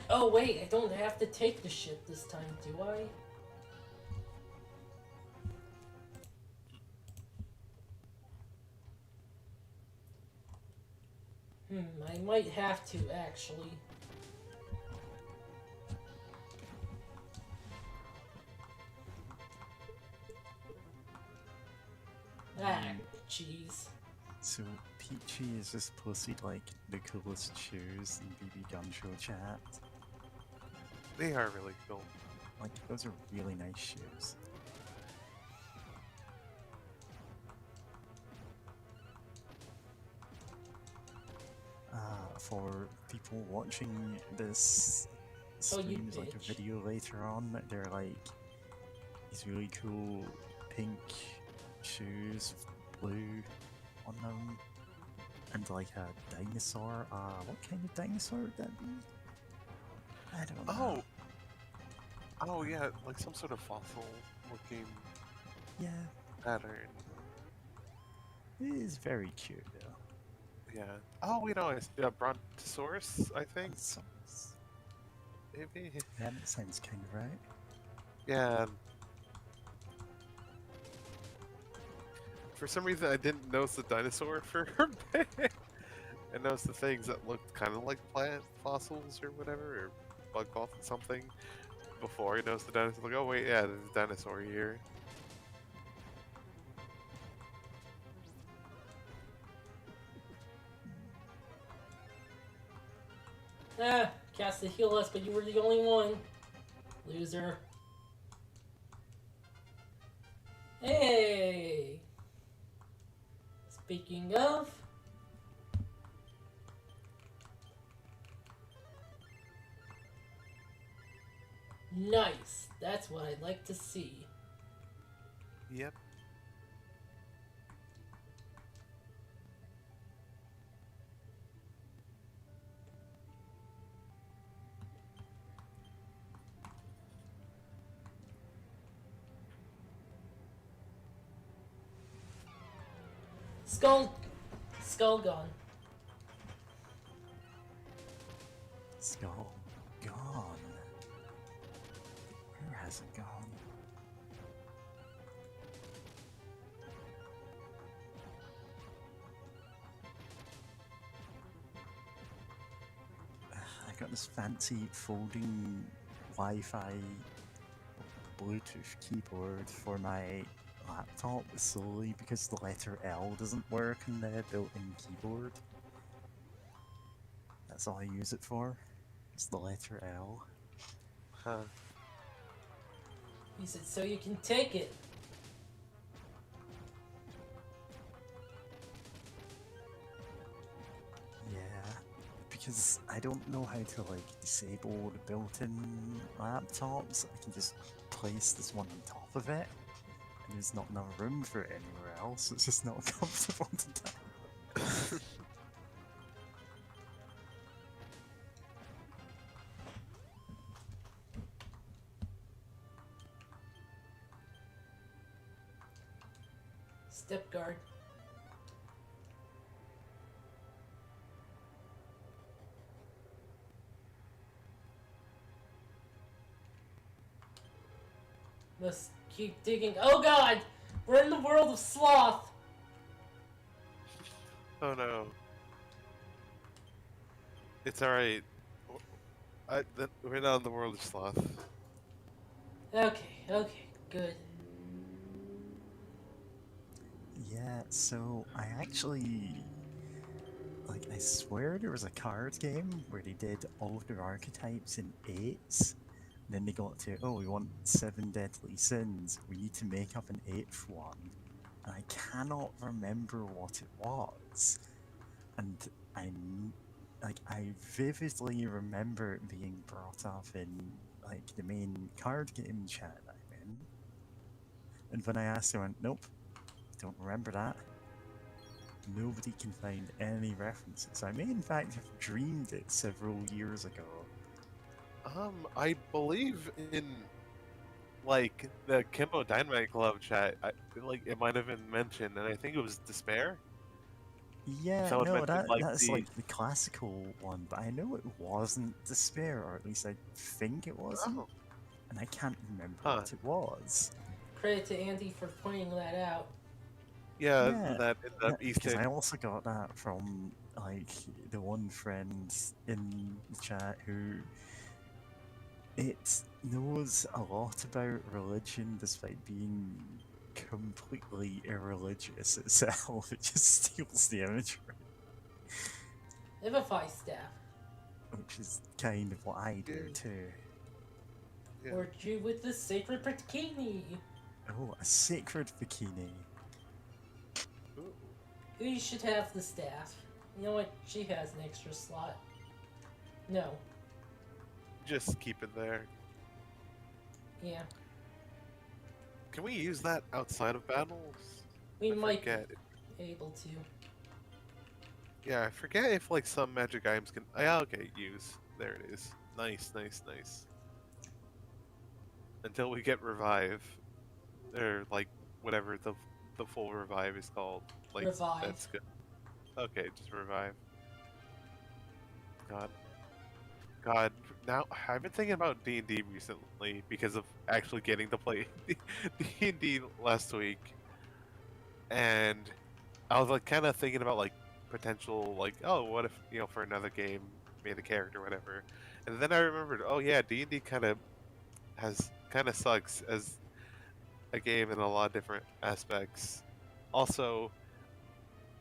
Oh wait, I don't have to take the ship this time, do I? I might have to, actually. Ah, jeez. So Peachy has just posted like the coolest shoes in BB Gun Show chat. They are really cool. Like those are really nice shoes. For people watching this Oh, you stream, like a bitch. video later on, they're like these really cool pink shoes with blue on them, and like a dinosaur. What kind of dinosaur would that be? I don't know. Oh yeah, like some sort of fossil looking Yeah, pattern. it is very cute though. Yeah. Oh, we know it's Brontosaurus, I think. So, Maybe. yeah, that sounds kind of right. Yeah. For some reason, I didn't notice the dinosaur for a bit. I noticed the things that looked kind of like plant fossils or whatever, or bug fossils, something. Before I noticed the dinosaur, like, oh wait, yeah, there's a dinosaur here. Ah, cast to heal us, but you were the only one. Loser. Hey! Speaking of... Nice! That's what I'd like to see. Yep. Skull gone. Skull gone. Where has it gone? I got this fancy folding Wi-Fi Bluetooth keyboard for my laptop solely because the letter L doesn't work in the built-in keyboard. That's all I use it for. It's the letter L. Huh. He said, so you can take it. Yeah, because I don't know how to like disable the built-in laptops. I can just place this one on top of it, and there's not enough room for it anywhere else. It's just not comfortable to type. Step guard. Must keep digging. Oh god! We're in the world of sloth! Oh no. It's alright. We're not in the world of sloth. Okay, good. Yeah, so I actually, like, I swear there was a card game where they did all of their archetypes in 8s. Then they got to, oh, we want 7 deadly sins. We need to make up an 8th one. And I cannot remember what it was. And I vividly remember it being brought up in, like, the main card game chat I'm in. And when I asked, I went, nope, don't remember that. Nobody can find any references. I may in fact have dreamed it several years ago. I believe in like the Kimbo Dynamite Glove chat, I feel like it might have been mentioned, and I think it was Despair. Yeah, Someone no, mentioned like that's the like the classical one, but I know it wasn't Despair, or at least I think it wasn't, oh, and I can't remember huh, what it was. Credit to Andy for pointing that out. yeah, Yeah, that in the because Eastern. I also got that from like the one friend in the chat who it knows a lot about religion despite being completely irreligious itself. It just steals the imagery, Vivify staff. which is kind of what I do Yeah, too. yeah. Or you with the sacred bikini. Oh, a sacred bikini. Ooh. You should have the staff. You know what? She has an extra slot. No. Just keep it there. Yeah. Can we use that outside of battles? We I might forget. be able to. Yeah, I forget if like some magic items can. Yeah, okay, use. There it is. Nice, nice, nice. Until we get revive, or like whatever the full revive is called. Like Revive. that's good. Okay, just revive. God, God. Now I've been thinking about D&D recently because of actually getting to play D&D last week, and I was like kind of thinking about like potential like, oh, what if, you know, for another game made a character or whatever. And then I remembered, oh yeah, D&D kind of sucks as a game in a lot of different aspects. Also,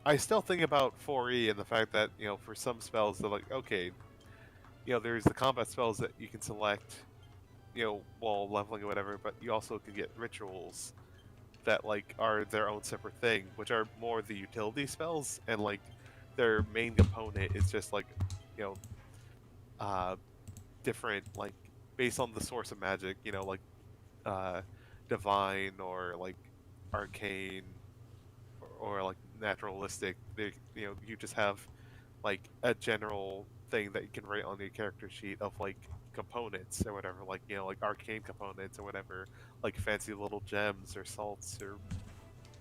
I still think about 4E and the fact that, you know, for some spells they're like, okay, you know, there's the combat spells that you can select, you know, while leveling or whatever, but you also can get rituals that like are their own separate thing, which are more the utility spells, and like their main component is just like, you know, uh, different, like based on the source of magic, you know, like uh, divine or like arcane or like naturalistic. They, you know, you just have like a general thing that you can write on your character sheet of like components or whatever, like, you know, like arcane components or whatever, like fancy little gems or salts or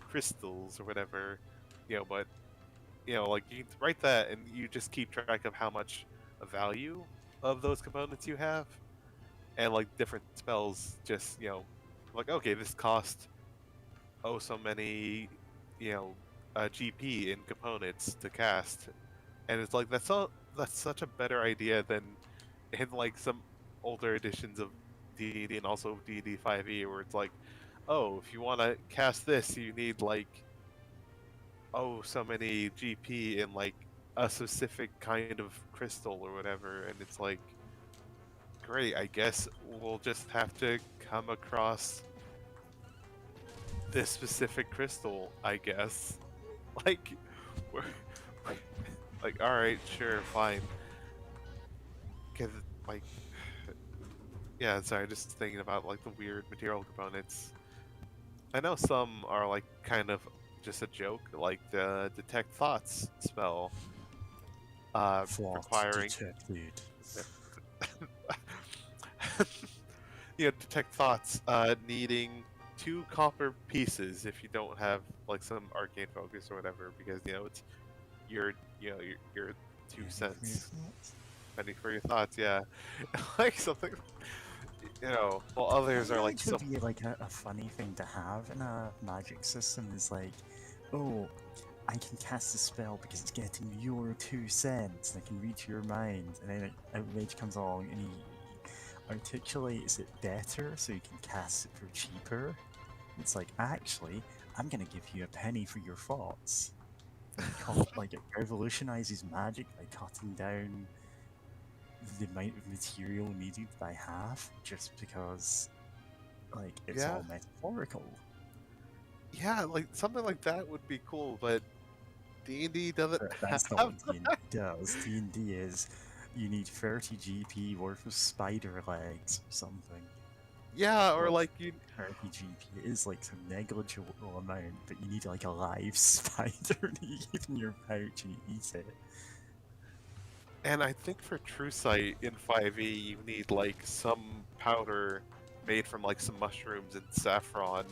crystals or whatever, you know. But you know, like you can write that and you just keep track of how much value of those components you have, and like different spells just, you know, like okay, this cost oh so many, you know, GP in components to cast, and it's like that's such a better idea than in like some older editions of D&D and also D&D 5e where it's like, oh, if you want to cast this, you need like oh so many GP in like a specific kind of crystal or whatever, and it's like, great, I guess we'll just have to come across this specific crystal, I guess. Like, we're, like, all right, sure, fine. Cause like, yeah, sorry, just thinking about like the weird material components. I know some are like kind of just a joke, like the detect thoughts spell, Thought requiring detected. you know, detect thoughts, needing 2 copper pieces if you don't have like some arcane focus or whatever, because you know it's your, you know, your 2 cents penny for your thoughts. Yeah, like something, you know. While others are like That could some. be like a funny thing to have in a magic system. Is like, oh, I can cast a spell because it's getting your 2 cents. And I can read your mind, and then Outrage comes along and he articulates it better, so you can cast it for cheaper. It's like, actually, I'm gonna give you a penny for your thoughts. Like it revolutionizes magic by cutting down the amount of material needed by half, just because, like, it's Yeah, all metaphorical. yeah, like something like that would be cool, but D&D doesn't But that's not have what D&D does. D&D is, you need 30 GP worth of spider legs or something. yeah, or Well, like you. 30 GP is like some negligible amount, but you need like a live spider to keep in your pouch and you eat it. And I think for True Sight in 5e, you need like some powder made from like some mushrooms and saffron,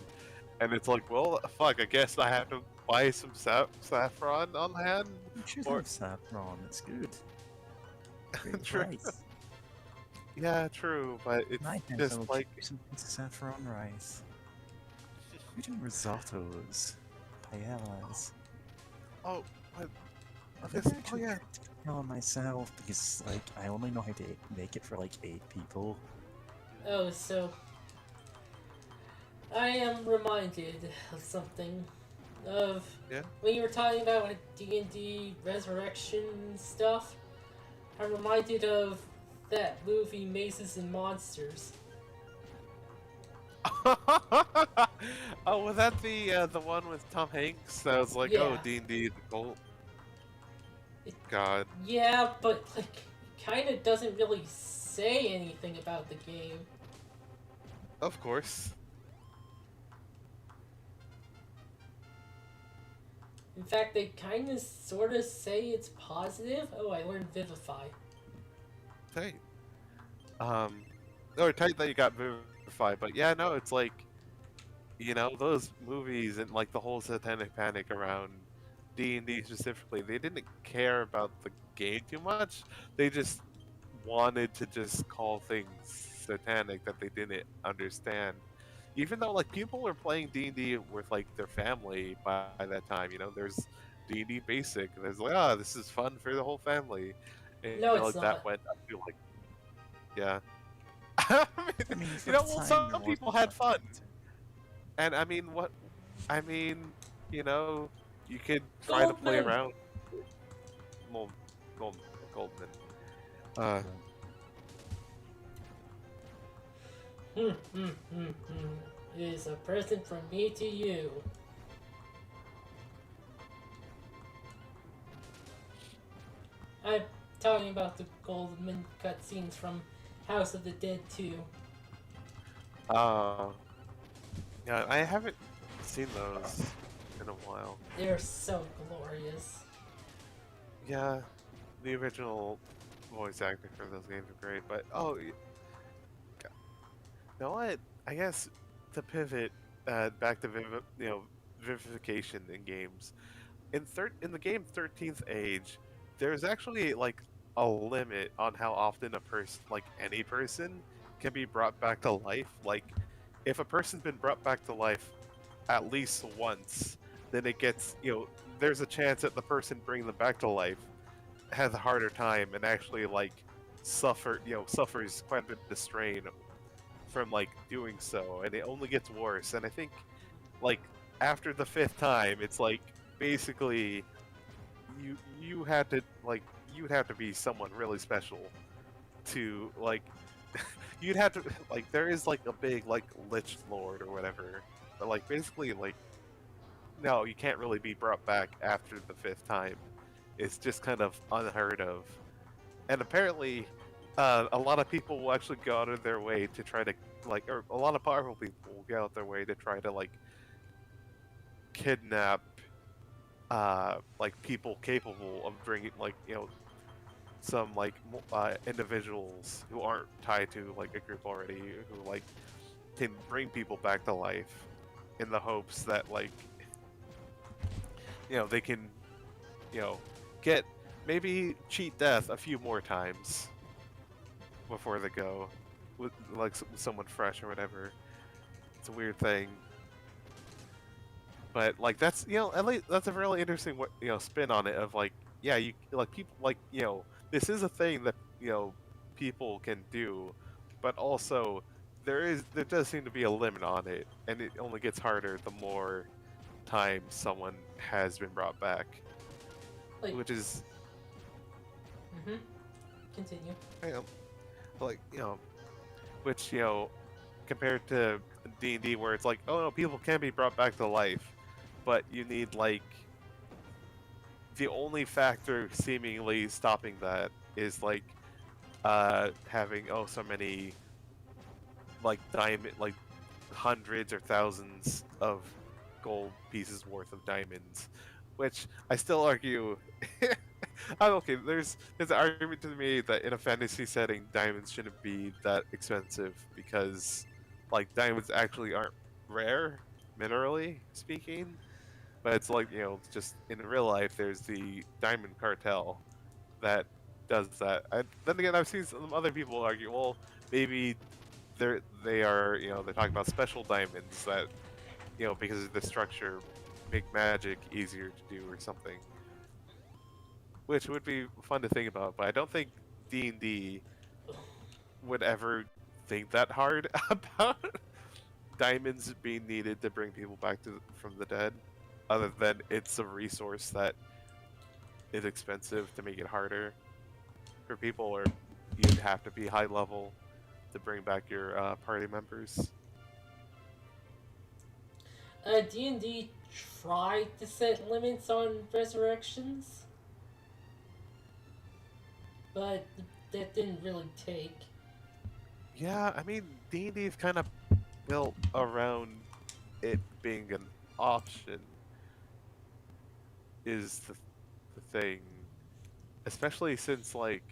and it's like, well, fuck, I guess I have to buy some saffron on hand. You should Or have saffron. It's good. Great True. rice. Yeah, true, but it's My house, just I'll like, keep some saffron rice. We do risottos, paellas. oh, but I've this, never oh actually yeah, cooked paella myself because, like, I only know how to make it for like 8 people. Oh, so I am reminded of something. Of Yeah? when you were talking about D&D Resurrection stuff, I'm reminded of that movie Mazes and Monsters. Oh, was that the one with Tom Hanks? That was like, oh, Yeah. D&D, the cult. It- God. Yeah, but like, it kind of doesn't really say anything about the game. Of course. In fact, they kind of sort of say it's positive. Oh, I learned Vivify. Tight. Or tight that you got Vivify, but yeah, no, it's like, you know, those movies and like the whole satanic panic around D&D specifically, they didn't care about the game too much. They just wanted to just call things satanic that they didn't understand. Even though like people were playing D&D with like their family by that time, you know, there's D&D basic. There's like, ah, this is fun for the whole family. And No, you know, it's like not. that went up to like, yeah. I mean, for You know, the well, time, some there people wasn't had much fun. content. And I mean, what? I mean, you know, you could try to play Goldman! around. Well, Goldman. Uh, It is a present from me to you. I'm talking about the Goldman cutscenes from House of the Dead 2. uh, yeah, I haven't seen those in a while. They're so glorious. Yeah, the original voice acting for those games are great, but you know what? I guess to pivot back to vivification in games. In the game 13th Age, there's actually like a limit on how often a person, like any person, can be brought back to life. Like, if a person's been brought back to life at least once, then it gets, there's a chance that the person bringing them back to life has a harder time and actually like suffers quite a bit of strain from like doing so, and it only gets worse. And I think like after the fifth time, it's like basically you had to like you'd have to be someone really special to like you'd have to like there is like a big like lich lord or whatever, but like basically like no, you can't really be brought back after the fifth time. It's just kind of unheard of. And apparently, a lot of people will actually go out of their way to try to, like, or a lot of powerful people will go out their way to try to, like, kidnap, like, people capable of bringing, like, some, like, individuals who aren't tied to, like, a group already, who, like, can bring people back to life in the hopes that, like, they can, get maybe cheat death a few more times before they go with like someone fresh or whatever. It's a weird thing, but like that's at least that's a really interesting spin on it of like you like people like this is a thing that people can do, but also there does seem to be a limit on it, and it only gets harder the more time someone has been brought back, Like, which is Continue. like which compared to D&D where it's like, oh no, people can be brought back to life, but you need like the only factor seemingly stopping that is like having so many like diamond, like hundreds or thousands of gold pieces worth of diamonds, which I still argue I'm okay. There's an argument to be made that in a fantasy setting, diamonds shouldn't be that expensive because, like diamonds actually aren't rare, minerally speaking. But it's like, just in real life, there's the diamond cartel that does that. And then again, I've seen some other people argue, well, maybe they're talking about special diamonds that, because of the structure, make magic easier to do or something, which would be fun to think about. But I don't think D&D would ever think that hard about diamonds being needed to bring people back from the dead, other than it's a resource that is expensive to make it harder for people, or you'd have to be high level to bring back your party members. D&D tried to set limits on resurrections, but that didn't really take. Yeah, I mean, D&D is kind of built around it being an option, is the thing. Especially since, like,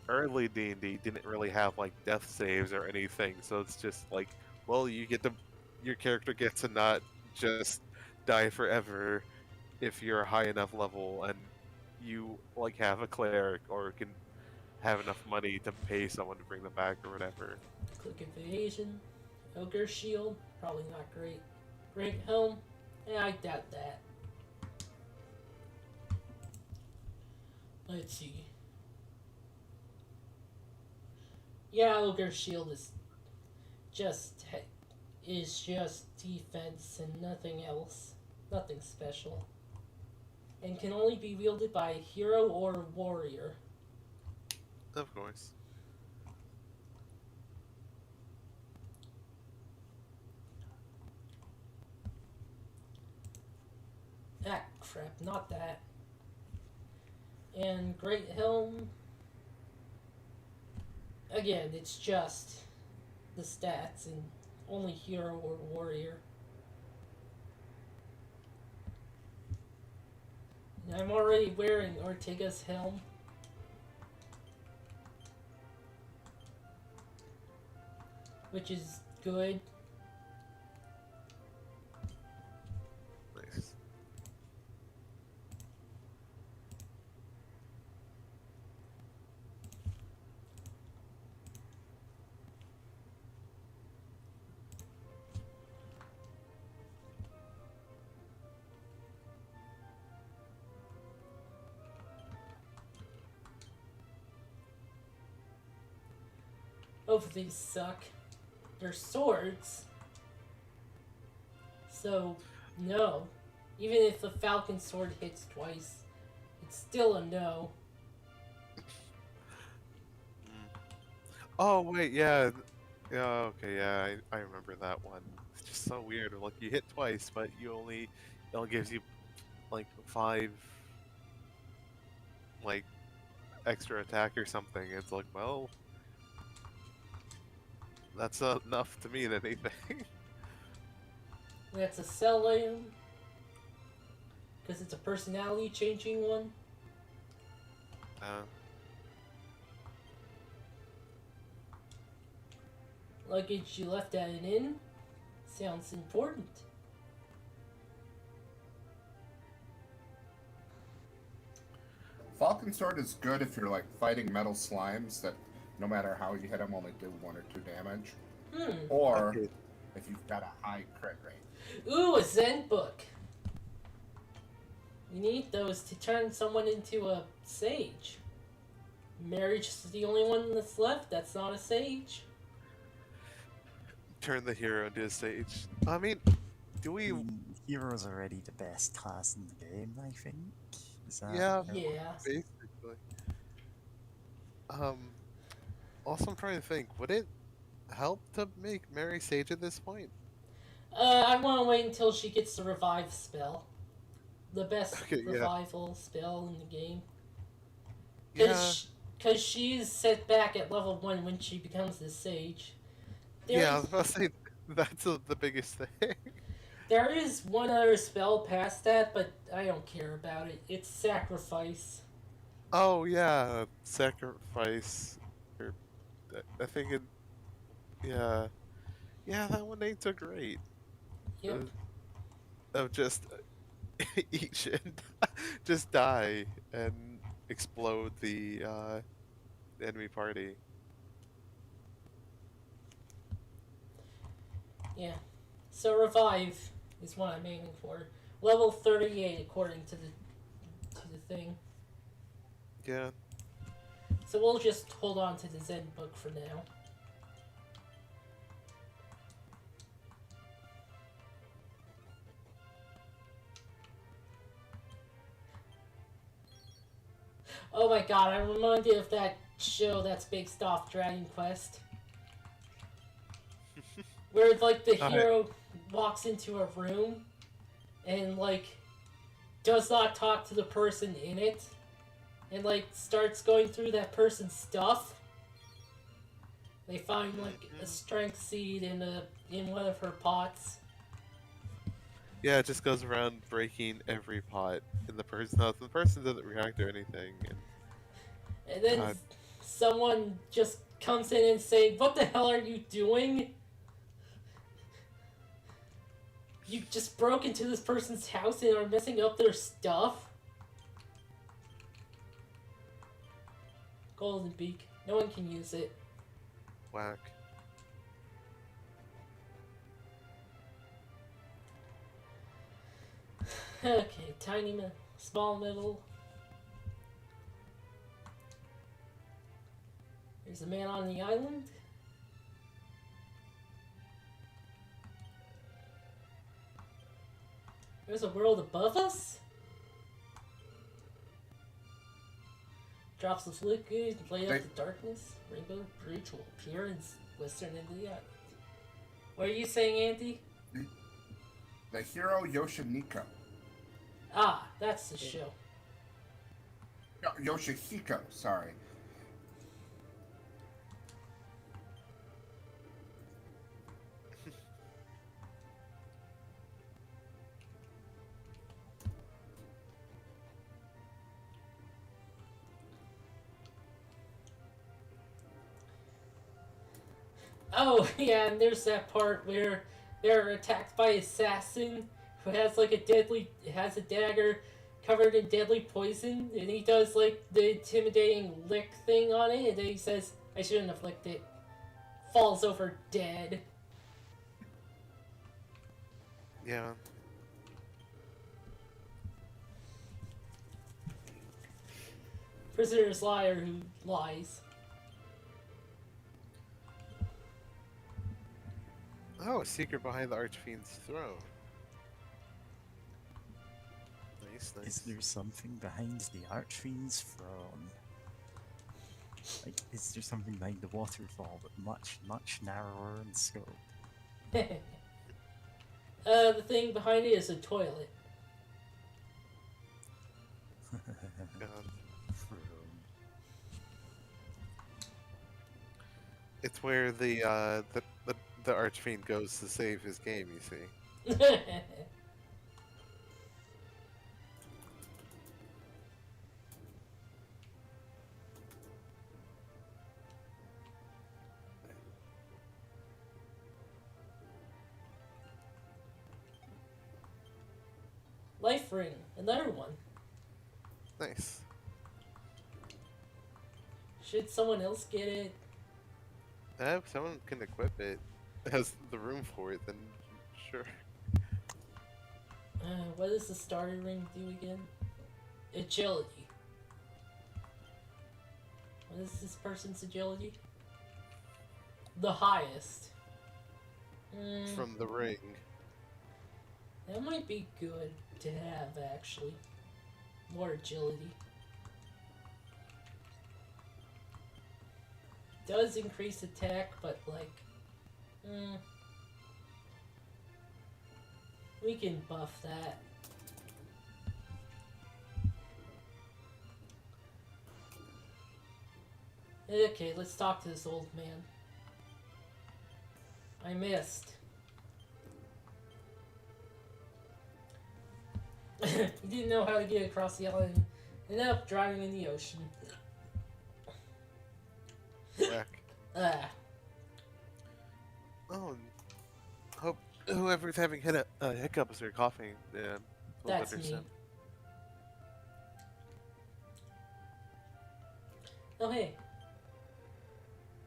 early D&D didn't really have, like, death saves or anything, so it's just like, well, your character gets to not just die forever if you're a high enough level and you, like, have a cleric or can have enough money to pay someone to bring them back or whatever. Click evasion, ogre shield, probably not great. Great helm, I doubt that. Let's see. Yeah, ogre shield is just defense and nothing else, nothing special, and can only be wielded by a hero or a warrior. Of course. Ah, crap, not that. And Great Helm, again, it's just the stats and only hero or warrior. And I'm already wearing Ortega's helm. Which is good. Nice. Both of these suck. They're swords. So, no. Even if the Falcon sword hits twice, it's still a no. Oh wait, yeah, yeah, okay, yeah, I remember that one. It's just so weird. Like, you hit twice, but it only gives you like 5 like extra attack or something. It's like, well, that's enough to mean anything. That's a sell item. Because it's a personality changing one. uh, Luggage you left at an inn. Sounds important. Falcon Sword is good if you're like fighting metal slimes that no matter how you hit them only do 1 or 2 damage. Or Okay. if you've got a high crit rate. Ooh, a Zen book. We need those to turn someone into a sage. Marriage is the only one that's left that's not a sage. Turn the hero into a sage. I mean, do we? Hero's already the best class in the game, I think. Is that Yeah. Yeah. Basically. Also, I'm trying to think. Would it help to make Mary sage at this point? I want to wait until she gets the revive spell. The best Okay, yeah. revival spell in the game. Yeah. Because she's set back at level 1 when she becomes the sage. Yeah, I was about to say that's the biggest thing. There is one other spell past that, but I don't care about it. It's sacrifice. Oh yeah, sacrifice. Or, I think Yeah, yeah, that one ain't so great. Yep. Of just eat shit, just die and explode the enemy party. Yeah. So revive is what I'm aiming for. Level 38 according to the thing. Yeah, So we'll just hold on to the Zen book for now. Oh my god, I'm reminded of that show that's based off Dragon Quest. Where, like, the I hero walks into a room and, like, does not talk to the person in it. And, like, starts going through that person's stuff. They find, like, a strength seed in one of her pots. yeah, it just goes around breaking every pot in the person's house. The person doesn't react to anything, and And then God. someone just comes in and say, "What the hell are you doing? You just broke into this person's house and are messing up their stuff." Golden Beak. No one can use it. Whack. Okay, small middle. There's a man on the island. There's a world above us. Drops of liquid, light up the darkness. Rainbow Bridge will appear in western India. What are you saying, Andy? The hero Yoshiniko. Ah, that's the show. No, Yoshihiko, sorry. Oh, yeah, and there's that part where they're attacked by an assassin who has like has a dagger covered in deadly poison, and he does like the intimidating lick thing on it, and then he says, "I shouldn't have licked it." Falls over dead. Yeah. Prisoner's liar who lies. Oh, a secret behind the Archfiend's throne. Nice, nice. Is there something behind the Archfiend's throne? Like, is there something behind the waterfall, but much, much narrower in scope? The thing behind it is a toilet. God. It's where the Archfiend goes to save his game, you see. Life ring, another one. Nice. Should someone else get it? If someone can equip it, has the room for it, then sure. What does the starter ring do again? Agility. What is this person's agility? The highest. From the ring. That might be good to have, actually. More agility. Does increase attack, but like... we can buff that. Okay, let's talk to this old man. I missed. He didn't know how to get across the island. Ended up drowning in the ocean. Whack. Ah. Oh, hope whoever's having hiccups or coughing, yeah, will That's me. understand. Oh hey,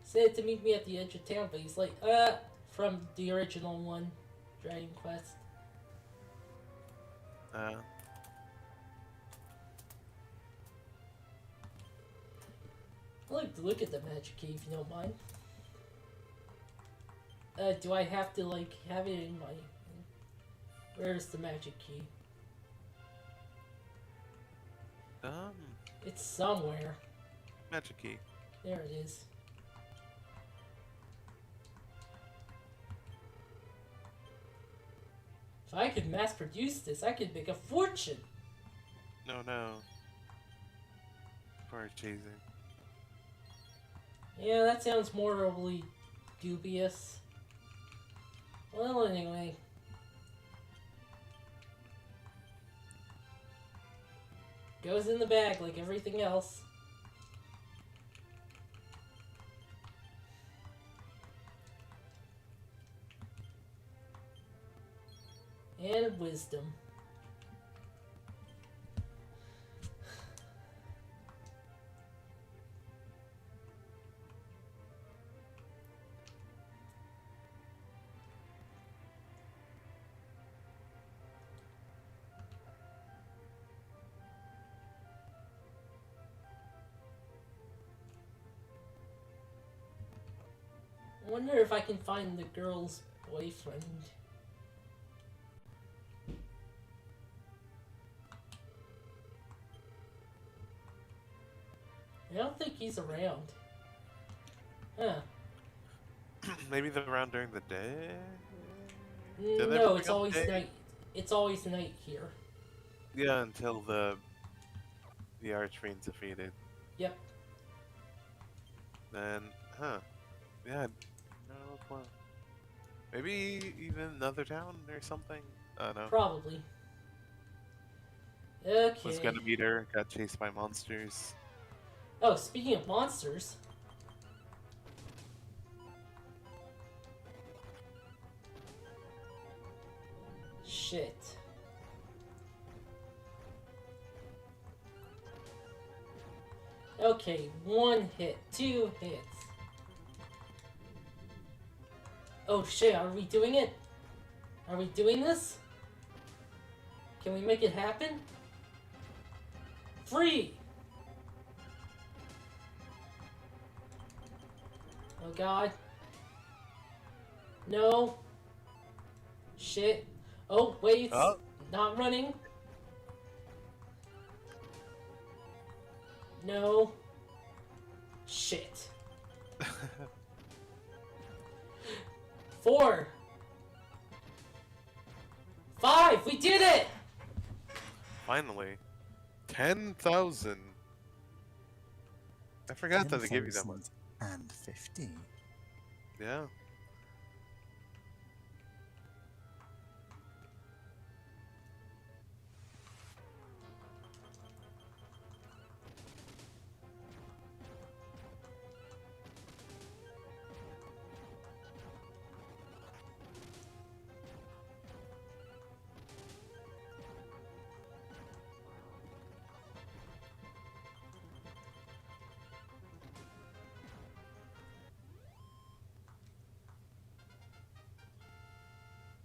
said to meet me at the edge of town, but he's like, from the original one, Dragon Quest. Uh, I like to look at the magic key if you don't mind. Do I have to like have it in my? Where's the magic key? um, It's somewhere. magic key. There it is. If I could mass produce this, I could make a fortune. No, no. Bar chasing. Yeah, that sounds morally dubious. Well, anyway. Goes in the bag like everything else. And wisdom. I wonder if I can find the girl's boyfriend. I don't think he's around. Huh. Maybe they're around during the day? Did they No, bring it's up always day? night. It's always night here. Yeah, until the Archfiend's defeated. Yep. Then, huh. Yeah, no clue. Maybe even another town or something? I don't know. Probably. Okay. Was gonna meet her, got chased by monsters. Oh, speaking of monsters. Shit. Okay, 1 hit, 2 hits. Oh shit, are we doing it? Are we doing this? Can we make it happen? Free! Oh god. No. Shit. Oh, wait, it's Oh. not running. No. Shit. 4. 5. We did it. Finally. 10,000. I forgot that they gave you that much. 10,050. Yeah.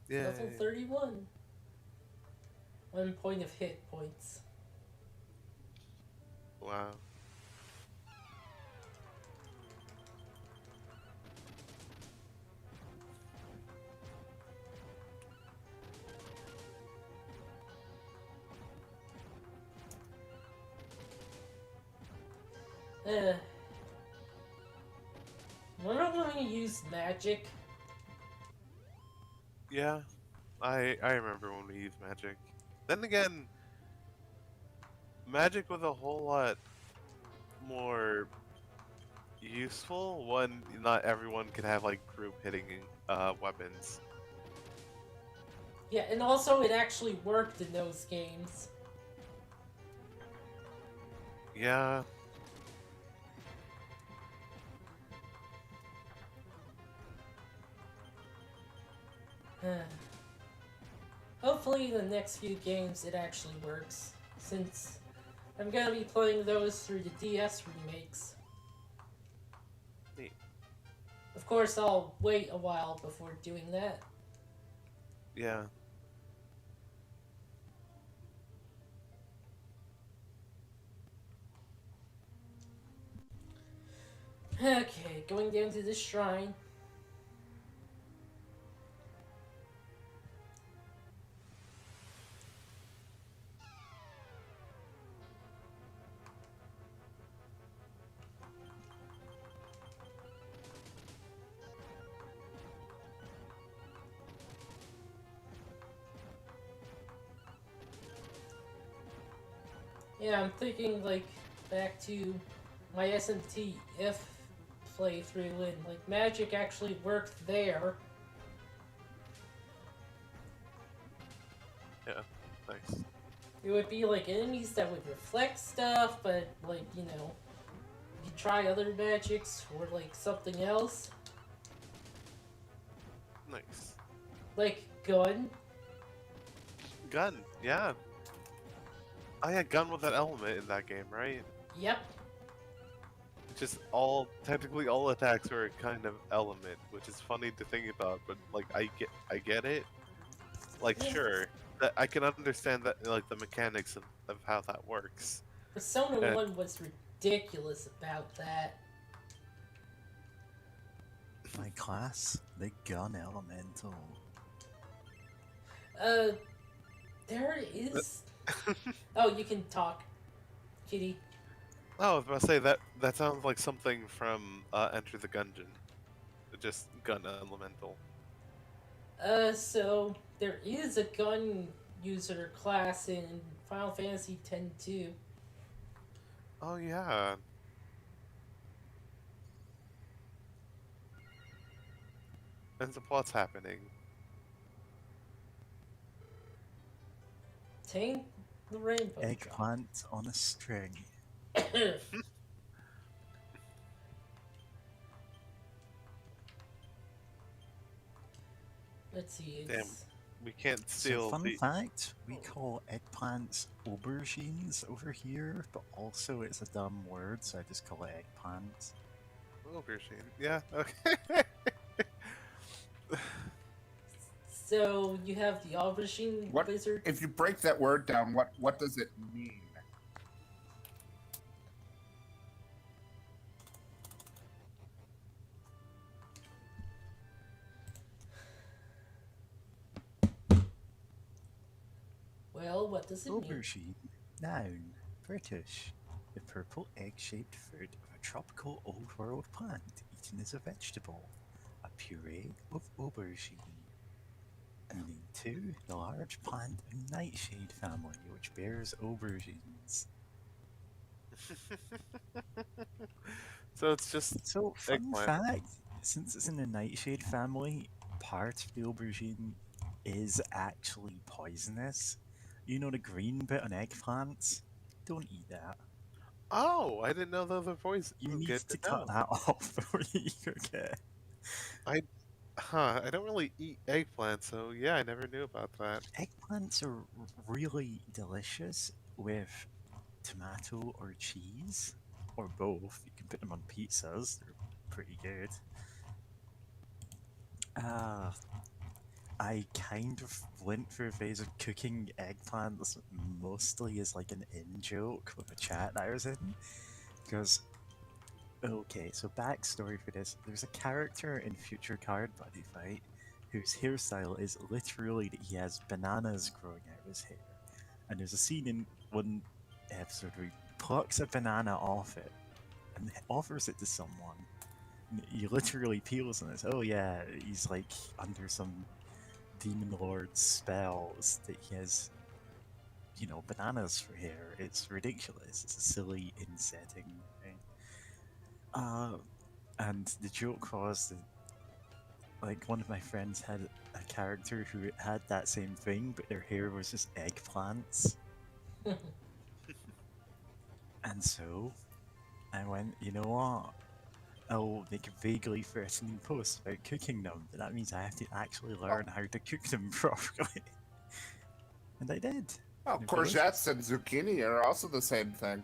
Yeah. Level 31. 1 point of hit points. Wow. When am I going to use magic? Yeah. I remember when we used magic. Then again, magic was a whole lot more useful when not everyone could have like group hitting weapons. Yeah, and also it actually worked in those games. Yeah. Hopefully, the next few games it actually works, since I'm gonna be playing those through the DS remakes. Neat. Of course, I'll wait a while before doing that. Yeah. Okay, going down to the shrine. Yeah, I'm thinking like back to my SMTF playthrough and like magic actually worked there. Yeah. Nice. It would be like enemies that would reflect stuff, but like, you try other magics or like something else. Nice. Like gun. Gun. Yeah. Oh yeah, gun with that element in that game, right? Yep. Just technically all attacks are a kind of element, which is funny to think about, but like I get it. Like Yeah. sure, that I can understand that like the mechanics of how that works. Persona Uh, 1 was ridiculous about that. My class, the gun elemental. Uh, there is. Oh, you can talk, kitty. Oh, I was about to say that sounds like something from Enter the Gungeon. Just gun elemental. So there is a gun user class in Final Fantasy X-2. Oh yeah. And the plot's happening. Tank the Rainbow Drop. Eggplant on a string. Let's see. Damn. It's We can't So steal fun the fact, we call eggplants aubergines over here, but also it's a dumb word, so I just call it eggplant. aubergine. Yeah. Okay. so you have the aubergine What lizard. if you break that word down? What does it mean? Well, what does it mean? Aubergine, noun, British. The purple egg-shaped fruit of a tropical old world plant eaten as a vegetable. A puree of aubergine. Meaning 2, the large plant of nightshade family which bears aubergines. So it's just So, fun eggplant. fact, since it's in the nightshade family, part of the aubergine is actually poisonous. You know the green bit on eggplants? Don't eat that. Oh, I didn't know those were poison. You need Good to know. cut that off before you eat your cat. Huh, I don't really eat eggplant, so yeah, I never knew about that. Eggplants are really delicious with tomato or cheese, or both. You can put them on pizzas, they're pretty good. I kind of went through a phase of cooking eggplants mostly as like an in-joke with a chat that I was in. Because, okay, so backstory for this, there's a character in Future Card Buddy Fight whose hairstyle is literally that he has bananas growing out of his hair. And there's a scene in one episode where he plucks a banana off it and offers it to someone. And he literally peels and it's, oh yeah, he's like under some demon lord spells that he has, bananas for hair. It's ridiculous. It's a silly in-setting thing. And the joke was that, like, one of my friends had a character who had that same thing, but their hair was just eggplants. And so I went, you know what? I'll make a vaguely threatening post about cooking them, but that means I have to actually learn how to cook them properly. And I did. Well, They're courgettes delicious. and zucchini are also the same thing.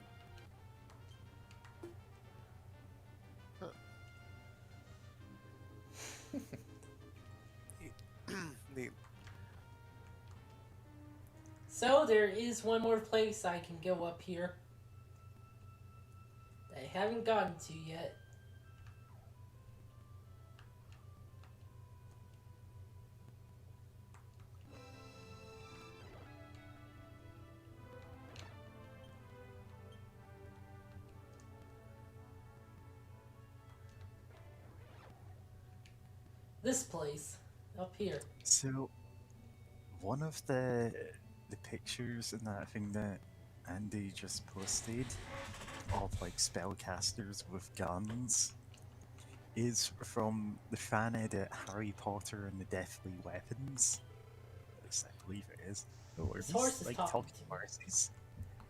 Neat. So there is one more place I can go up here that I haven't gotten to yet. This place up here. So, one of the pictures in that thing that Andy just posted of like spellcasters with guns is from the fan edit Harry Potter and the Deathly Weapons. At least I believe it is. Oh, are This these horse is like talking talking to me. horses?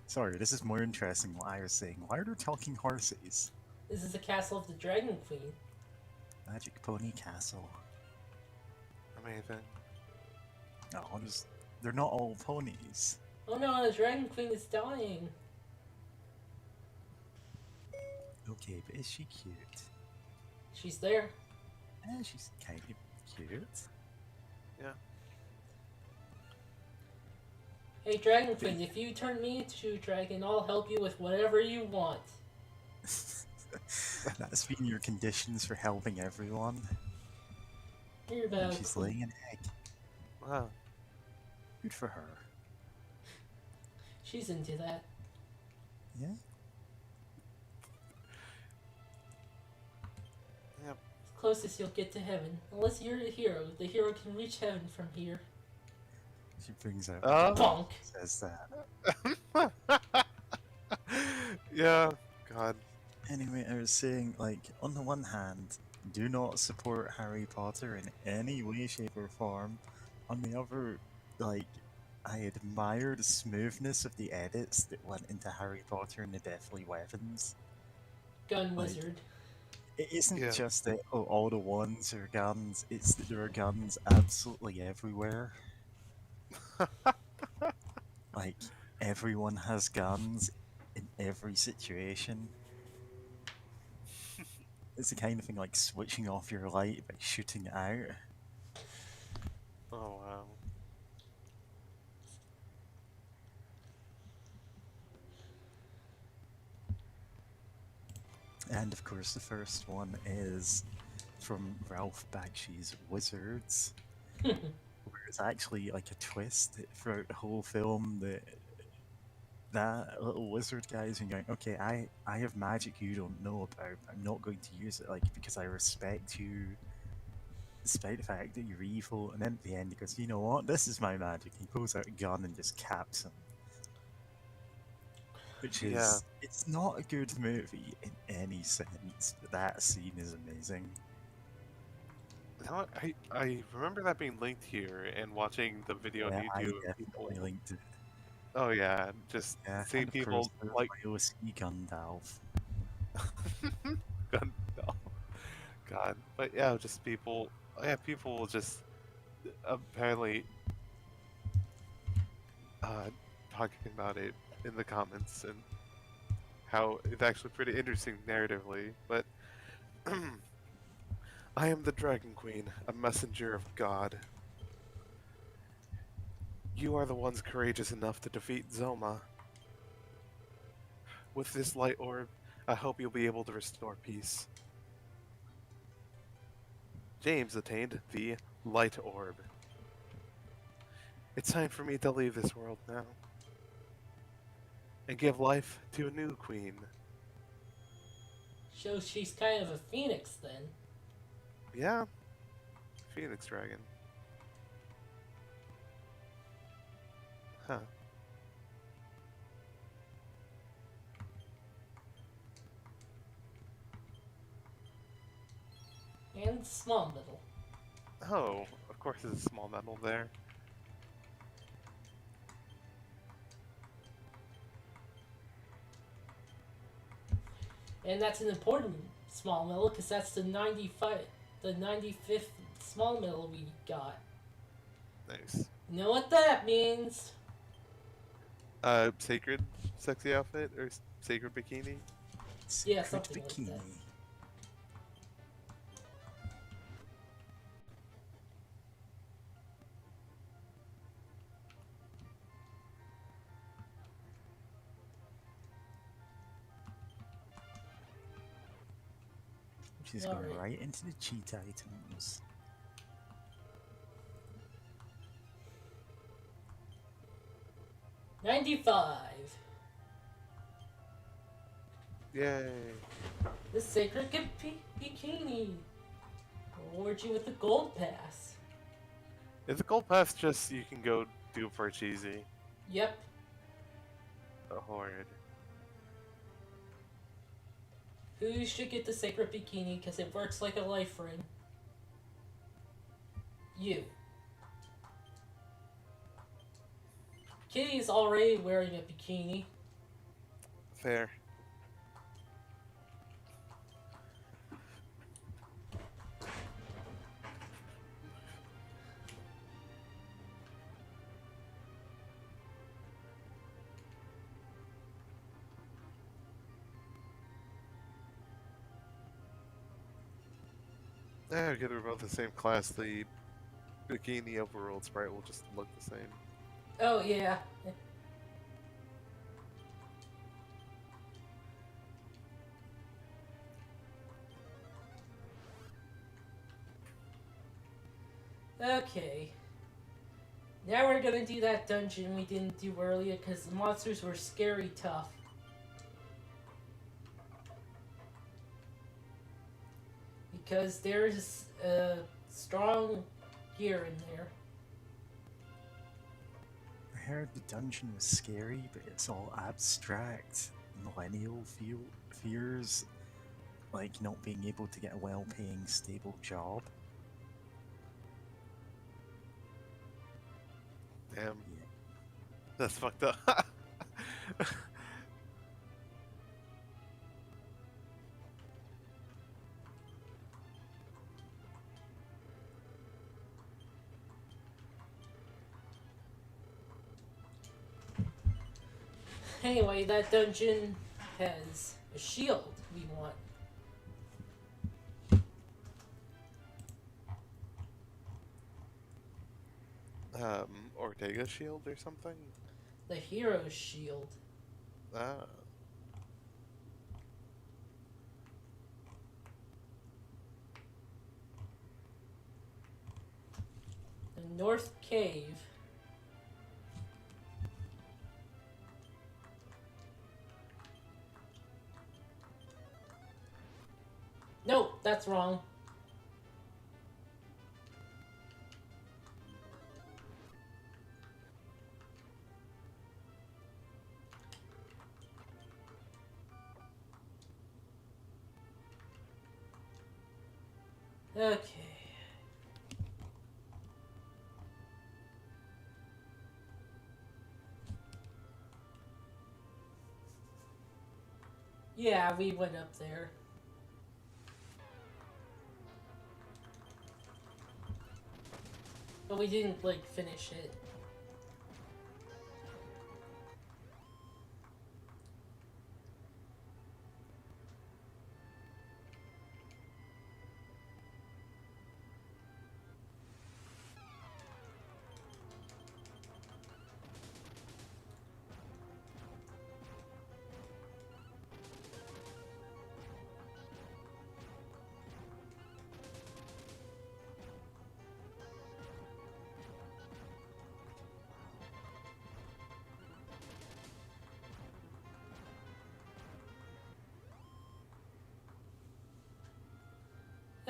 Sorry, this is more interesting what I was saying. Why are there talking horses? This is the castle of the Dragon Queen. Magic Pony Castle. Amazing. No, they're not all ponies. Oh no, the Dragon Queen is dying. Okay, but is she cute? She's there. She's kind of cute. Hey, Dragon Queen, if you turn me into a dragon, I'll help you with whatever you want. That's been your conditions for helping everyone. You're And about she's laying an egg. Wow. Good for her. She's into that. Yeah. Yep. It's closest you'll get to heaven. Unless you're a hero. The hero can reach heaven from here. She brings out. Bonk. Says that. Yeah. God. Anyway, I was saying, like, on the one hand, do not support Harry Potter in any way, shape, or form. On the other, like, I admire the smoothness of the edits that went into Harry Potter and the Deathly Weapons. Gun Like- wizard. It isn't Yeah. just that all the ones are guns, it's that there are guns absolutely everywhere. Like, everyone has guns in every situation. It's the kind of thing like switching off your light by shooting it out. Oh wow. And of course, the first one is from Ralph Bakshi's Wizards, where it's actually like a twist throughout the whole film that that little wizard guy is going, okay, I have magic you don't know about. I'm not going to use it, like, because I respect you, despite the fact that you're evil. And then at the end, he goes, you know what? This is my magic. He pulls out a gun and just caps him. Which is, Yeah. it's not a good movie in any sense, but that scene is amazing. You know what? I remember that being linked here and watching the video on Yeah, I YouTube. Of people. definitely linked it. Oh yeah, just Yeah, seeing and of people course, the like OC Gandalf. God, no. God, but yeah, just people. Yeah, people will just apparently talking about it in the comments and how it's actually pretty interesting narratively. But I am the Dragon Queen, a messenger of God. You are the ones courageous enough to defeat Zoma. With this light orb, I hope you'll be able to restore peace. James attained the light orb. It's time for me to leave this world now. And give life to a new queen. Shows she's kind of a phoenix then. Yeah. Phoenix Dragon. Huh. And small metal. Oh, of course there's a small medal there. And that's an important small medal because that's the 95th small medal we got. Nice. You know what that means? Sacred sexy outfit or sacred bikini? Yeah, Secret something like bikini. that. She's going Alright. right into the cheat items. $95. Yay! The Sacred Bikini. Reward you with the Gold Pass. Is the gold pass just you can go do for cheesy? Yep. A horde. Who should get the Sacred Bikini because it works like a life ring? You. Kitty's already wearing a bikini. Fair. Yeah, because we're both the same class. The bikini overworld sprite will just look the same. Oh, yeah. Okay. Now we're gonna do that dungeon we didn't do earlier because the monsters were scary tough. Because there's strong gear in there. I heard the dungeon was scary, but it's all abstract, millennial fears, like not being able to get a well-paying, stable job. Damn, Yeah. that's fucked up. Anyway, that dungeon has a shield we want. Ortega shield or something? The hero's shield. Ah. The North Cave. No, that's wrong. Okay. Yeah, we went up there. But we didn't, like, finish it.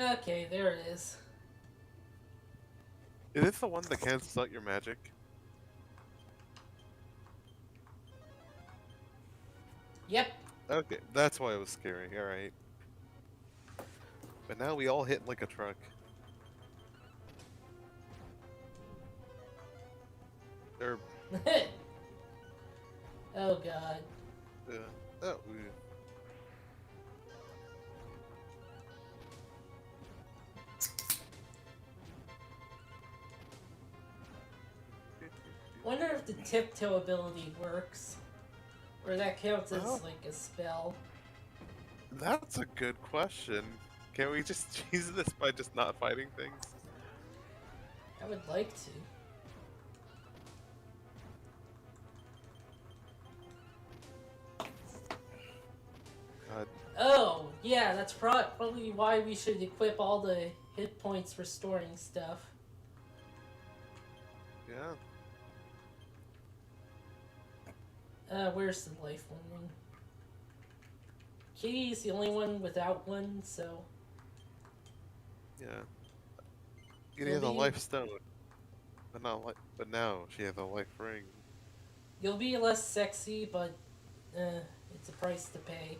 Okay, there it is. Is this the one that cancels out your magic? Yep. Okay, that's why it was scary, alright. But now we all hit like a truck. Or, Oh god. oh, wonder if the tiptoe ability works. Or that counts as Oh. like a spell. That's a good question. Can we just use this by just not fighting things? I would like to. God, Oh, yeah, that's probably why we should equip all the hit points restoring stuff. yeah. Where's the life one? Kitty's the only one without one, so Yeah. You need a Maybe- life stone. But not like but now she has a life ring. you'll be less sexy, but it's a price to pay.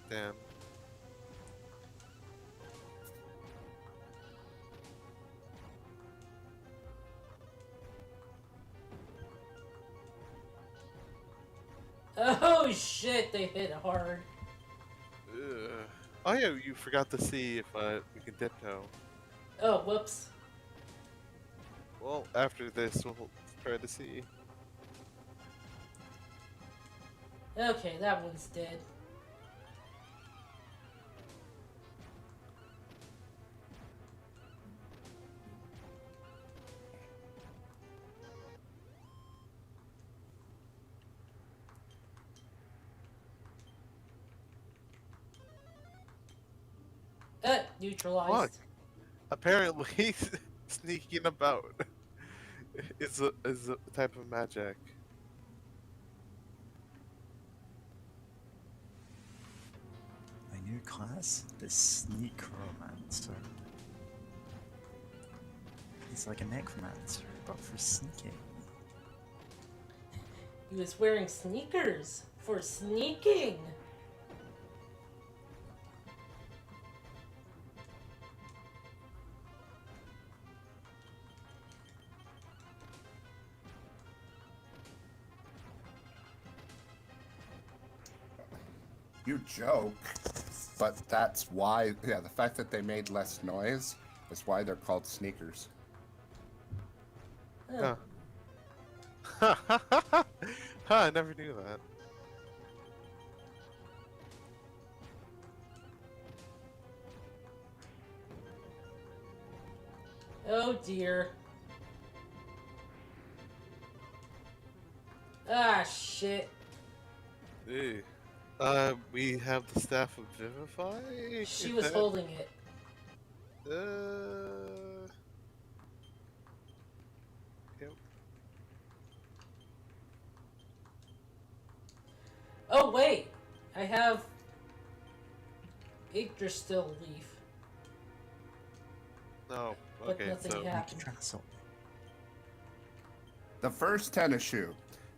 Damn. Oh shit, they hit hard. Ugh. Oh yeah, you forgot to see if we can tiptoe. Oh, whoops. Well, after this we'll try to see. Okay, that one's dead. Neutralized. Fuck. Apparently sneaking about is a type of magic. My new class, the Sneak Romancer. He's like a necromancer, but for sneaking. He was wearing sneakers for sneaking. You joke, but that's why. Yeah, the fact that they made less noise is why they're called sneakers. Oh, Huh. Huh, I never knew that. oh dear. Ah, shit. Ew. We have the staff of Vivify. She Is was that- holding it. Yep. Oh, wait. I have Yggdrasil leaf. No. But Okay, nothing so happened. Castle. The first tennis shoe.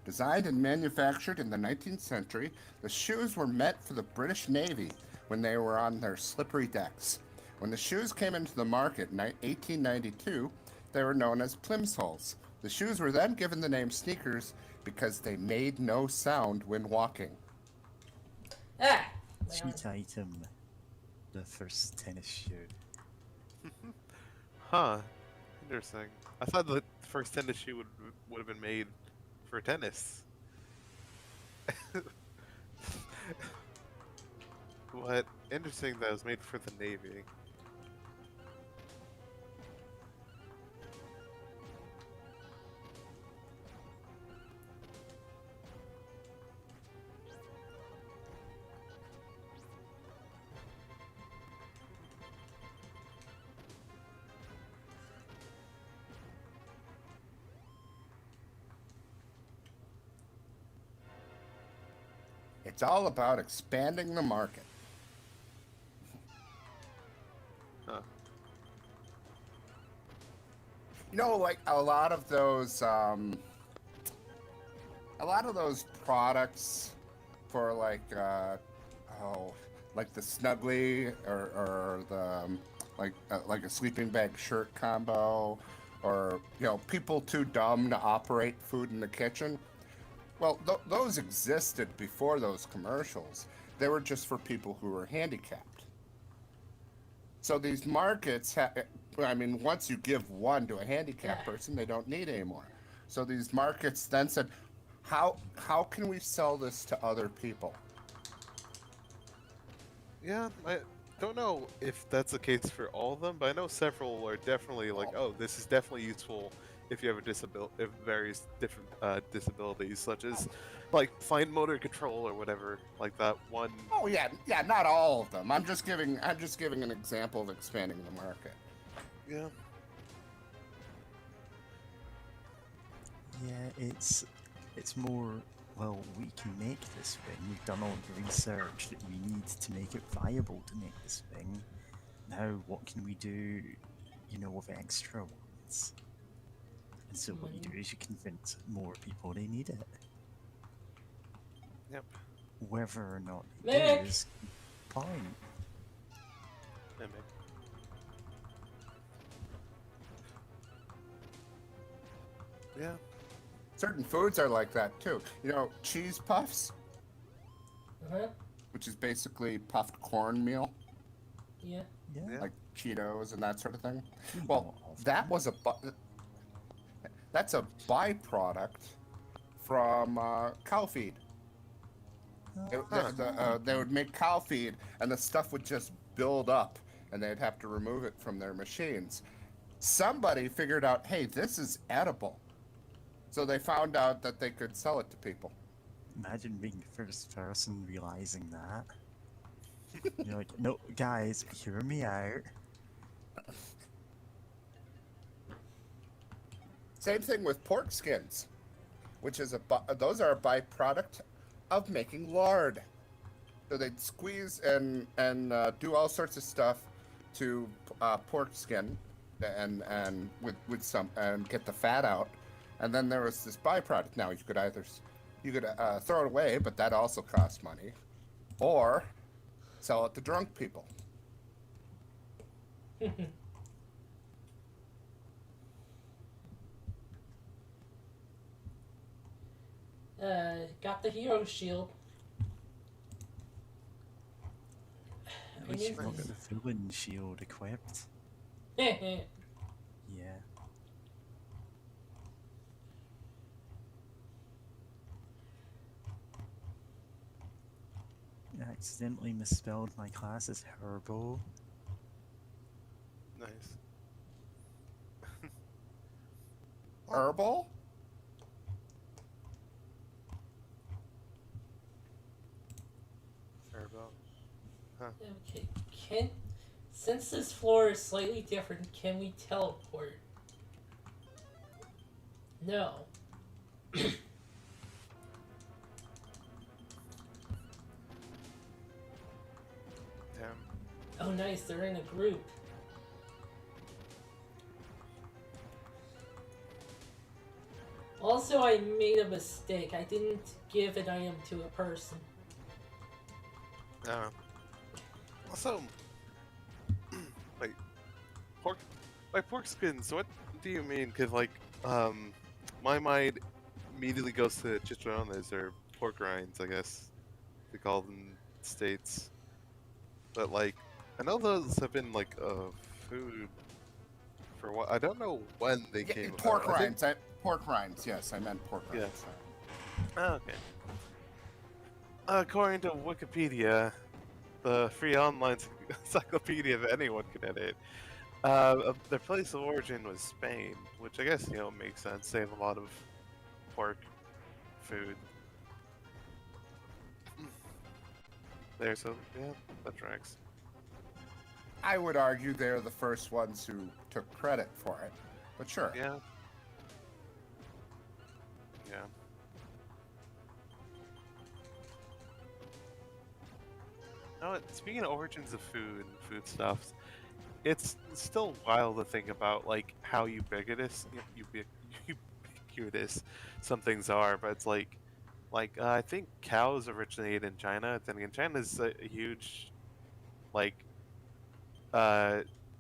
Designed and manufactured in the 19th century, the shoes were meant for the British Navy when they were on their slippery decks. When the shoes came into the market in 1892, they were known as plimsolls. The shoes were then given the name sneakers because they made no sound when walking. Ah! my arm. Cheat item. The first tennis shoe. Huh. Interesting. I thought the first tennis shoe would have been made for tennis. What? Interesting that it was made for the Navy. It's all about expanding the market. Huh. You know, like a lot of those products for like like the Snuggly or the like a sleeping bag shirt combo, or people too dumb to operate food in the kitchen. Well, those existed before those commercials. They were just for people who were handicapped. So these markets, I mean, once you give one to a handicapped Yeah. person, they don't need any more. So these markets then said, how can we sell this to other people? Yeah, I don't know if that's the case for all of them, but I know several are definitely like, oh, this is definitely useful if you have a disability, if various different disabilities, such as like fine motor control or whatever. Like that one. Oh yeah, yeah, not all of them. I'm just giving an example of expanding the market. Yeah. Yeah, it's more, well, we can make this thing. We've done all the research that we need to make it viable to make this thing. Now, what can we do, with extra ones? And so what you do is you convince more people they need it. Yep. Whether or not they do Mick! is fine. Mimic. Yeah. Certain foods are like that too. Cheese puffs, Uh-huh. which is basically puffed cornmeal, Yeah. Yeah. Yeah. like Cheetos and that sort of thing. Not Well, often. that was that's a byproduct from cow feed. They would make cow feed, and the stuff would just build up, and they'd have to remove it from their machines. Somebody figured out, hey, this is edible. So they found out that they could sell it to people. Imagine being the first person realizing that. You're like, no, guys, hear me out. Same thing with pork skins, which is those are a byproduct of making lard. So they'd squeeze and do all sorts of stuff to pork skin, and with some and get the fat out, and then there was this byproduct. Now you could throw it away, but that also costs money, or sell it to drunk people. Got the hero shield. At least you've got the villain shield equipped. Yeah. Yeah. I accidentally misspelled my class as Herbo. Nice. Herbal? Fair about. Okay. Since this floor is slightly different, can we teleport? No. Damn. Oh, nice. They're in a group. Also, I made a mistake. I didn't give an item to a person. Also, like pork skins. What do you mean? Cause my mind immediately goes to chicharrones or pork rinds, I guess they call them in the States. But I know those have been food for what. I don't know when they Yeah, came. pork about. rinds. Pork rinds. Yes, I meant pork Yeah. rinds. Oh, okay. According to Wikipedia, the free online encyclopedia that anyone can edit, their place of origin was Spain, which I guess makes sense. They have a lot of pork food there, so yeah, that tracks. I would argue they're the first ones who took credit for it, but sure. Yeah. Yeah. No, speaking of origins of food and foodstuffs, it's still wild to think about how ubiquitous some things are. But it's I think cows originated in China. Then again, China's a huge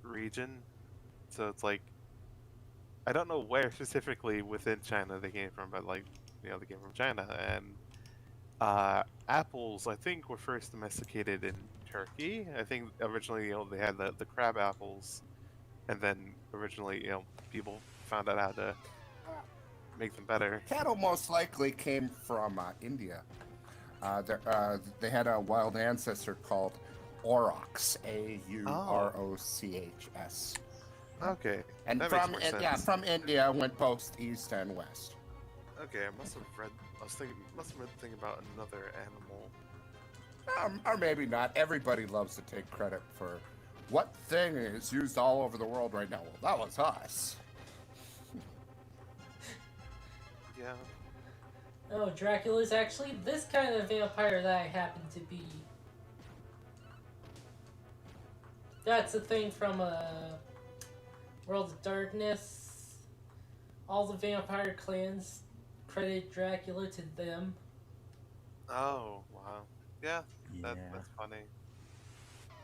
region, so it's I don't know where specifically within China they came from, but they came from China. And apples, I think, were first domesticated in Turkey. I think originally they had the crab apples and then originally, people found out how to make them better. Cattle most likely came from India. They had a wild ancestor called Aurochs, Aurochs, Okay, and that makes more sense. from India went both east and west. Okay, I must have read. I was thinking, must have been thinking about another animal. Or maybe not. Everybody loves to take credit for what thing is used all over the world right now. Well, that was us. Yeah. Oh, Dracula's actually this kind of vampire that I happen to be. That's a thing from World of Darkness. All the vampire clans credit Dracula to them. Oh wow. Yeah, Yeah. that's funny.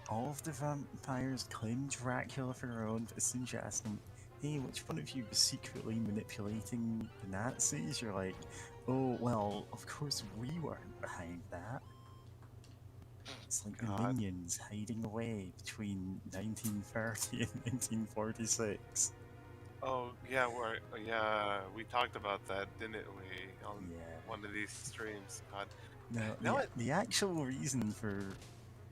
All of the vampires claim Dracula for their own, but as soon as you ask them, hey, which one of you was secretly manipulating the Nazis? You're like, oh, well, of course we weren't behind that. It's like the God. minions hiding away between 1930 and 1946. Oh yeah, we talked about that, didn't we, on Yeah. one of these streams? God. No, No, the actual reason for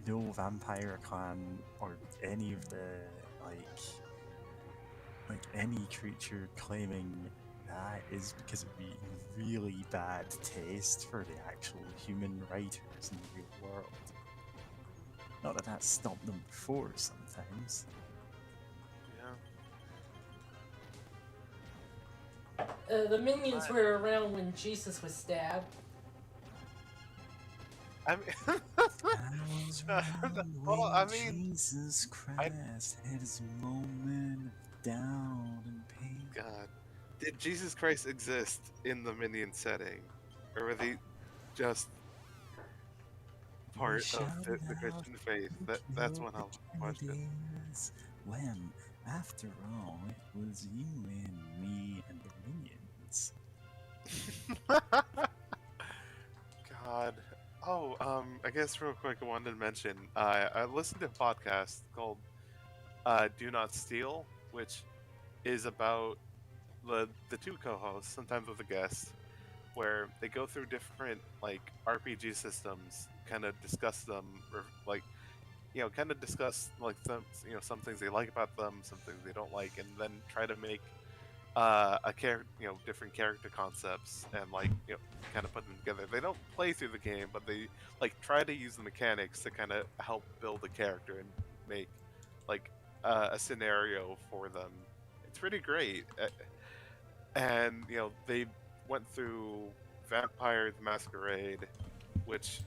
no vampire clan or any of the like any creature claiming that is because it would be really bad taste for the actual human writers in the real world. Not that that stopped them before sometimes. Yeah. The minions were around when Jesus was stabbed. I mean, I was around well, when I mean, Jesus Christ had his moment of doubt and pain. God, did Jesus Christ exist in the minion setting, or were they just part of the Christian faith? That's one hell of a question. When, after all, it was you and me and the minions. God. Oh, I guess real quick, I wanted to mention I listened to a podcast called "Do Not Steal," which is about the two co-hosts, sometimes with a guest, where they go through different like RPG systems, kind of discuss them, or like kind of discuss like some things they like about them, some things they don't like, and then try to make different character concepts and kind of put them together. They don't play through the game, but they try to use the mechanics to kind of help build a character and make a scenario for them. It's pretty great. And they went through Vampire the Masquerade, which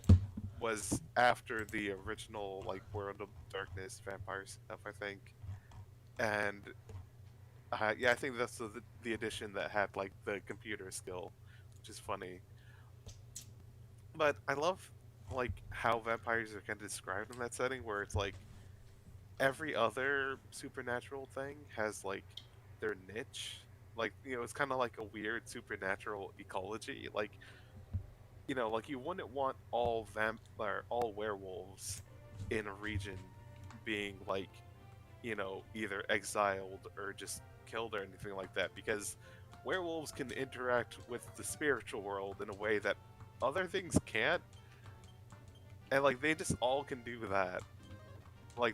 was after the original World of Darkness vampire stuff, I think. And I think that's the edition that had the computer skill, which is funny. But I love how vampires are kind of described in that setting, where it's every other supernatural thing has their niche. It's kind of like a weird supernatural ecology. You wouldn't want all all werewolves in a region being either exiled or just killed or anything like that, because werewolves can interact with the spiritual world in a way that other things can't, and they just all can do that.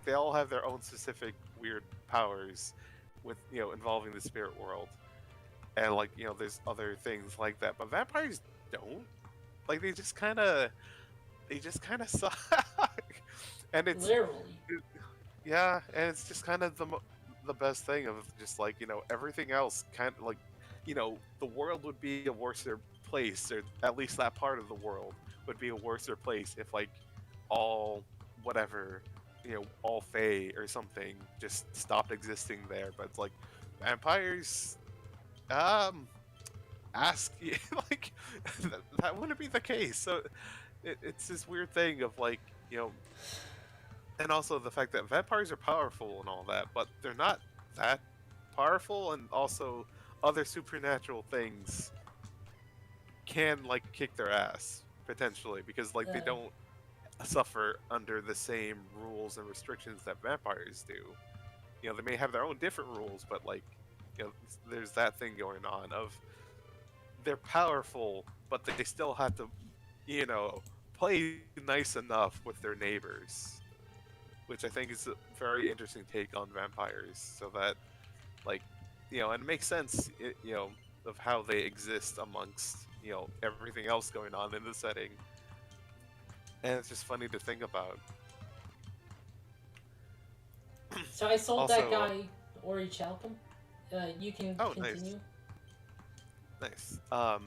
They all have their own specific weird powers with involving the spirit world, and there's other things like that, but vampires don't. They just kind of suck. And it's Literally. yeah, and it's just kind of the best thing of just everything else kind of the world would be a worser place, or at least that part of the world would be a worser place if all whatever all Fae or something just stopped existing there. But it's vampires, ask that wouldn't be the case. So it's this weird thing of and also the fact that vampires are powerful and all that, but they're not that powerful, and also other supernatural things can kick their ass potentially, because they don't suffer under the same rules and restrictions that vampires do. they may have their own different rules, but like, there's that thing going on of they're powerful, but they still have to, you know, play nice enough with their neighbors, which I think is a very interesting take on vampires. So that, like, and it makes sense, of how they exist amongst, everything else going on in the setting, and it's just funny to think about. So I sold Also, that guy Ori Chalcom. You can oh, nice. continue. Nice. Oh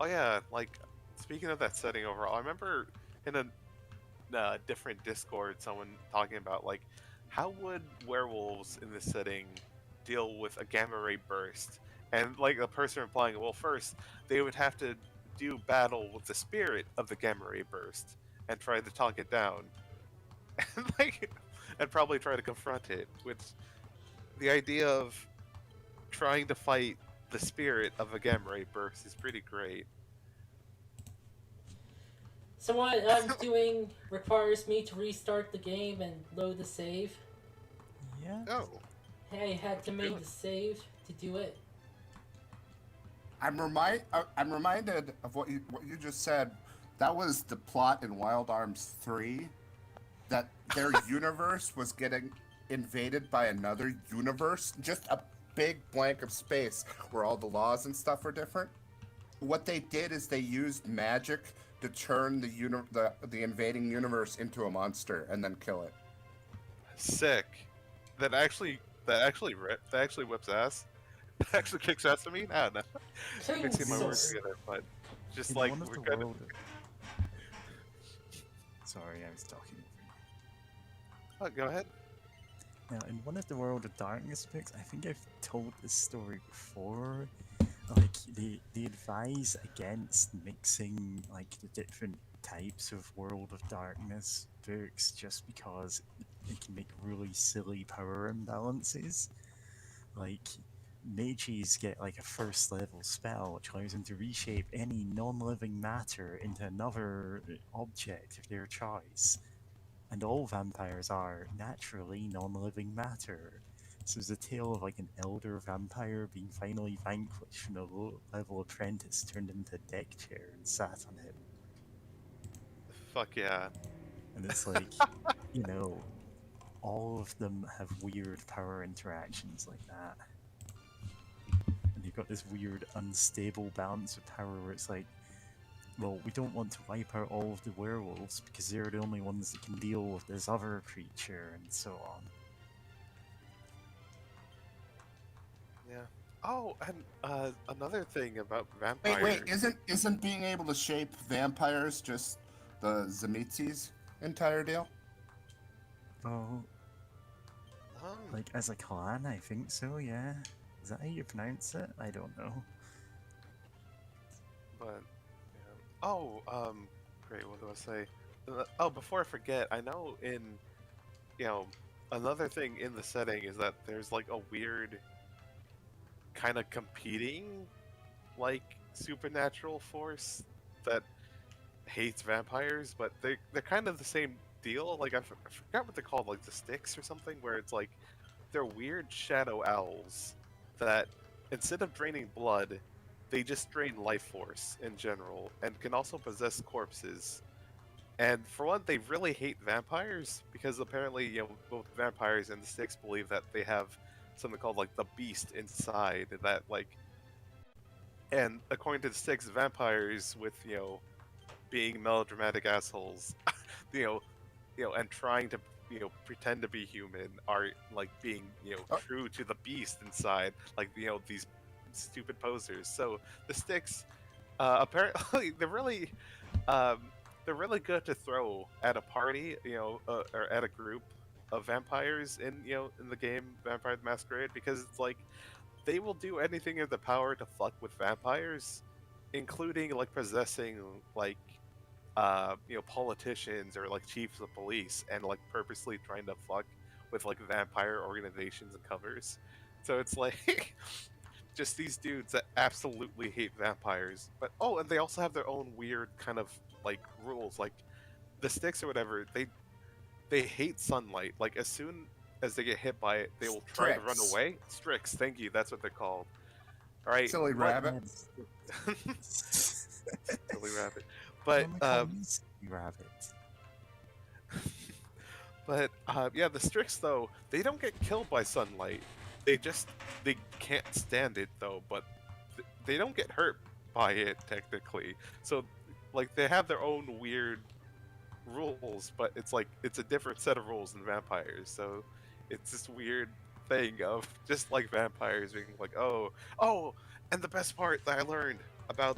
yeah, like speaking of that setting overall, I remember in a different Discord someone talking about like how would werewolves in this setting deal with a gamma ray burst, and like a person replying, well, first they would have to do battle with the spirit of the gamma ray burst and try to talk it down, and like and probably try to confront it. Which the idea of trying to fight the spirit of a gamma ray burst is pretty great. So what I'm doing requires me to restart the game and load the save. Yeah. Oh, Hey, I had to make the save to do it. I'm reminded of what you just said. That was the plot in Wild Arms 3, that their universe was getting invaded by another universe, just a big blank of space where all the laws and stuff were different. What they did is they used magic to turn the invading universe into a monster and then kill it. sick! That actually whips ass. That actually kicks ass. I mean, I don't know. Mixing my words So- together, but just In like one of we're the kind of. world. Sorry, I was talking. Oh, go ahead. Now, in one of the World of Darkness books, I think I've told this story before. Like, they advise against mixing like the different types of World of Darkness books just because it can make really silly power imbalances. Like, mages get like a first level spell which allows them to reshape any non-living matter into another object of their choice. And all vampires are naturally non-living matter. So it's a tale of like an elder vampire being finally vanquished when a low-level apprentice turned into a deck chair and sat on him. Fuck yeah. And it's like, all of them have weird power interactions like that. And you've got this weird unstable balance of power where it's like, well, we don't want to wipe out all of the werewolves because they're the only ones that can deal with this other creature, and so on. Yeah. Oh, and another thing about vampires. Wait, isn't being able to shape vampires just the Zemetzis' entire deal? Well, Um, like as a clan, I think so, yeah. Is that how you pronounce it? I don't know. but yeah. Oh, great. What do I say? Oh, before I forget, I know another thing in the setting is that there's like a weird kind of competing like supernatural force that hates vampires, but they're kind of the same deal. Like I forgot what they're called, like the Sticks or something, where it's like they're weird shadow owls that instead of draining blood, they just drain life force in general and can also possess corpses. And for one, they really hate vampires because apparently, both vampires and the Sticks believe that they have something called like the beast inside that like. And according to the Sticks, vampires with being melodramatic assholes, and trying to pretend to be human are like being true to the beast inside, like these stupid posers. So the Sticks, apparently, they're really good to throw at a party, or at a group of vampires in in the game Vampire the Masquerade, because it's like they will do anything in their power to fuck with vampires, including like possessing like politicians or like chiefs of police and like purposely trying to fuck with like vampire organizations and covers. So it's like just these dudes that absolutely hate vampires. But and they also have their own weird kind of like rules. Like the Sticks or whatever, they hate sunlight. Like as soon as they get hit by it, they will try to run Strix. away. Strix, thank you. That's what they're called. All right, Silly but- rabbit. Silly rabbit. But rabbit. but yeah, the Strix though, they don't get killed by sunlight. They can't stand it though, but they don't get hurt by it technically. So like they have their own weird rules, but it's like it's a different set of rules than vampires. So it's this weird thing of just like vampires being like, oh, and the best part that I learned about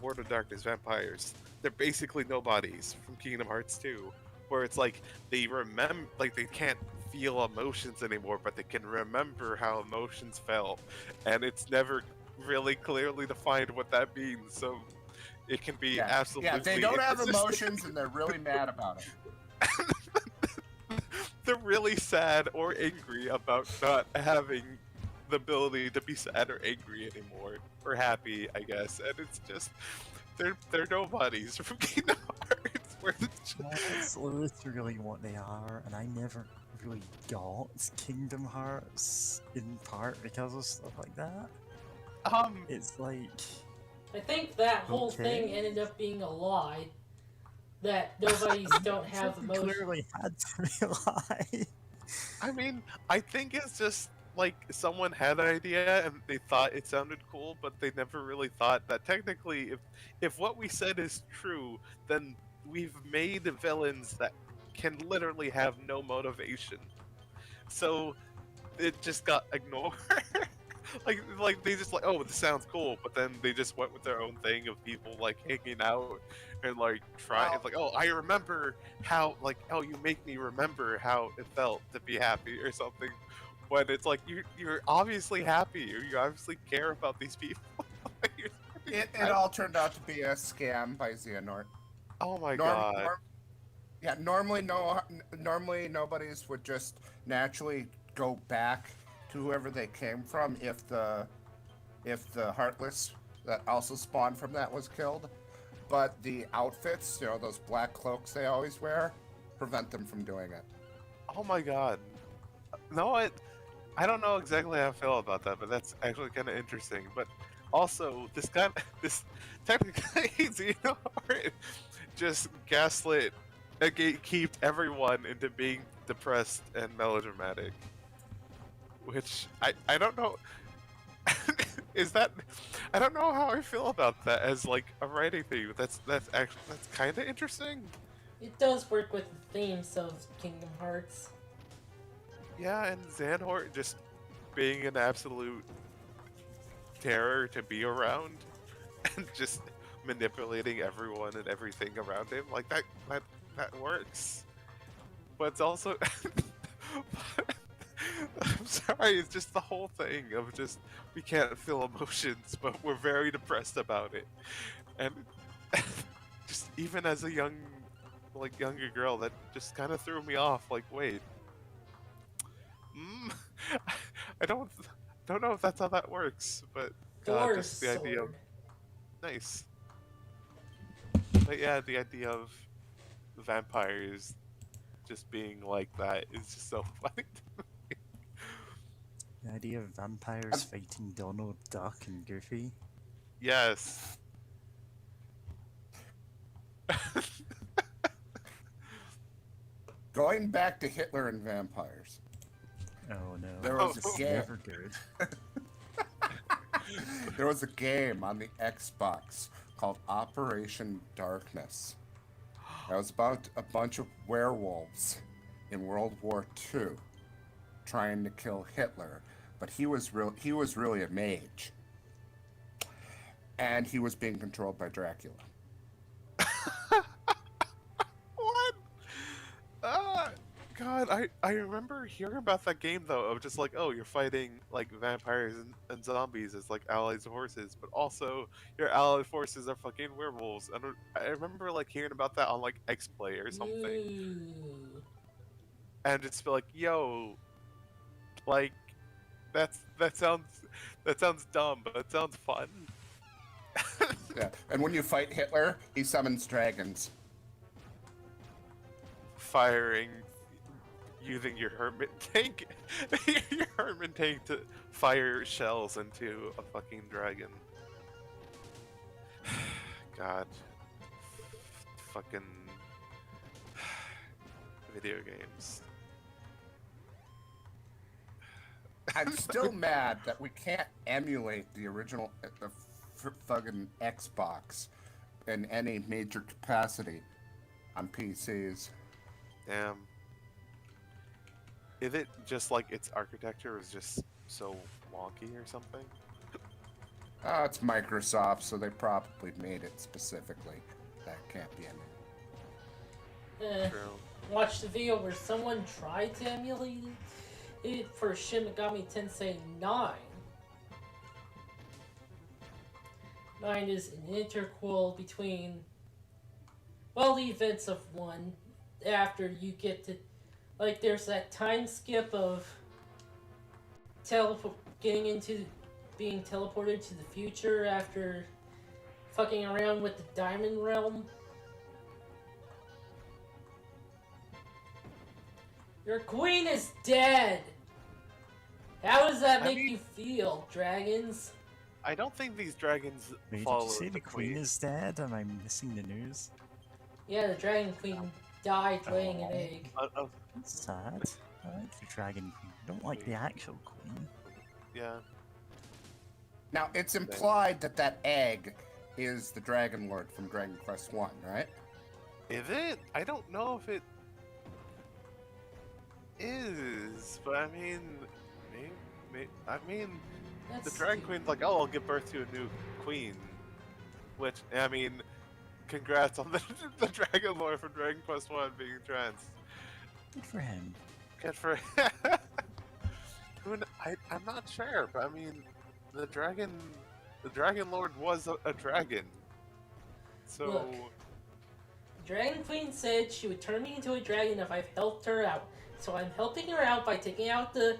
World of Darkness vampires, they're basically nobodies from Kingdom Hearts 2, where it's like they remember, like they can't feel emotions anymore, but they can remember how emotions felt, and it's never really clearly defined what that means. So it can be absolutely. Yeah, they don't have inconsistent. emotions and they're really mad about it. They're really sad or angry about not having the ability to be sad or angry anymore, or happy, I guess. And it's just they're nobodies from Kingdom Hearts. Where it's That's literally what they are, and I never really got Kingdom Hearts in part because of stuff like that. It's like I think that whole thing Okay. ended up being a lie. That nobodies don't have something emotions. clearly had to be a lie. I mean, I think it's just like someone had an idea and they thought it sounded cool, but they never really thought that technically, if what we said is true, then we've made villains that can literally have no motivation. So it just got ignored. like they just like, oh, this sounds cool, but then they just went with their own thing of people like hanging out and like trying. Well- Like, oh, I remember how, like, oh, you make me remember how it felt to be happy or something. When it's like you're obviously happy, or you obviously care about these people. It all turned out to be a scam by Xehanort. Oh my Norm- god. norm- yeah, normally nobodies would just naturally go back to whoever they came from if the Heartless that also spawned from that was killed. But the outfits, those black cloaks they always wear, prevent them from doing it. Oh my god. No, I don't know exactly how I feel about that, but that's actually kind of interesting. But also, this technically, Xehanort just gaslit, gatekeeped everyone into being depressed and melodramatic. Which I don't know. Is that? I don't know how I feel about that as like a writing thing. That's kind of interesting. It does work with the themes of Kingdom Hearts. Yeah, and Xehanort just being an absolute terror to be around, and just manipulating everyone and everything around him, like that works. But it's also, I'm sorry, it's just the whole thing of just we can't feel emotions, but we're very depressed about it, and just even as a younger girl, that just kind of threw me off. Like, wait. I don't know if that's how that works, but Or just the idea of sword. nice. But yeah, the idea of vampires just being like that is just so funny to me. The idea of vampires fighting Donald Duck and Goofy. Yes. Going back to Hitler and vampires. Oh no. There was Oh, a game. Never good. There was a game on the Xbox called Operation Darkness. That was about a bunch of werewolves in World War II trying to kill Hitler, but he was really a mage, and he was being controlled by Dracula. What? God, I remember hearing about that game though, of just like, oh, you're fighting like vampires and zombies as like allies of horses, but also your allied forces are fucking werewolves. And I remember like hearing about that on like X-Play or something, Ooh. and just be like, yo, like that sounds dumb, but it sounds fun. Yeah, and when you fight Hitler, he summons dragons. Firing using your hermit tank, your hermit tank to fire shells into a fucking dragon. God, fucking video games. I'm still mad that we can't emulate the original fucking Xbox in any major capacity on PCs. Damn. Is it just like its architecture is just so wonky or something? It's Microsoft, so they probably made it specifically. That can't be emulated. True. Watched the video where someone tried to emulate it for Shin Megami Tensei 9. 9 is an interquel between, well, the events of 1 after you get to, like, there's that time skip of being teleported to the future after fucking around with the Diamond Realm. Your queen is dead! How does that make you feel, dragons? I don't think these dragons Wait, did follow you say the the queen is dead? Am I missing the news? Yeah, the dragon queen died laying an Oh. egg. That's sad. I like the dragon queen. I don't like the actual queen. Yeah. Now, it's implied that that egg is the Dragon Lord from Dragon Quest 1, right? Is it? I don't know if it is, but I mean, I mean, That's the Dragon stupid. Queen's like, oh, I'll give birth to a new queen. Which, I mean, congrats on the Dragon Lord from Dragon Quest 1 being trans. Good for him. Good for I'm not sure, but I mean, the Dragon Lord was a dragon. So, Look. Dragon Queen said she would turn me into a dragon if I've helped her out. So I'm helping her out by taking out the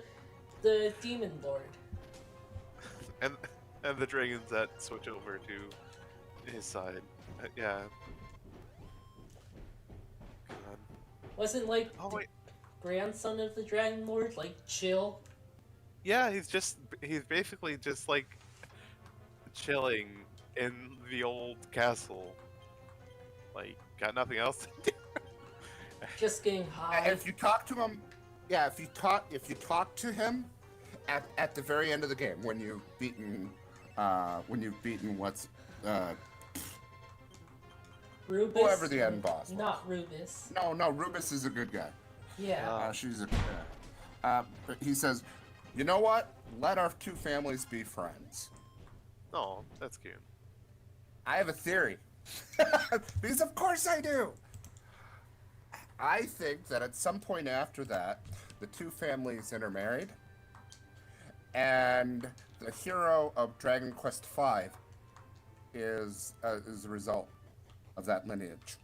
Demon Lord. and the dragons that switch over to his side. Yeah. God. Wasn't like Oh the wait. grandson of the Dragon Lord, like chill? Yeah, he's basically just like chilling in the old castle. Like, got nothing else to do. Just getting high. If you talk to him, if you talk to him at the very end of the game when you've beaten what's Rubus? whoever the end boss was. Not Rubus. No, Rubus is a good guy. Yeah. She's a but he says, you know what? Let our two families be friends. Oh, that's cute. I have a theory. Because of course I do. I think that at some point after that, the two families intermarried, and the hero of Dragon Quest V is a result of that lineage.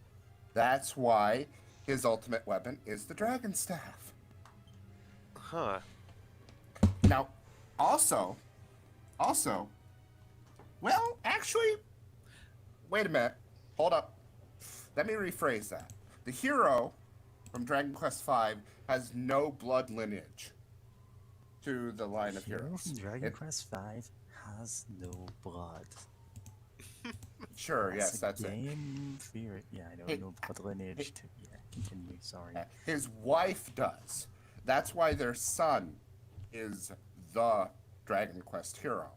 That's why his ultimate weapon is the Dragon Staff. Huh. Now, also, well, actually, wait a minute. Hold up. Let me rephrase that. The hero from Dragon Quest V has no blood lineage to the line of Hero heroes. from Dragon It- Quest V has no blood. Sure, yes, a that's it. game theory. Yeah, I know, It- no blood lineage to. Yeah, continue, sorry. His wife does. That's why their son is the Dragon Quest hero.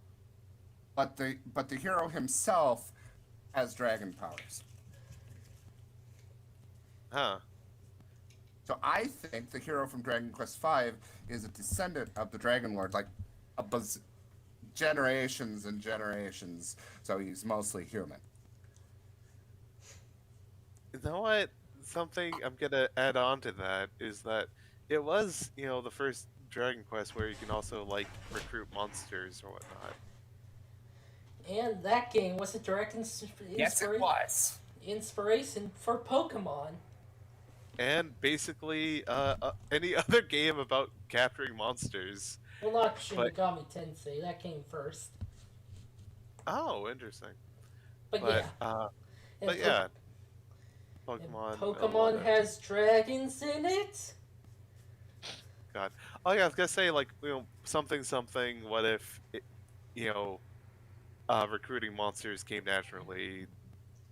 But the hero himself has dragon powers. Huh. So I think the hero from Dragon Quest V is a descendant of the Dragon Lord, like generations and generations. So he's mostly human. You know what? Something I'm gonna add on to that is that it was, the first Dragon Quest where you can also like recruit monsters or whatnot. And that game was a direct was. inspiration for Pokemon. And basically, any other game about capturing monsters. Well, not Shin But- Megami Tensei. That came first. Oh, interesting. But, But yeah. And but yeah, and Pokemon. Pokemon has dragons in it? God. Oh yeah, I was gonna say like something something. What if you know recruiting monsters came naturally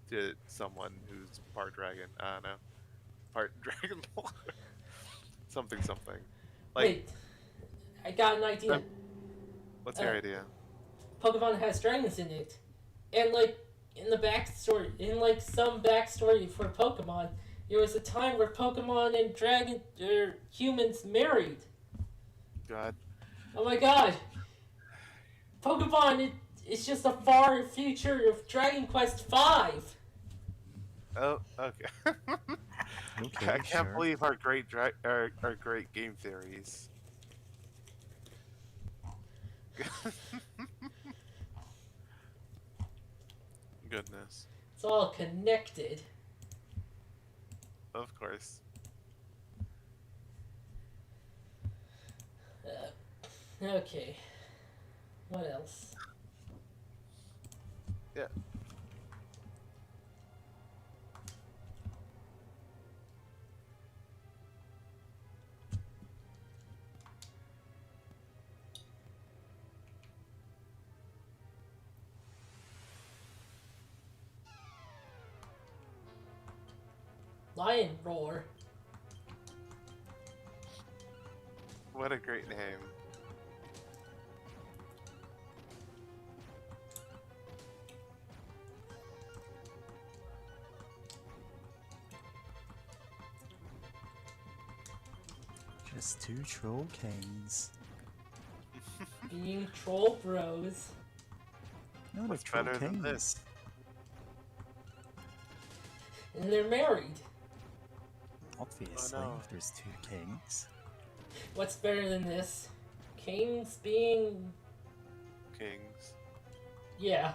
to someone who's part dragon? I don't know, part dragon, something something. Like, Wait, I got an idea. what's Uh, your idea? Pokemon has dragons in it, and like in the backstory, in like some backstory for Pokemon, there was a time where Pokemon and dragon humans married. God. Oh my god, Pokemon! It's just a far future of Dragon Quest V. Oh, okay. Okay, I can't sure. believe our great game theories. Goodness, It's all connected. of course. Okay, what else? Yeah. Lion Roar. What a great name. Just two troll kings. Being Troll Bros. No, What's troll better than kings. this? And they're married. Obviously, no. if there's two kings. What's better than this? Kings being. Kings. Yeah.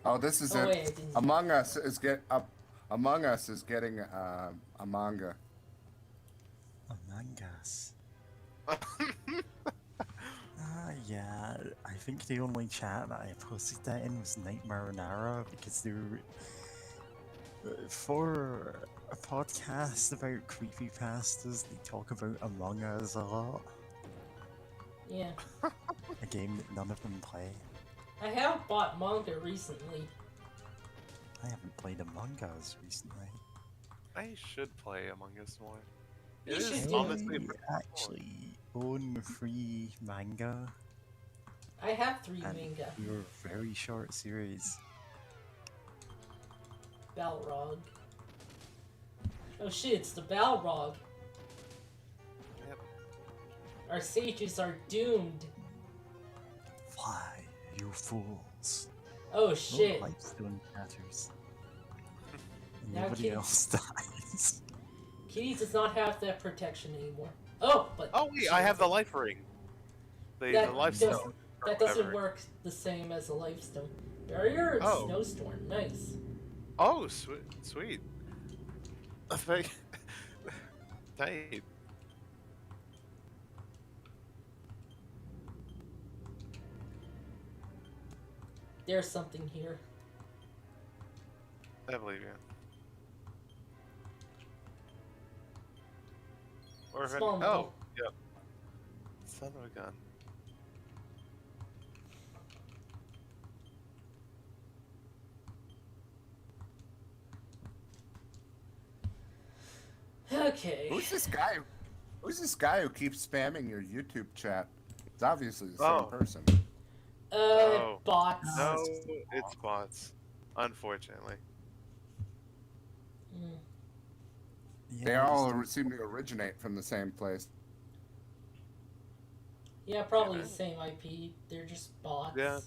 Oh, this is Oh, it. wait, I didn't. Among Us is Among Us is getting a manga. Among Us. Yeah, I think the only chat that I posted that in was Night Marinara because they were for a podcast about creepypastas. They talk about Among Us a lot, Yeah. a game that none of them play. I have bought manga recently. I haven't played Among Us recently. I should play Among Us more. You It is should do honestly it. pretty I actually own free manga, I have 3 and manga. they were very short series. Balrog. Oh shit, it's the Balrog. Yep. Our sages are doomed. Fly, you fools! Oh No shit. Lifestone shatters. And Now nobody kids- else dies. Kitty does not have that protection anymore. Oh, but Oh wait, she I have the doesn't. life ring. The That life does- stone. or That doesn't whatever. work the same as a lifestone. Barrier and Oh. snowstorm, nice. Oh, sweet, sweet. Thank. Tight. There's something here. I believe you. Or if Small any- metal. oh, yep. Son of a gun. Okay. Who's this guy? Who's this guy who keeps spamming your YouTube chat? It's obviously the same Oh. person. Oh. Bots. No, it's bots. Unfortunately. Mm. Yeah, They I just all don't- seem to originate from the same place. Yeah, probably Yeah. the same IP. They're just bots. Yeah.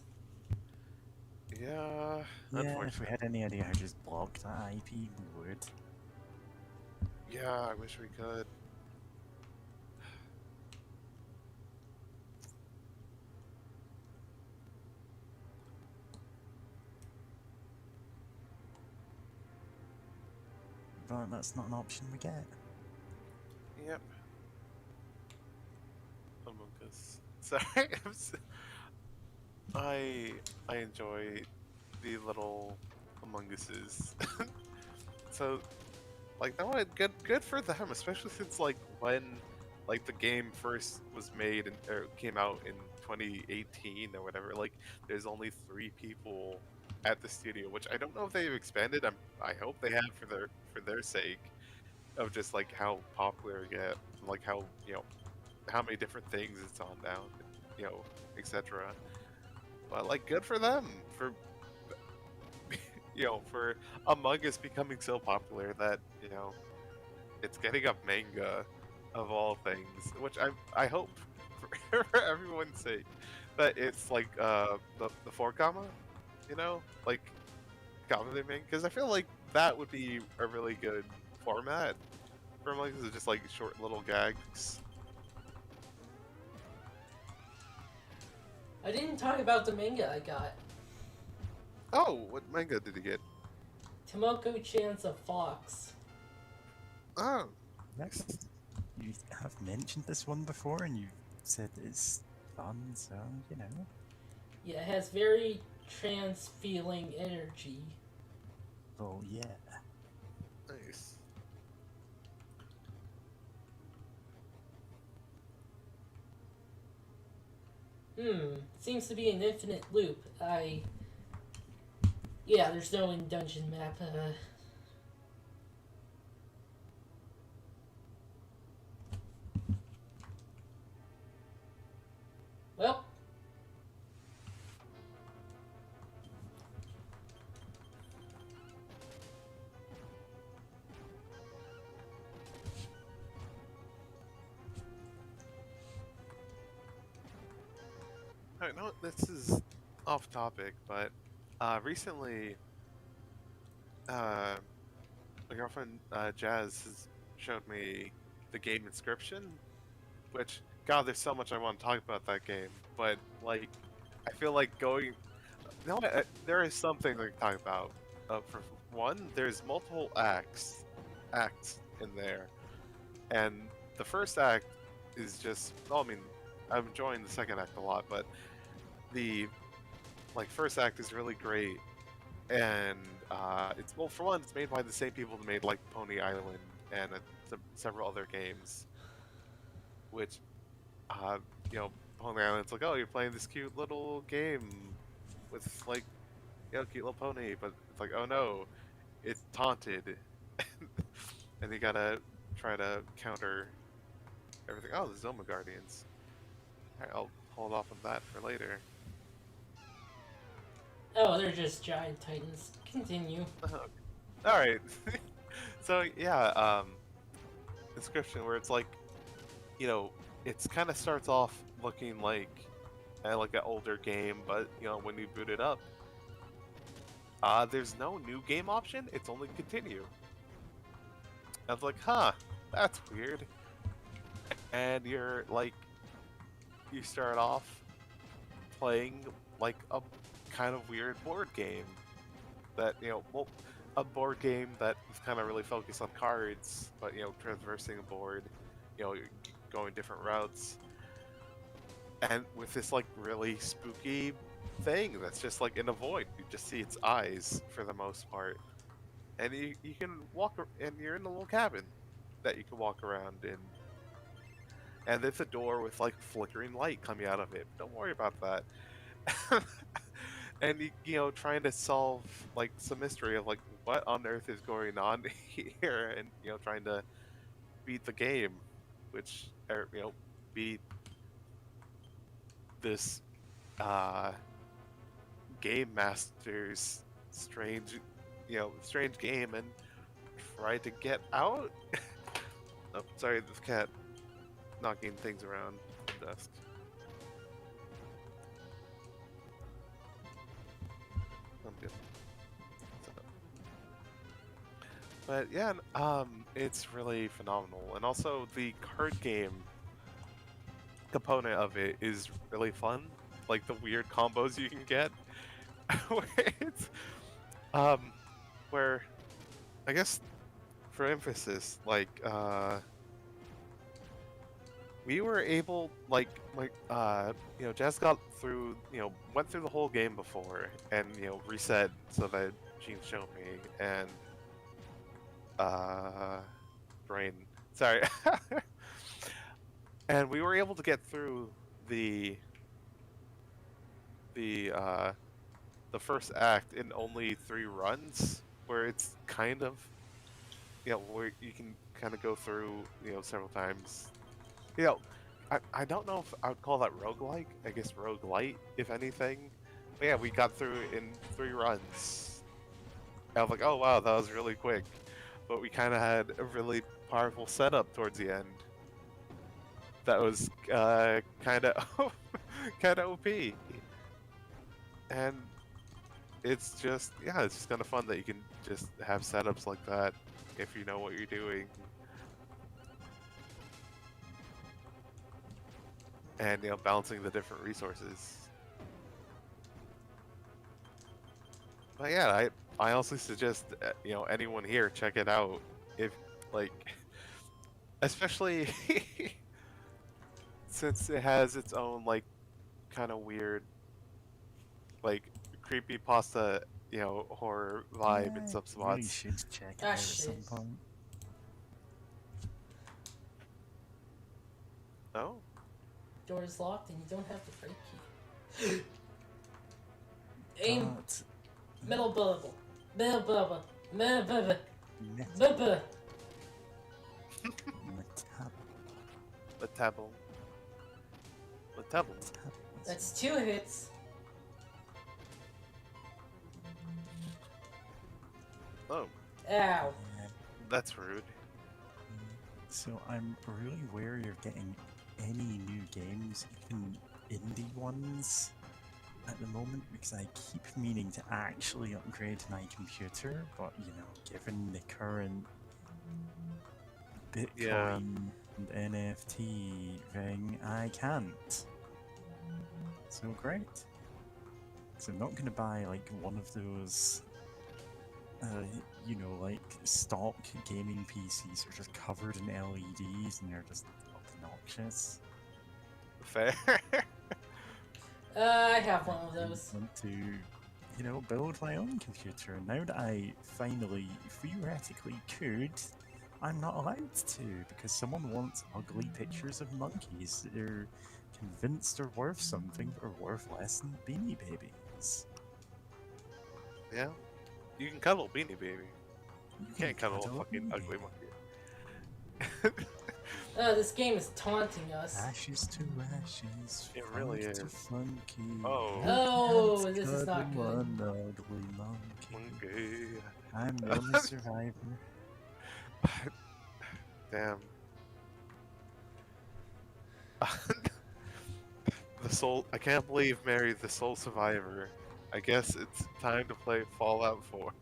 Yeah. Yeah, if we Unfortunately. had any idea how to just block that IP, we would. Yeah, I wish we could. but that's not an option we get. Yep. Among Us. Sorry, I enjoy the little Among Uses. So, like, no, good for them, especially since like when like the game first was made and or came out in 2018 or whatever. Like, there's only 3 people at the studio, which I don't know if they've expanded. I hope they have for their sake of just like how popular it get, like how how many different things it's on now, you know, etc. But like, good for them for for Among Us becoming so popular that it's getting a manga of all things, which I hope for everyone's sake that it's like the 4 comma, like comedy manga, because I feel like that would be a really good format for Among Us, just like short little gags. I didn't talk about the manga I got. Oh, what manga did you get? Tomoko-chan's a fox. Oh, Next, you have mentioned this one before, and you said it's fun, so you know. Yeah, it has very trans-feeling energy. Well, yeah. nice. Seems to be an infinite loop. Yeah, there's no in-dungeon map. Well. Alright, no, this is off topic, but recently, my girlfriend Jazz has showed me the game Inscription, which, God, there's so much I want to talk about that game, but like, I feel like going. No, there is something to talk about. For one, there's multiple acts in there, and the first act is just. Well, I mean, I'm enjoying the second act a lot, but the first act is really great, and it's, well, for one, it's made by the same people that made like Pony Island and several other games, which Pony Island's like, oh, you're playing this cute little game with like cute little pony, but it's like, oh no, it's taunted, and you gotta try to counter everything. Oh, the Zoma Guardians. Alright, I'll hold off on that for later. Oh, they're just giant titans. Continue. Alright. So yeah, Inscription, where it's like, it's kind of starts off looking like an older game, but when you boot it up, there's no new game option. It's only continue. I was like, huh, that's weird. And you're like, you start off playing like a kind of weird board game that a board game that is kind of really focused on cards, but traversing a board, you're going different routes, and with this like really spooky thing that's just like in a void. You just see its eyes for the most part, and you can walk, and you're in a little cabin that you can walk around in, and there's a door with like flickering light coming out of it. Don't worry about that. And trying to solve like some mystery of like what on earth is going on here, and trying to beat the game, which beat this game master's strange game, and try to get out. Oh, sorry, this cat knocking things around the desk. I'm good. But yeah, it's really phenomenal, and also the card game component of it is really fun. Like the weird combos you can get, where it's where I guess for emphasis, like we were able, Jazz got through, went through the whole game before, and reset so that she can show me, and brain, sorry, and we were able to get through the the uh the first act in only 3 runs, where it's kind of, where you can kind of go through, several times. You know, I don't know if I would call that roguelike. I guess roguelite, if anything. But yeah, we got through it in 3 runs. I was like, oh wow, that was really quick. But we kind of had a really powerful setup towards the end. That was kind of kind of OP. And it's just, yeah, it's just kind of fun that you can just have setups like that if you know what you're doing. And balancing the different resources. But yeah, I honestly suggest anyone here check it out, if like, especially since it has its own like kind of weird like creepy pasta horror vibe in some Really spots. should check it Ah, out at some shit. point. No, Door is locked and you don't have the freight key. Aim But middle bubble. Middle bubble. Middle bubble. Met- Bubble. Metab- Latable. That's 2 hits. Oh, Ow. Yeah. that's rude. So I'm really wary of getting any new games, even indie ones, at the moment, because I keep meaning to actually upgrade my computer, but given the current Bitcoin Yeah. and NFT thing, I can't. So great. So I'm not going to buy like one of those like stock gaming PCs are just covered in LEDs and they're just obnoxious. Fair. I have one of I those. want to, build my own computer. And now that I finally theoretically could, I'm not allowed to because someone wants ugly pictures of monkeys that they're convinced are worth something but are worth less than Beanie Babies. Yeah. You can cuddle Beanie Baby. You You can't cuddle a fucking Beanie ugly Baby. monkey. This game is taunting us. Ashes to ashes. It really funk to is. funky. Oh. Oh, Can't this is not cuddle good. One ugly monkey. Monkey. I'm the only survivor. Damn. The soul. I can't believe Mary, the sole survivor. I guess it's time to play Fallout 4.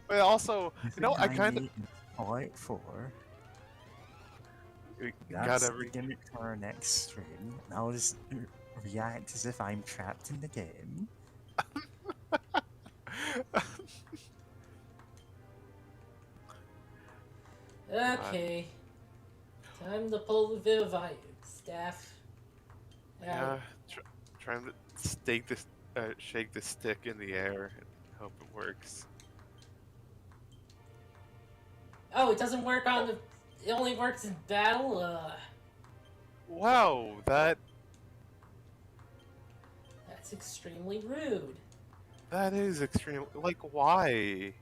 But also, I kind of Fallout 4. got That's every. the gimmick for our next stream. And I'll just react as if I'm trapped in the game. Okay. Time to pull the Vivite staff. Yeah, Out. trying to shake the stick in the air and hope it works. Oh, it doesn't work on the. It only works in battle. Wow, That's extremely rude. that is extreme. Like, why?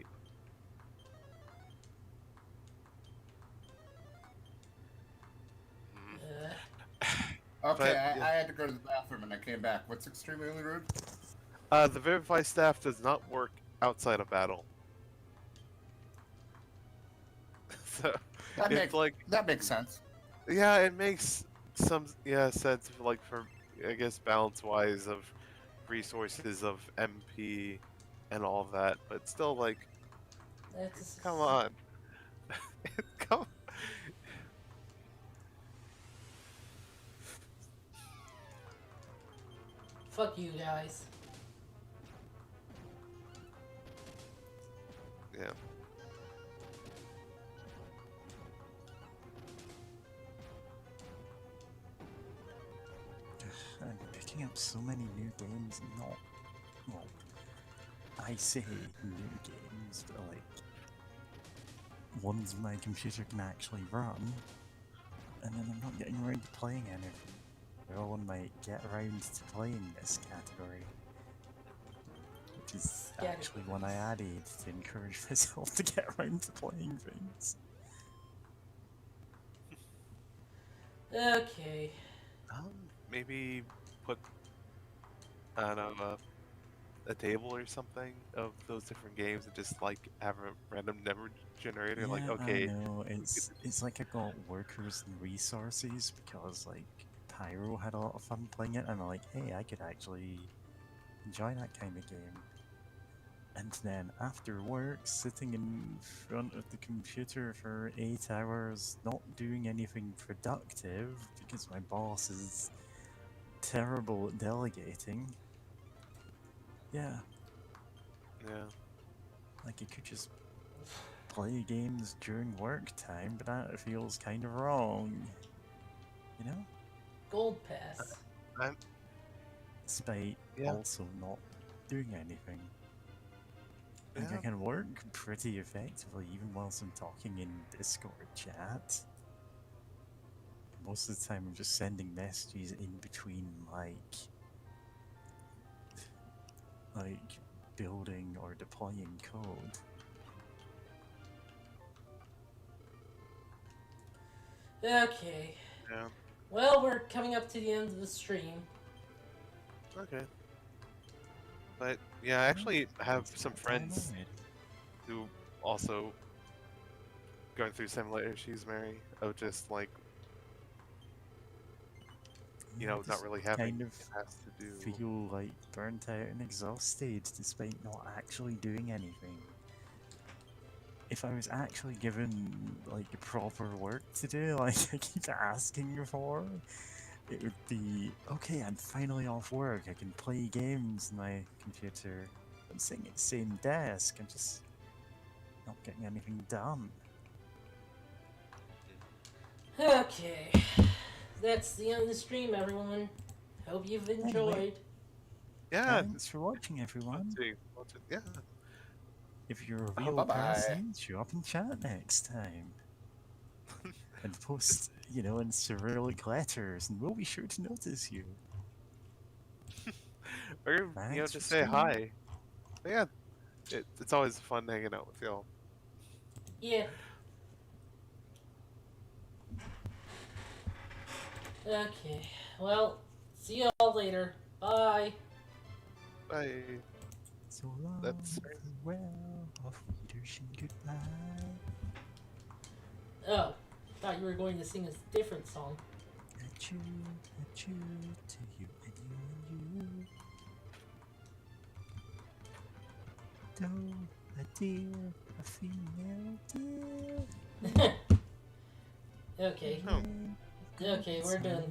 Mm. Okay, But, I yeah. had to go to the bathroom and I came back. What's extremely rude? The Vivify staff does not work outside of battle. So That makes sense. yeah, it makes some sense like for I guess balance wise of resources of MP and all of that, but still like That's come on, come. Fuck you guys. Yeah. picking up so many new games, not, well, I say new games, but like, ones my computer can actually run, and then I'm not getting around to playing anything. They're all in my get around to playing this category, which is actually one I added to encourage myself to get around to playing things. Okay. Maybe put, I don't know, a table or something of those different games and just like have a random number generator. Like, Yeah, okay, I know. It's like I got workers and resources because like Pyro had a lot of fun playing it, and I'm like, hey, I could actually enjoy that kind of game. And then after work, sitting in front of the computer for 8 hours, not doing anything productive because my boss is terrible at delegating. Yeah, yeah, like I could just play games during work time, but that feels kind of wrong. You know? Gold pass. I'm, Despite yeah, also not doing anything. Like I yeah. can work pretty effectively even whilst I'm talking in Discord chat. Most of the time I'm just sending messages in between like building or deploying code. Okay. Yeah. Well, we're coming up to the end of the stream. Okay. But yeah, I actually have It's some that time friends already. who also going through similar issues, Mary, of just like, you Yeah, I know, not just really having kind of tasks to do. feel like burnt out and exhausted despite not actually doing anything. If I was actually given like proper work to do, like I keep asking for, it would be okay. I'm finally off work. I can play games on my computer. I'm sitting at the same desk. I'm just not getting anything done. Okay. That's the end of the stream, everyone. Hope you've enjoyed. Yeah, Thanks for watching, everyone. yeah. If you're a Oh, real bye-bye. person, show up in chat next time. And post, you know, in Cyrillic letters, and we'll be sure to notice you. Or you know, Thanks for just say streaming. hi. But yeah, it's always fun hanging out with y'all. Yeah. Okay. Well, see y'all later. Bye. Bye. So long, That's farewell, auf Wiedersehen, goodbye. Oh, thought you were going to sing a different song. Adieu to you and you and you. Though a dear, a female dear. Okay. Oh. Okay, we're done.